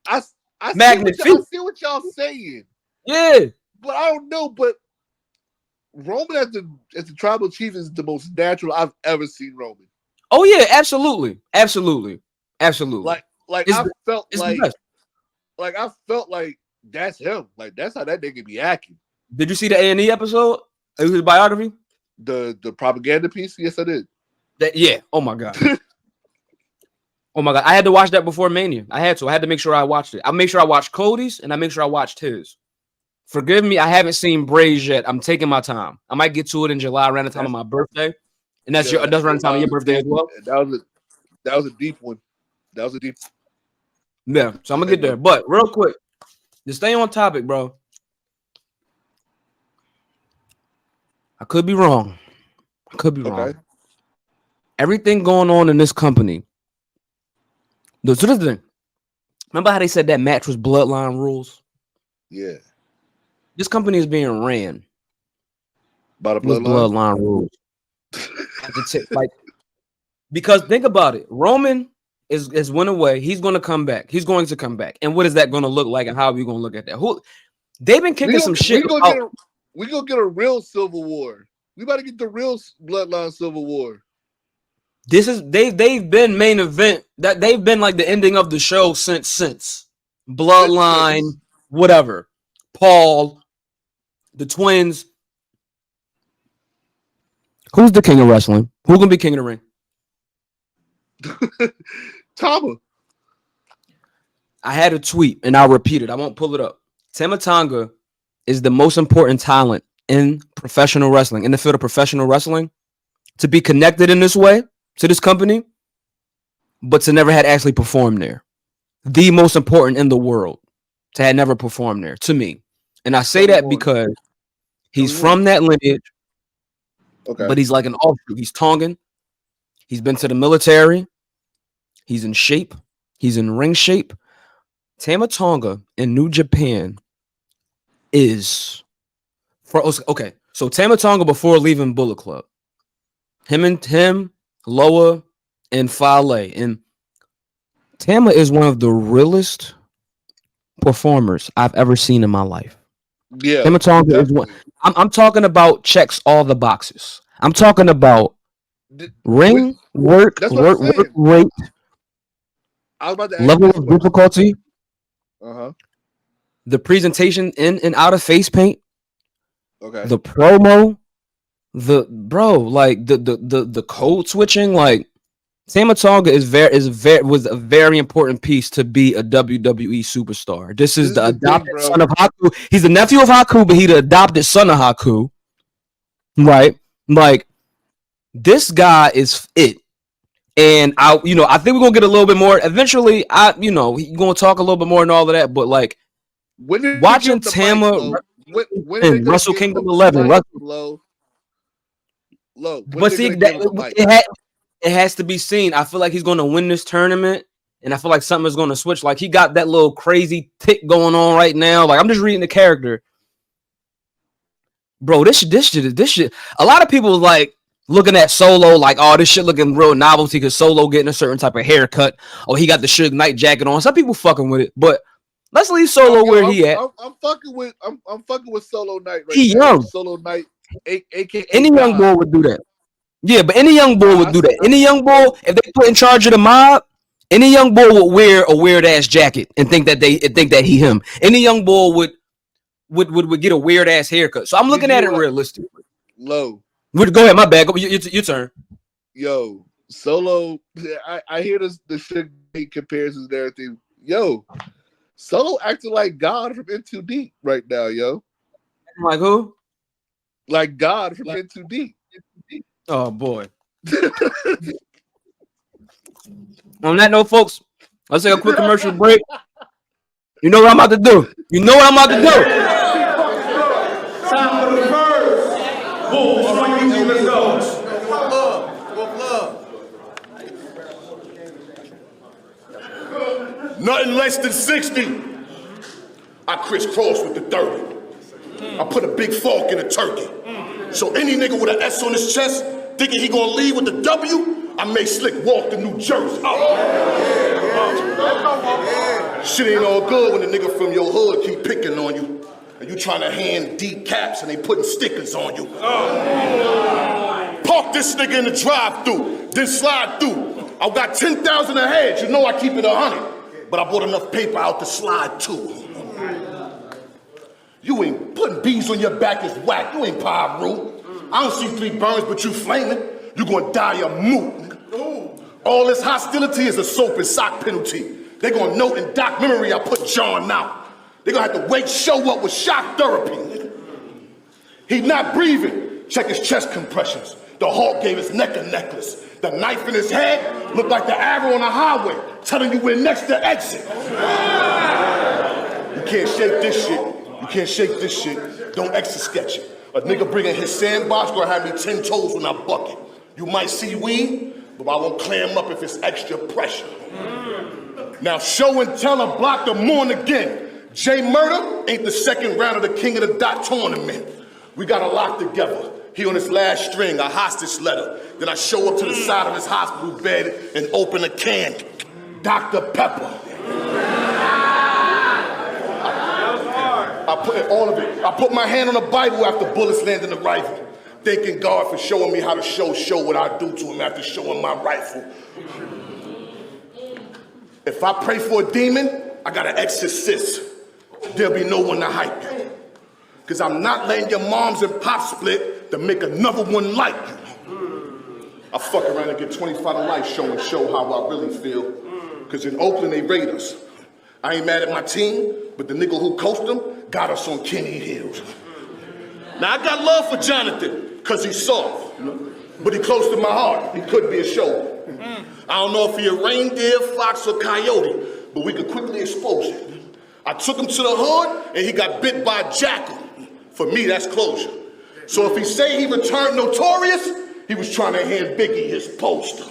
B: I see what y'all saying.
N: Yeah,
B: but I don't know. But Roman as the tribal chief is the most natural I've ever seen Roman.
N: Oh yeah, absolutely.
B: Like I felt like that's him. Like that's how that nigga be acting.
N: Did you see the A&E episode? It was his biography.
B: The propaganda piece. Yes, I did.
N: Yeah. Oh my god. Oh my god. I had to watch that before Mania. I had to make sure I watched it. I make sure I watched Cody's and I make sure I watched his. Forgive me, I haven't seen Bray's yet. I'm taking my time. I might get to it in July around the time of my birthday. And that's around the time of your birthday as well.
B: That was a deep one.
N: Yeah, so I'm gonna get there. But real quick, to stay on topic, bro. I could be wrong. Everything going on in this company. So this is the thing. Remember how they said that match was bloodline rules?
B: Yeah.
N: This company is being ran
B: by the
N: with bloodline rules. Like, because think about it. Roman is went away. He's going to come back. He's going to come back. And what is that going to look like? And how are we going to look at that? They've been kicking some shit.
B: We gonna get a real Civil War. We about to get the real bloodline Civil War.
N: This is they've been main event. That they've been like the ending of the show since bloodline, whatever. Paul, the twins. Who's the king of wrestling? Who's gonna be king of the ring?
B: Tama.
N: I had a tweet and I'll repeat it. I won't pull it up. Tama Tonga is the most important talent in professional wrestling, in the field of professional wrestling, to be connected in this way to this company, but to never had actually performed there. The most important in the world to had never performed there, to me. And I say that because he's from that lineage, but he's like an offshoot. He's Tongan. He's been to the military. He's in shape. He's in ring shape. Tama Tonga in New Japan is okay. So Tama Tonga before leaving Bullet Club, him, Loa, and Fale, and Tama is one of the realest performers I've ever seen in my life.
B: Yeah,
N: Tama Tonga is one. I'm talking about checks all the boxes. I'm talking about ring work rate, level of difficulty. The presentation in and out of face paint.
B: Okay.
N: The promo, the code switching, like Tama Tonga was a very important piece to be a WWE superstar. This is the adopted son of Haku. He's the nephew of Haku, but he's the adopted son of Haku. Right? Like, this guy is it. And I think we're gonna get a little bit more eventually. He's gonna talk a little bit more and all of that, but like watching Tama in Wrestle Kingdom 11,
B: low.
N: But see, it has to be seen. I feel like he's gonna win this tournament, and I feel like something is gonna switch. Like, he got that little crazy tick going on right now. Like, I'm just reading the character, bro. This shit. A lot of people like looking at Solo like, oh, this shit looking real novelty because Solo getting a certain type of haircut. Oh, he got the Suge Knight jacket on. Some people fucking with it, but let's leave Solo where he at.
B: I'm fucking with Solo Knight right
N: he
B: now.
N: Young.
B: Solo Knight, aka
N: any young boy would do that. Yeah, but any young boy would do that. Any young boy, if they put in charge of the mob, any young boy would wear a weird ass jacket and think that he him. Any young boy would get a weird ass haircut. So I'm looking at it realistically.
B: Low.
N: Go ahead, my bad. Go, your turn.
B: Yo, Solo. I hear the Suge Knight comparisons and everything. Yo, Solo acting like God from Into Deep right now, yo.
N: Like who?
B: Like God from Into Deep.
N: Oh boy. On that note, folks, let's take a quick commercial break. You know what I'm about to do.
S: Time for the first. Wolves, let's go. Nothing less than 60. I crisscross with the 30. I put a big fork in a turkey. So any nigga with an S on his chest thinking he gonna leave with the W, I may slick walk to New Jersey. Shit ain't all good when the nigga from your hood keep picking on you and you trying to hand deep caps and they putting stickers on you. Park this nigga in the drive-thru, then slide through. I got 10,000 ahead, you know I keep it 100, but I bought enough paper out to slide too. You ain't putting bees on your back is whack. You ain't Pyru. I don't see 3 burns, but you flaming. You gonna die a moot. All this hostility is a soap and sock penalty. They gonna note in doc memory I put John out. They gonna have to wait, show up with shock therapy. He not breathing. Check his chest compressions. The Hawk gave his neck a necklace. The knife in his head looked like the arrow on the highway, telling you we're next to exit. You can't shake this shit. You can't shake this shit. Don't extra sketch it. A nigga bringing his sandbox gonna have me 10 toes when I bucket. You might see weed, but I won't clam up if it's extra pressure. Now show and tell and block the morn again. Jay Murder ain't the second round of the King of the Dot tournament. We got a lock together. He on his last string, a hostage letter. Then I show up to the side of his hospital bed and open a can. Dr. Pepper. I put all of it. I put my hand on the Bible after bullets land in the rifle. Thanking God for showing me how to show what I do to him after showing my rifle. If I pray for a demon, I got an exorcist. There'll be no one to hype you. Cause I'm not letting your moms and pops split to make another one like you. I fuck around and get 25 to life show how I really feel. Cause in Oakland they rate us. I ain't mad at my team, but the nigga who coached them got us on Kenny Hills. Now I got love for Jonathan, cause he's soft, but he close to my heart. He could be a shoulder. I don't know if he a reindeer, fox, or coyote, but we could quickly expose it. I took him to the hood and he got bit by a jackal. For me, that's closure. So if he say he returned notorious, he was trying to hand Biggie his poster.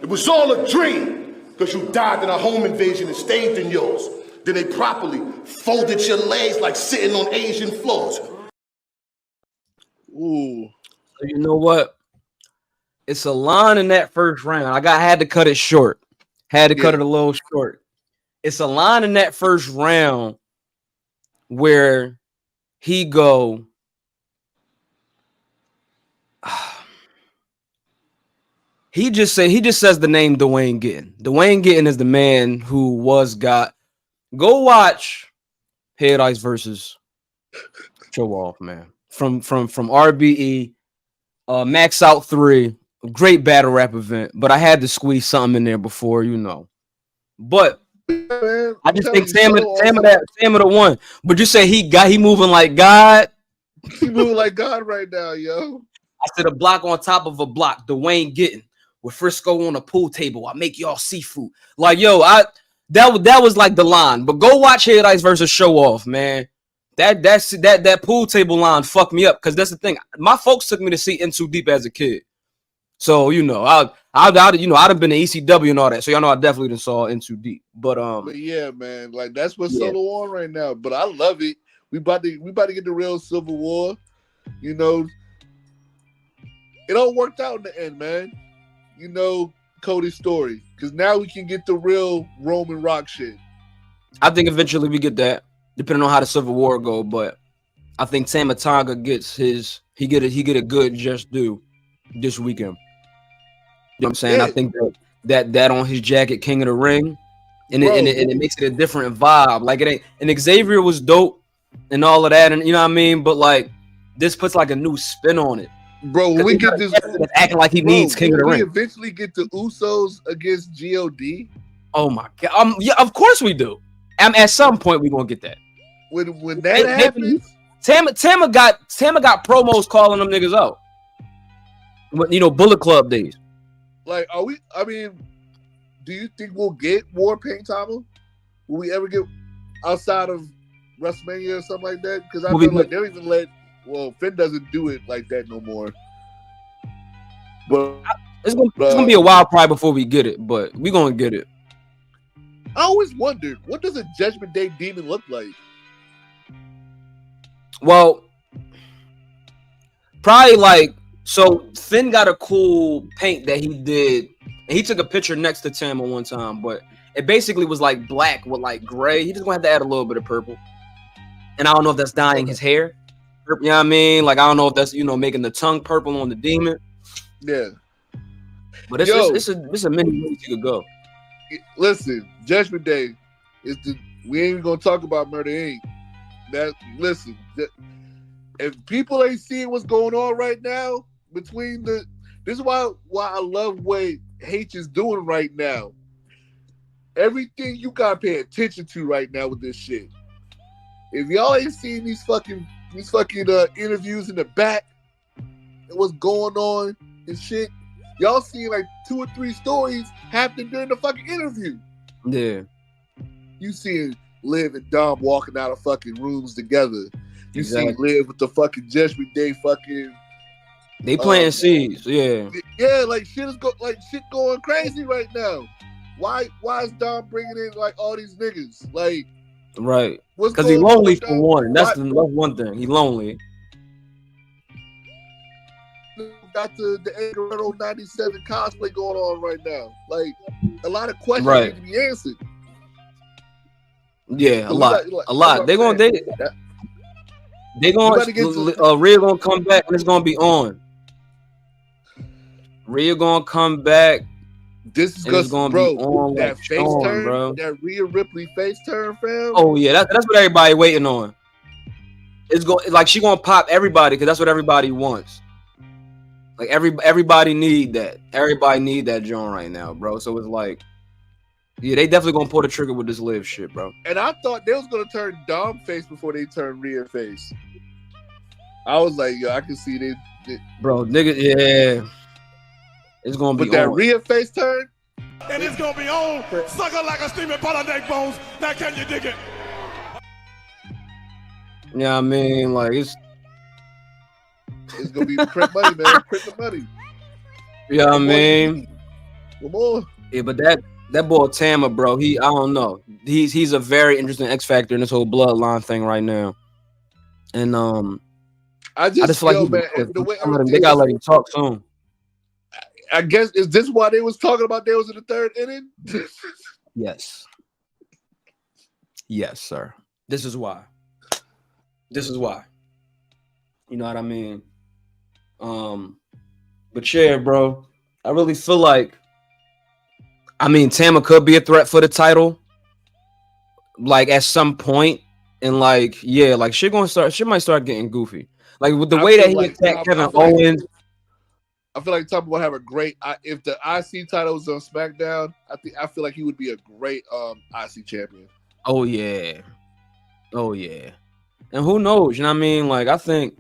S: It was all a dream, because you died in a home invasion and stayed in yours. Then they properly folded your legs like sitting on Asian floors.
N: Ooh. You know what? It's a line in that first round. I had to cut it short. Had to cut it a little short. It's a line in that first round where he go, he just says the name Dwayne Gittin. Dwayne Gittin is the man who was got. Go watch Head Ice versus Show Off, man. From RBE, Max Out 3, great battle rap event. But I had to squeeze something in there before, But I just think Tama the one. But you say he moving like God.
B: He moving like God right now, yo.
N: I said a block on top of a block. Dwayne Gittin with Frisco on a pool table. I make y'all seafood. Like that was like the line. But go watch Head Ice versus Show Off, man. That pool table line fucked me up because that's the thing. My folks took me to see In Too Deep as a kid. So I'd have been to ECW and all that. So y'all know I definitely done saw In Too Deep. But
B: yeah, man, like that's what's solo on right now. But I love it. We about to get the real Civil War. It all worked out in the end, man. Cody's story, because now we can get the real Roman Rock shit.
N: I think eventually we get that, depending on how the Civil War go. But I think Tama Tonga gets he get a good just due this weekend. You know what I'm saying? Yeah. I think that on his jacket, King of the Ring, and it makes it a different vibe. Like it ain't. And Xavier was dope and all of that, and you know what I mean. But like this puts like a new spin on it.
B: Bro, when we get this
N: acting like he needs King of the Ring.
B: We eventually get the Usos against God.
N: Oh my God! Yeah, of course we do. At some point we gonna get that.
B: When that happens,
N: Tama got promos calling them niggas out. Bullet Club days.
B: Like, do you think we'll get War Paint Tama? Will we ever get outside of WrestleMania or something like that? Because I feel like they don't even Finn doesn't do it like that no more. But
N: it's gonna be a while probably before we get it, but we gonna get it.
B: I always wondered, what does a Judgment Day demon look like?
N: Well, probably so Finn got a cool paint that he did, and he took a picture next to Tama one time, but it basically was like black with like gray. He just gonna have to add a little bit of purple. And I don't know if that's dyeing his hair. You know what I mean? Like, I don't know if that's, making the tongue purple on the demon.
B: Yeah.
N: But it's a many ways you could go.
B: Listen, Judgment Day we ain't even gonna talk about Murder Inc. If people ain't seeing what's going on right now this is why I love what H is doing right now. Everything you gotta pay attention to right now with this shit. If y'all ain't seeing these fucking interviews in the back and what's going on and shit, y'all see like 2 or 3 stories happening during the fucking interview.
N: Yeah.
B: You seeing Liv and Dom walking out of fucking rooms together. You
N: Exactly.
B: see Liv with the fucking Judgment Day fucking.
N: They planting seeds, yeah.
B: Yeah, like shit going crazy right now. Why is Dom bringing in like all these niggas? Like,
N: Right.
B: what's
N: Because he
B: going
N: lonely
B: on,
N: for
B: Dom?
N: one. That's one thing. He lonely.
B: Got the Edgardo 97 cosplay going on right now. Like, a lot of questions
N: Right.
B: need to be answered.
N: Yeah, a
B: So we
N: lot.
B: got-
N: A lot. They gonna
B: That-
N: gonna
B: about to get to-
N: Rhea gonna come back and it's gonna be on. Rhea gonna come back.
B: This is
N: gonna
B: bro,
N: be on
B: that
N: like
B: face
N: Sean,
B: turn,
N: bro.
B: that Rhea Ripley face turn, fam.
N: Oh yeah, that's what everybody waiting on. It's going like she gonna pop everybody because that's what everybody wants. Like everybody need that. Everybody need that joint right now, bro. So it's like, yeah, they definitely gonna pull the trigger with this Liv shit, bro.
B: And I thought they was gonna turn Dom face before they turned Rhea face. I was like, yo, I can see they
N: bro, nigga, yeah. It's gonna be
B: but that
N: on.
B: Rhea face turn.
T: And it's gonna be on, sucker like a steaming pot of neck bones. Now can you dig it?
N: Yeah, I mean, like it's
B: gonna be print money, man. Print the money.
N: Yeah, I mean,
B: Come on.
N: Yeah, but that boy Tama, bro, I don't know. He's a very interesting X factor in this whole bloodline thing right now. And
B: I just
N: feel
B: feel,
N: like
B: man, the way
N: they gotta let him talk soon.
B: I guess is this why they was talking about they was in the third inning?
N: Yes. Yes, sir. This is why. You know what I mean? But yeah, bro, I really feel like Tama could be a threat for the title. Like at some point, and like, yeah, like she might start getting goofy. Like with the way that he attacked Kevin Owens.
B: I feel like Tama would have a great. If the IC title was on SmackDown, I feel like he would be a great IC champion.
N: Oh yeah. And who knows? You know what I mean? Like I think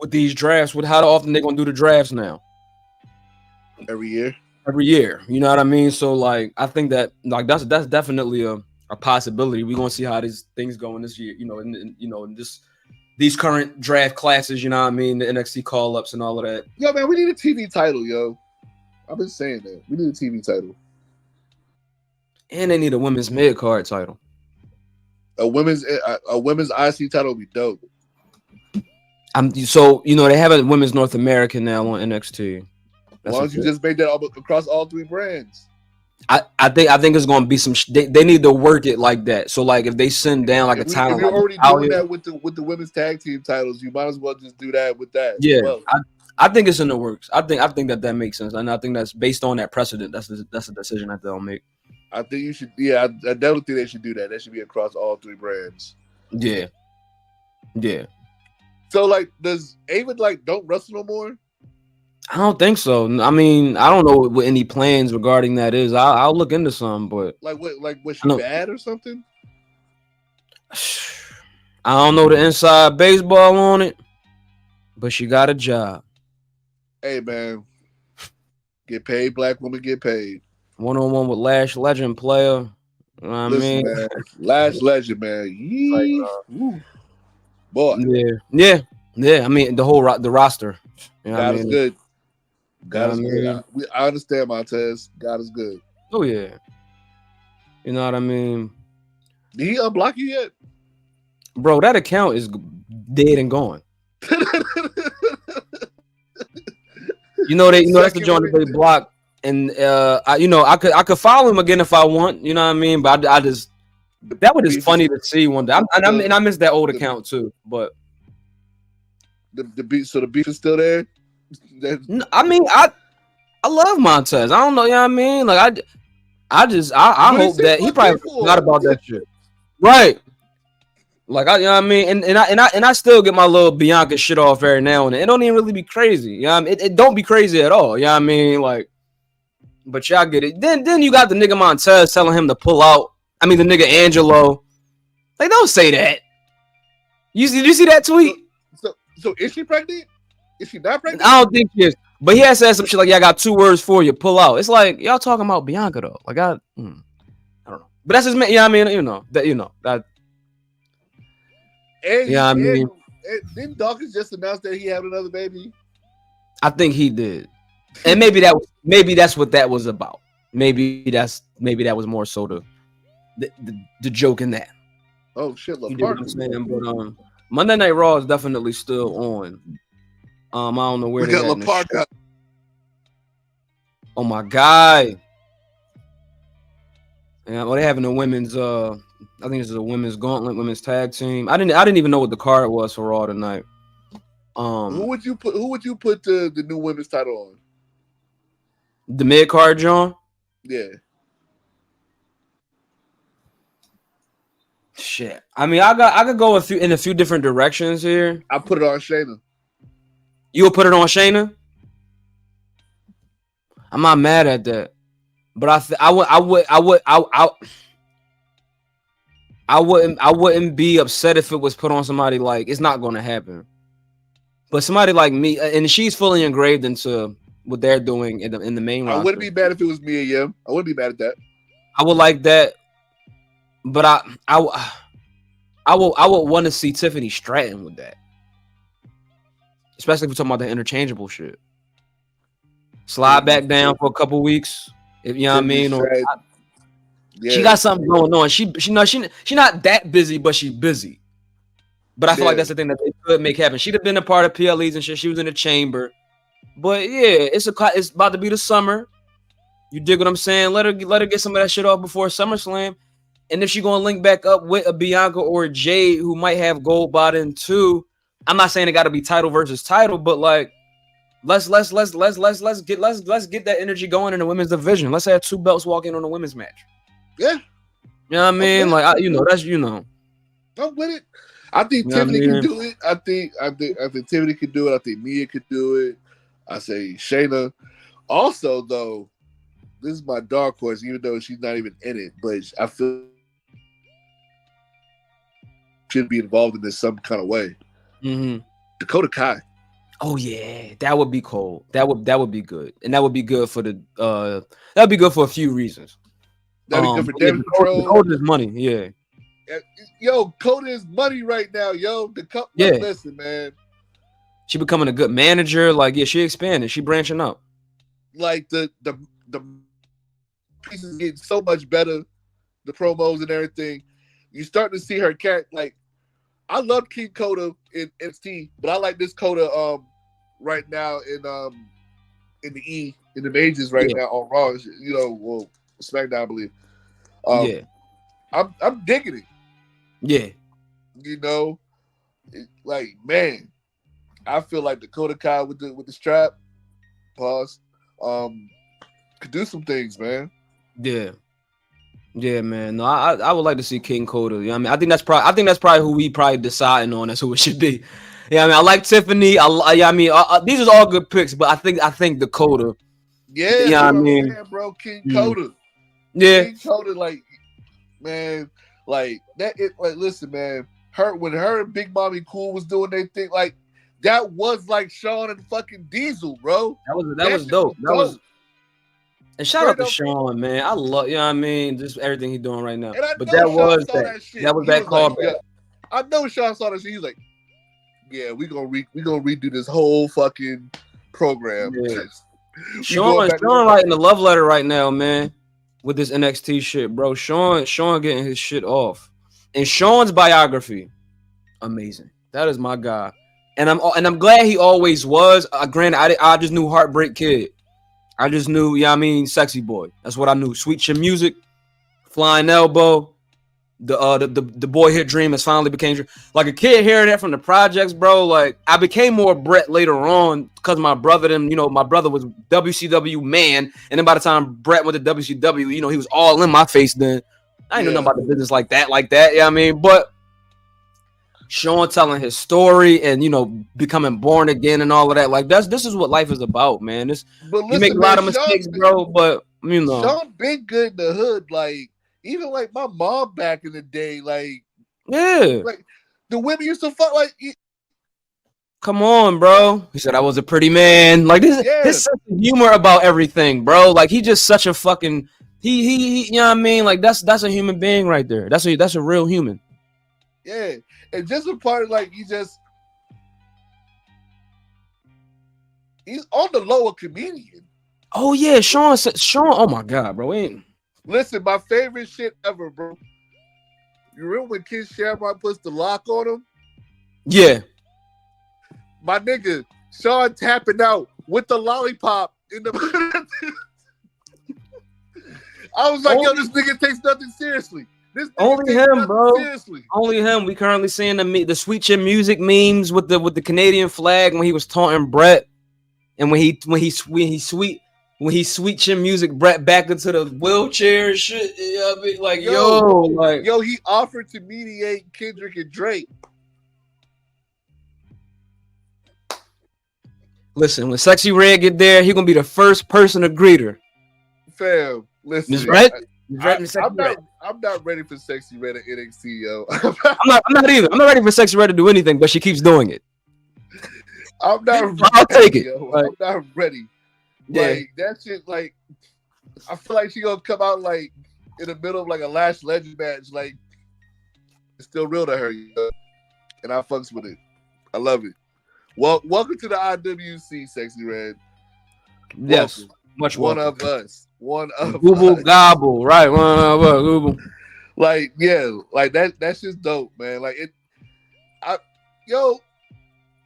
N: with these drafts, with how often they're gonna do the drafts now.
B: Every year.
N: You know what I mean? So like I think that like that's definitely a possibility. We're gonna see how these things go in this year. You know, in these current draft classes. You know what I mean? The NXT call ups and all of that.
B: Yo, man, we need a TV title, yo. I've been saying that we need a TV title,
N: and they need a women's mid card title.
B: A women's IC title would be dope.
N: So you know they have a women's North American now on NXT.
B: As long as you just made that across all three brands.
N: I think it's gonna be some. They need to work it like that. So like if they send down like a talent,
B: if you're already doing that with the women's tag team titles, you might as well just do that with that.
N: Yeah,
B: as well.
N: I think it's in the works. I think that makes sense, and I think that's based on that precedent. That's a decision that they'll make.
B: I think you should. Yeah, I definitely think they should do that. That should be across all three brands.
N: Yeah.
B: So like, does Ava don't wrestle no more?
N: I don't think so. I mean, I don't know what any plans regarding that is. I'll look into some, but
B: like what? Like was she bad or something?
N: I don't know the inside baseball on it, but she got a job.
B: Hey man, get paid. Black woman get paid.
N: 1-on-1 with Lash Legend player. You know what I mean?
B: Man, Lash Legend, man. Yee. Boy.
N: Yeah. I mean, the whole the roster. You know
B: God is good.
N: God is
B: good. I understand, Montez. God is good.
N: Oh yeah. You know what I mean?
B: Did he unblock you yet?
N: Bro, that account is dead and gone. That's the joint that they blocked. And I could follow him again if I want, you know what I mean? But I just that was just funny to see one day. I miss that old account too, but
B: the beef is still there.
N: I mean, I love Montez. I don't know, you know what I mean? Like I hope that he probably forgot about that shit. Right. Like you know what I mean? And I still get my little Bianca shit off every now and then. It don't even really be crazy. You know what I mean? It don't be crazy at all. You know what I mean? Like, but y'all get it. Then you got the nigga Montez telling him to pull out. I mean the nigga Angelo. Like, don't say that. Did you see that tweet?
B: So is she pregnant? Is she not pregnant?
N: I don't think she is. But he has said some shit like, "Yeah, I got 2 words for you. Pull out." It's like y'all talking about Bianca though. Like I don't know. But that's his man. Yeah, I mean, that.
B: And,
N: Yeah, I mean,
B: Didn't Dawkins just announce that he had another baby?
N: I think he did, and maybe that's what that was about. Maybe that was more so the joke in that.
B: Oh shit,
N: You know what I'm saying? But Monday Night Raw is definitely still on. I don't know where
B: We
N: they
B: got
N: at in the
B: LaParca.
N: show. Oh my god! Yeah, well, they having a women's. I think this is a women's gauntlet, women's tag team. I didn't even know what the card was for Raw tonight.
B: Who would you put the new women's title on?
N: The mid card, John.
B: Yeah.
N: Shit. I mean, I could go in a few different directions here.
B: I put it on Shayna.
N: You would put it on Shayna? I'm not mad at that, but I wouldn't be upset if it was put on somebody like it's not going to happen. But somebody like me, and she's fully engraved into what they're doing in the main roster.
B: I wouldn't be mad if it was Mia Yim. I wouldn't be mad at that.
N: I would like that, but I would want to see Tiffany Stratton with that, especially if we're talking about the interchangeable shit. Slide back down for a couple weeks, if you know what I mean. She got something going on. She not that busy, but she's busy. But I feel like that's the thing that they could make happen. She'd have been a part of PLEs and shit. She was in the chamber, but yeah, it's about to be the summer. You dig what I'm saying? Let her get some of that shit off before SummerSlam. And if she gonna link back up with a Bianca or a Jade who might have gold bottom too, I'm not saying it got to be title versus title, but like let's get that energy going in the women's division. Let's have two belts walk in on a women's match.
B: Yeah,
N: you know what I mean. Like that's
B: I'm with it. I think Tiffany can do it. I think Tiffany can do it. I think Mia could do it. I say Shayna. Also, though, this is my dark horse, even though she's not even in it, but I feel should be involved in this some kind of way.
N: Mm-hmm.
B: Dakota Kai.
N: Oh yeah, that would be cool. That would be good, and that would be good for that'd be good for a few reasons.
B: That'd be good for damage control.
N: Dakota's money, yeah.
B: Yo, Coda is money right now, yo.
N: Yeah.
B: Listen, man.
N: She becoming a good manager. Like, yeah, she expanding. She branching up.
B: Like the pieces getting so much better. The promos and everything. You starting to see her cat. Like, I love King Coda in NXT, but I like this Coda right now in the majors right now on Raw. You know, well, SmackDown, I believe. I'm digging it.
N: Yeah.
B: You know, like, man, I feel like Dakota Kai with the strap, pause, could do some things, man.
N: Yeah. Yeah, man. No, I would like to see King Coda. You know what I mean? I think that's probably who we probably deciding on. That's who it should be. Yeah, I mean, I like Tiffany. These are all good picks, but I think Dakota.
B: Yeah,
N: you know what I mean,
B: bro, King Coda.
N: Yeah,
B: King Coda, like, man, like that. Like, listen, man, when her and Big Mommy Cool was doing their thing, like that was like Shawn and fucking Diesel, bro.
N: That was dope. That was. And shout out to Shawn, man. I love, you know what I mean, just everything he's doing right now. But that was that callback.
B: I know Shawn saw that shit. He's like, yeah, we gonna redo this whole fucking program.
N: Yeah. Shawn writing the love letter right now, man, with this NXT shit, bro. Shawn getting his shit off. And Shawn's biography, amazing. That is my guy. And I'm glad he always was. Granted, I just knew Heartbreak Kid. I just knew, yeah, I mean, Sexy Boy. That's what I knew. Sweet Chin Music, Flying Elbow, the Boy Hit Dream has finally became like a kid hearing that from the projects, bro. Like, I became more Brett later on because my brother was WCW man, and then by the time Brett went to WCW, he was all in my face. Then I didn't know nothing about the business like that. Yeah, I mean, but Shawn telling his story and becoming born again and all of that, like this is what life is about, man. You make a lot of mistakes, bro, but
B: Shawn been good in the hood, like even like my mom back in the day, like like the women used to fuck like.
N: Come on, bro. He said I was a pretty man. Like this, his sense of humor about everything, bro. Like he just such a fucking he you know what I mean? Like that's a human being right there. That's a real human.
B: Yeah. And just a part of like He's on the lower comedian.
N: Oh yeah, Sean. Oh my God, bro.
B: Listen, my favorite shit ever, bro. You remember when Kid Shamrock puts the lock on him?
N: Yeah.
B: My nigga, Sean tapping out with the lollipop in the. I was like, yo, this nigga takes nothing seriously. This nigga
N: Only
B: takes
N: him,
B: nothing
N: bro.
B: seriously.
N: Only him. We currently seeing the Sweet Chin Music memes with the Canadian flag when he was taunting Brett, and when he Sweet Chin Music Brett back into the wheelchair and shit. You know what I mean? Like
B: yo, he offered to mediate Kendrick and Drake.
N: Listen, when Sexy Red get there, he gonna be the first person to greet her.
B: Fam, listen, I'm not ready for Sexy Red at NXT, yo.
N: I'm not either. I'm not ready for Sexy Red to do anything, but she keeps doing it.
B: I'm not ready,
N: I'll take it.
B: yo. I'm not ready.
N: Yeah.
B: Like that shit, like I feel like she gonna come out like in the middle of like a Lash Legend match, like it's still real to her, you know? And I fucks with it. I love it. Well, welcome to the IWC, Sexy Red.
N: Yes,
B: welcome.
N: Much
B: One
N: welcome.
B: of us. One of
N: Google
B: us.
N: gobble, right? One of us, Google.
B: Like, yeah, like that's just dope, man. Like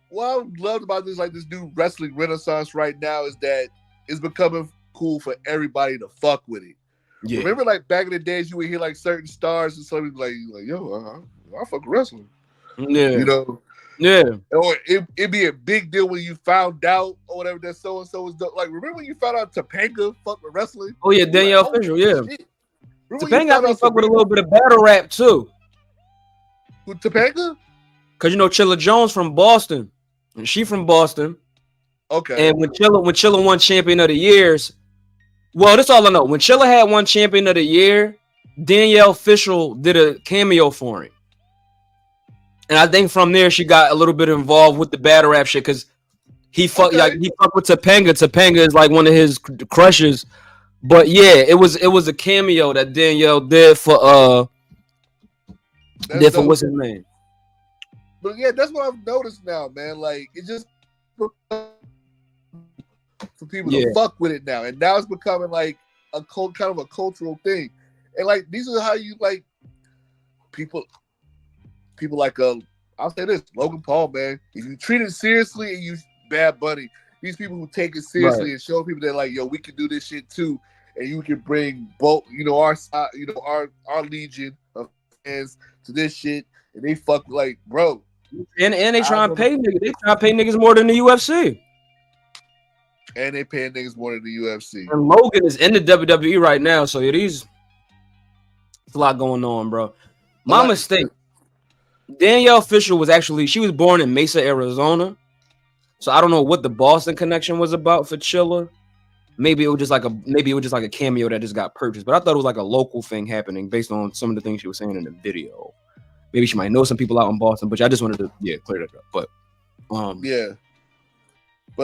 B: what I love about this, like this new wrestling renaissance right now is that it's becoming cool for everybody to fuck with it.
N: Yeah.
B: Remember, like back in the days, you would hear like certain stars and something like yo, I fuck wrestling.
N: Yeah.
B: You know.
N: Yeah.
B: Or it'd be a big deal when you found out or whatever that so and so was dope. Like, remember when you found out Topanga fucked with wrestling?
N: Oh yeah, Danielle
B: like,
N: Fisher. Yeah.
B: Shit.
N: Topanga, I think, fuck with a little bit of battle rap too.
B: Who, Topanga?
N: Cause you know Chilla Jones from Boston, and she from Boston.
B: Okay.
N: And when Chilla won Champion of the Years, well, that's all I know. When Chilla had won Champion of the Year, Danielle Fisher did a cameo for him. And I think from there she got a little bit involved with the battle rap shit because he fucked with Topanga. Topanga is like one of his crushes. But yeah, it was a cameo that Danielle did for what's his name.
B: But yeah, that's what I've noticed now, man. Like it just for people to fuck with it now, and now it's becoming like a kind of a cultural thing. And like these are how you like people like I'll say this, Logan Paul, man. If you treat it seriously and you Bad Bunny, these people who take it seriously and show people that like, yo, we can do this shit too, and you can bring both, our side, our legion of fans to this shit, and they fuck like, bro.
N: And they try to pay niggas. They try to pay niggas more than the UFC.
B: And they paying niggas more than the UFC.
N: And Logan is in the WWE right now, so there's a lot going on, bro. My mistake. Danielle Fisher was born in Mesa, Arizona. So I don't know what the Boston connection was about for Chilla. Maybe it was just like a cameo that just got purchased. But I thought it was like a local thing happening based on some of the things she was saying in the video. Maybe she might know some people out in Boston, but I just wanted to clear that up. But
B: but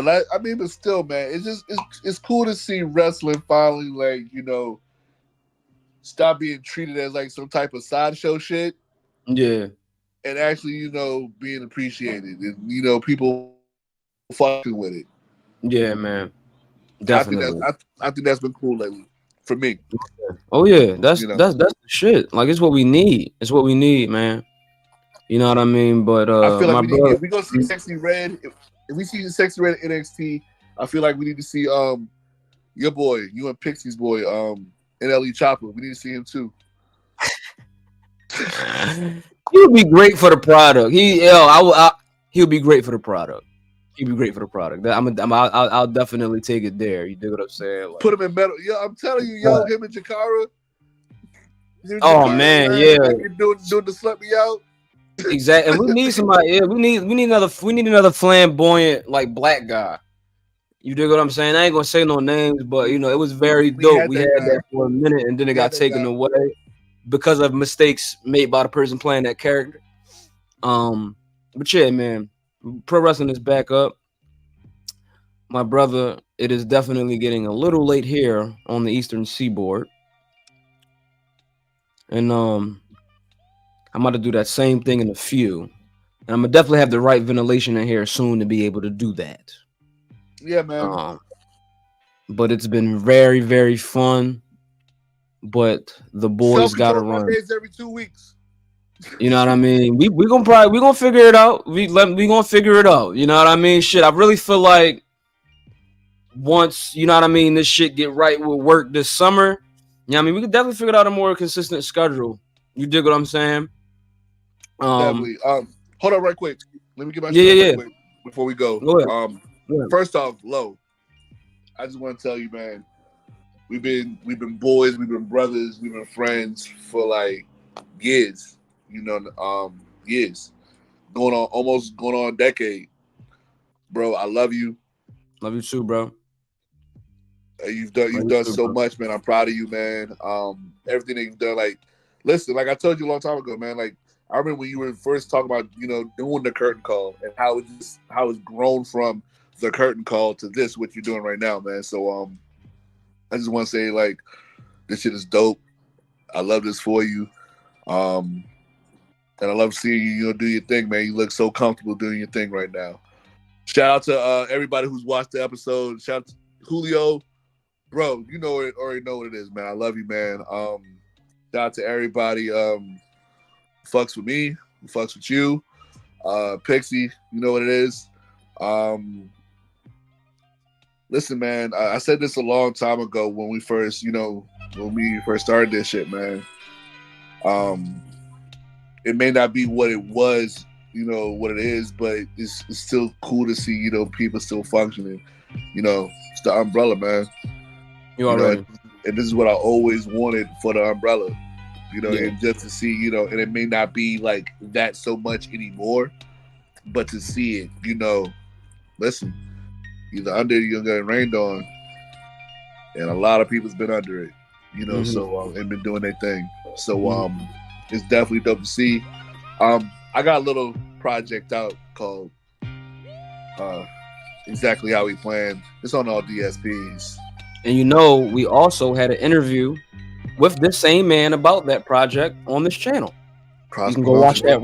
B: but still, man, it's cool to see wrestling finally stop being treated as like some type of sideshow shit.
N: Yeah.
B: And actually, being appreciated and people fucking with it.
N: Yeah, man. Definitely.
B: I think that's been cool lately for me.
N: Oh yeah, that's the shit. Like it's what we need. It's what we need, man. You know what I mean? But
B: I feel like if we gonna see Sexy Red, if we see the Sexy Red at NXT, I feel like we need to see your boy, you and Pixie's boy, NLE Chopper. We need to see him too.
N: He would be great for the product. He would be great for the product. He'd be great for the product. I'll definitely take it there. You dig what I'm saying? Like,
B: put him in metal. Yo, I'm telling you, him and Jakara.
N: Man, yeah.
B: Doing the slut me out.
N: Exactly. And we need somebody. Yeah, we need another flamboyant like black guy. You dig what I'm saying? I ain't gonna say no names, but it was very dope. We had that for a minute, and then it got taken away because of mistakes made by the person playing that character. But yeah, man, pro wrestling is back up. My brother, it is definitely getting a little late here on the Eastern Seaboard. And I'm about to do that same thing in a few. And I'm gonna definitely have the right ventilation in here soon to be able to do that.
B: Yeah, man.
N: But it's been very, very fun. But the boys gotta
B: Self-control
N: run.
B: Mondays every 2 weeks.
N: You know what I mean? We gonna figure it out. We gonna figure it out. You know what I mean? Shit, I really feel like once, you know what I mean, this shit get right with work this summer. You know what I mean? We could definitely figure out a more consistent schedule. You dig what I'm saying?
B: Definitely. Hold on right quick. Let me get my
N: Yeah,
B: shit
N: yeah,
B: right
N: yeah.
B: quick before we go.
N: Go ahead.
B: First off, Lo, I just want to tell you, man, we've been boys, we've been brothers, we've been friends for like years. You know, years. Almost going on a decade. Bro, I love you.
N: Love you too, bro.
B: You've done so much, man. I'm proud of you, man. Everything that you've done, like, listen, like I told you a long time ago, man. Like, I remember when you were first talking about, doing the curtain call and how it's grown from the curtain call to this, what you're doing right now, man. So, I just want to say, like, this shit is dope. I love this for you, and I love seeing you, do your thing, man. You look so comfortable doing your thing right now. Shout out to everybody who's watched the episode. Shout out to Julio. Bro, already know what it is, man. I love you, man. Shout out to everybody. Fucks with me, fucks with you. Pixie, you know what it is. Listen, man. I said this a long time ago when we first started this shit, man. It may not be what it was, what it is, but it's still cool to see, people still functioning. It's the umbrella, man.
N: You already.
B: And this is what I always wanted for the umbrella,
N: Yeah.
B: and just to see, and it may not be like that so much anymore, but to see it, listen, either under it, you're getting rained on, and a lot of people's been under it, so and been doing their thing. So it's definitely dope to see. I got a little project out called Exactly How We Planned. It's on all DSPs.
N: And we also had an interview with this same man about that project on this channel. You can go watch that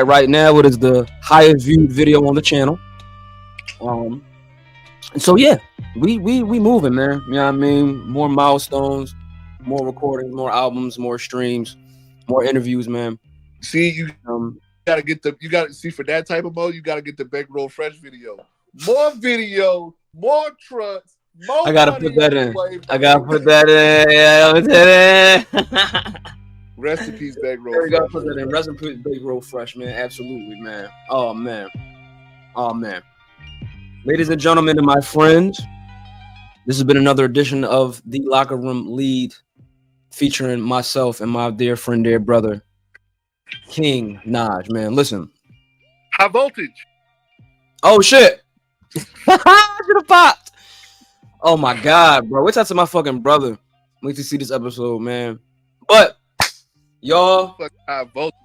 N: right now. It is the highest viewed video on the channel. And so yeah, we moving, man. You know what I mean? More milestones, more recordings, more albums, more streams, more interviews, man.
B: See, you gotta see for that type of mode, you gotta get the Big Roll Fresh video. More video, more trucks.
N: I gotta put that in. I gotta put that in. Yeah, put that in.
B: Rest in peace, Big Roll.
N: We gotta put that in. Rest in peace, Big Roll Fresh, man. Absolutely, man. Oh man. Ladies and gentlemen, and my friends, this has been another edition of the Locker Room Lead, featuring myself and my dear friend, dear brother, King Naj. Man, listen.
B: High voltage.
N: Oh shit. Should have popped. Oh my god, bro. Wait till I tell my fucking brother. Wait to see this episode, man. But y'all,
B: high voltage.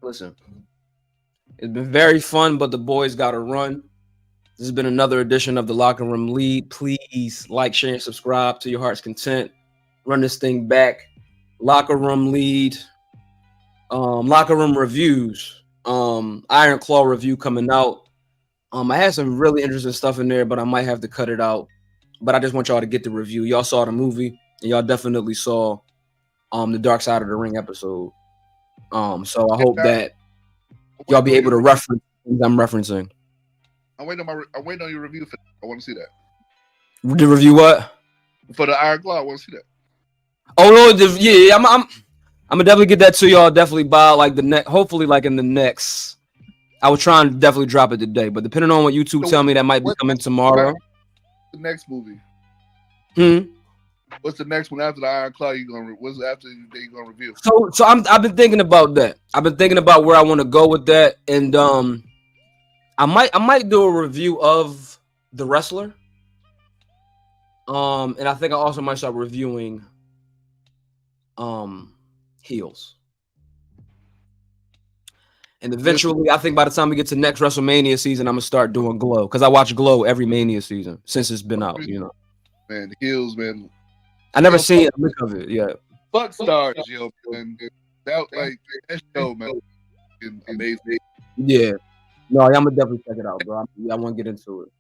N: Listen, it's been very fun, but the boys gotta run. This has been another edition of the Locker Room Lead. Please like, share, and subscribe to your heart's content. Run this thing back. Locker Room Lead. Locker Room Reviews. Iron Claw review coming out. I had some really interesting stuff in there, but I might have to cut it out. But I just want y'all to get the review. Y'all saw the movie, and y'all definitely saw the Dark Side of the Ring episode. So I hope that y'all be able to reference things I'm referencing.
B: I'm waiting on your review for that. I want to see that.
N: The review what?
B: For the Iron Claw, I want to see that.
N: Oh no, yeah, I'm gonna definitely get that to y'all. Definitely by like hopefully like in the next. I was trying to definitely drop it today, but depending on what YouTube tell me, that might be coming tomorrow.
B: The next movie.
N: Hmm.
B: What's the next one after the Iron Claw? What's after you gonna review?
N: So I've been thinking about that. I've been thinking about where I want to go with that, and I might do a review of The Wrestler. And I think I also might start reviewing Heels. And eventually, I think by the time we get to next WrestleMania season, I'm gonna start doing Glow because I watch Glow every Mania season since it's been out.
B: Man, the Heels, man.
N: I never seen a lick of it yet.
B: Fuck stars, man. That show, man, amazing.
N: Yeah. No, I'm gonna definitely check it out, bro. I want to get into it.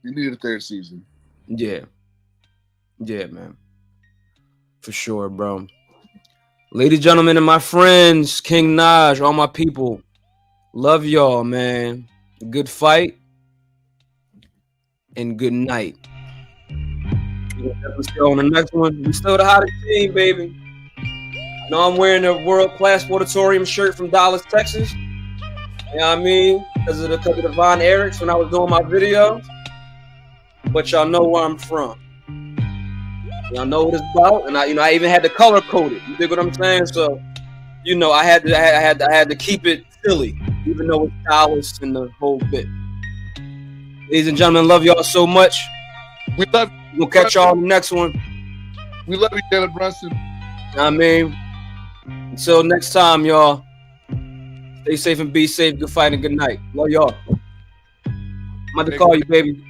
B: You need a third season.
N: Yeah, man, for sure, bro. Ladies, gentlemen, and my friends, King Naj, all my people, love y'all, man. Good fight and good night. We'll definitely see y'all on the next one. We still the hottest team, baby. I know I'm wearing a world-class auditorium shirt from Dallas, Texas. You know what I mean? Because of the Von Erichs when I was doing my video. But y'all know where I'm from. Y'all know what it's about, and I even had to color code it. You dig what I'm saying? So, I had to keep it Philly, even though it's Dallas and the whole bit. Ladies and gentlemen, love y'all so much.
B: We love.
N: We'll catch y'all on the next one.
B: We love you, Jalen Brunson.
N: I mean, until next time, y'all. Stay safe and be safe. Good fight and good night. Love y'all. I'm about to call you, baby.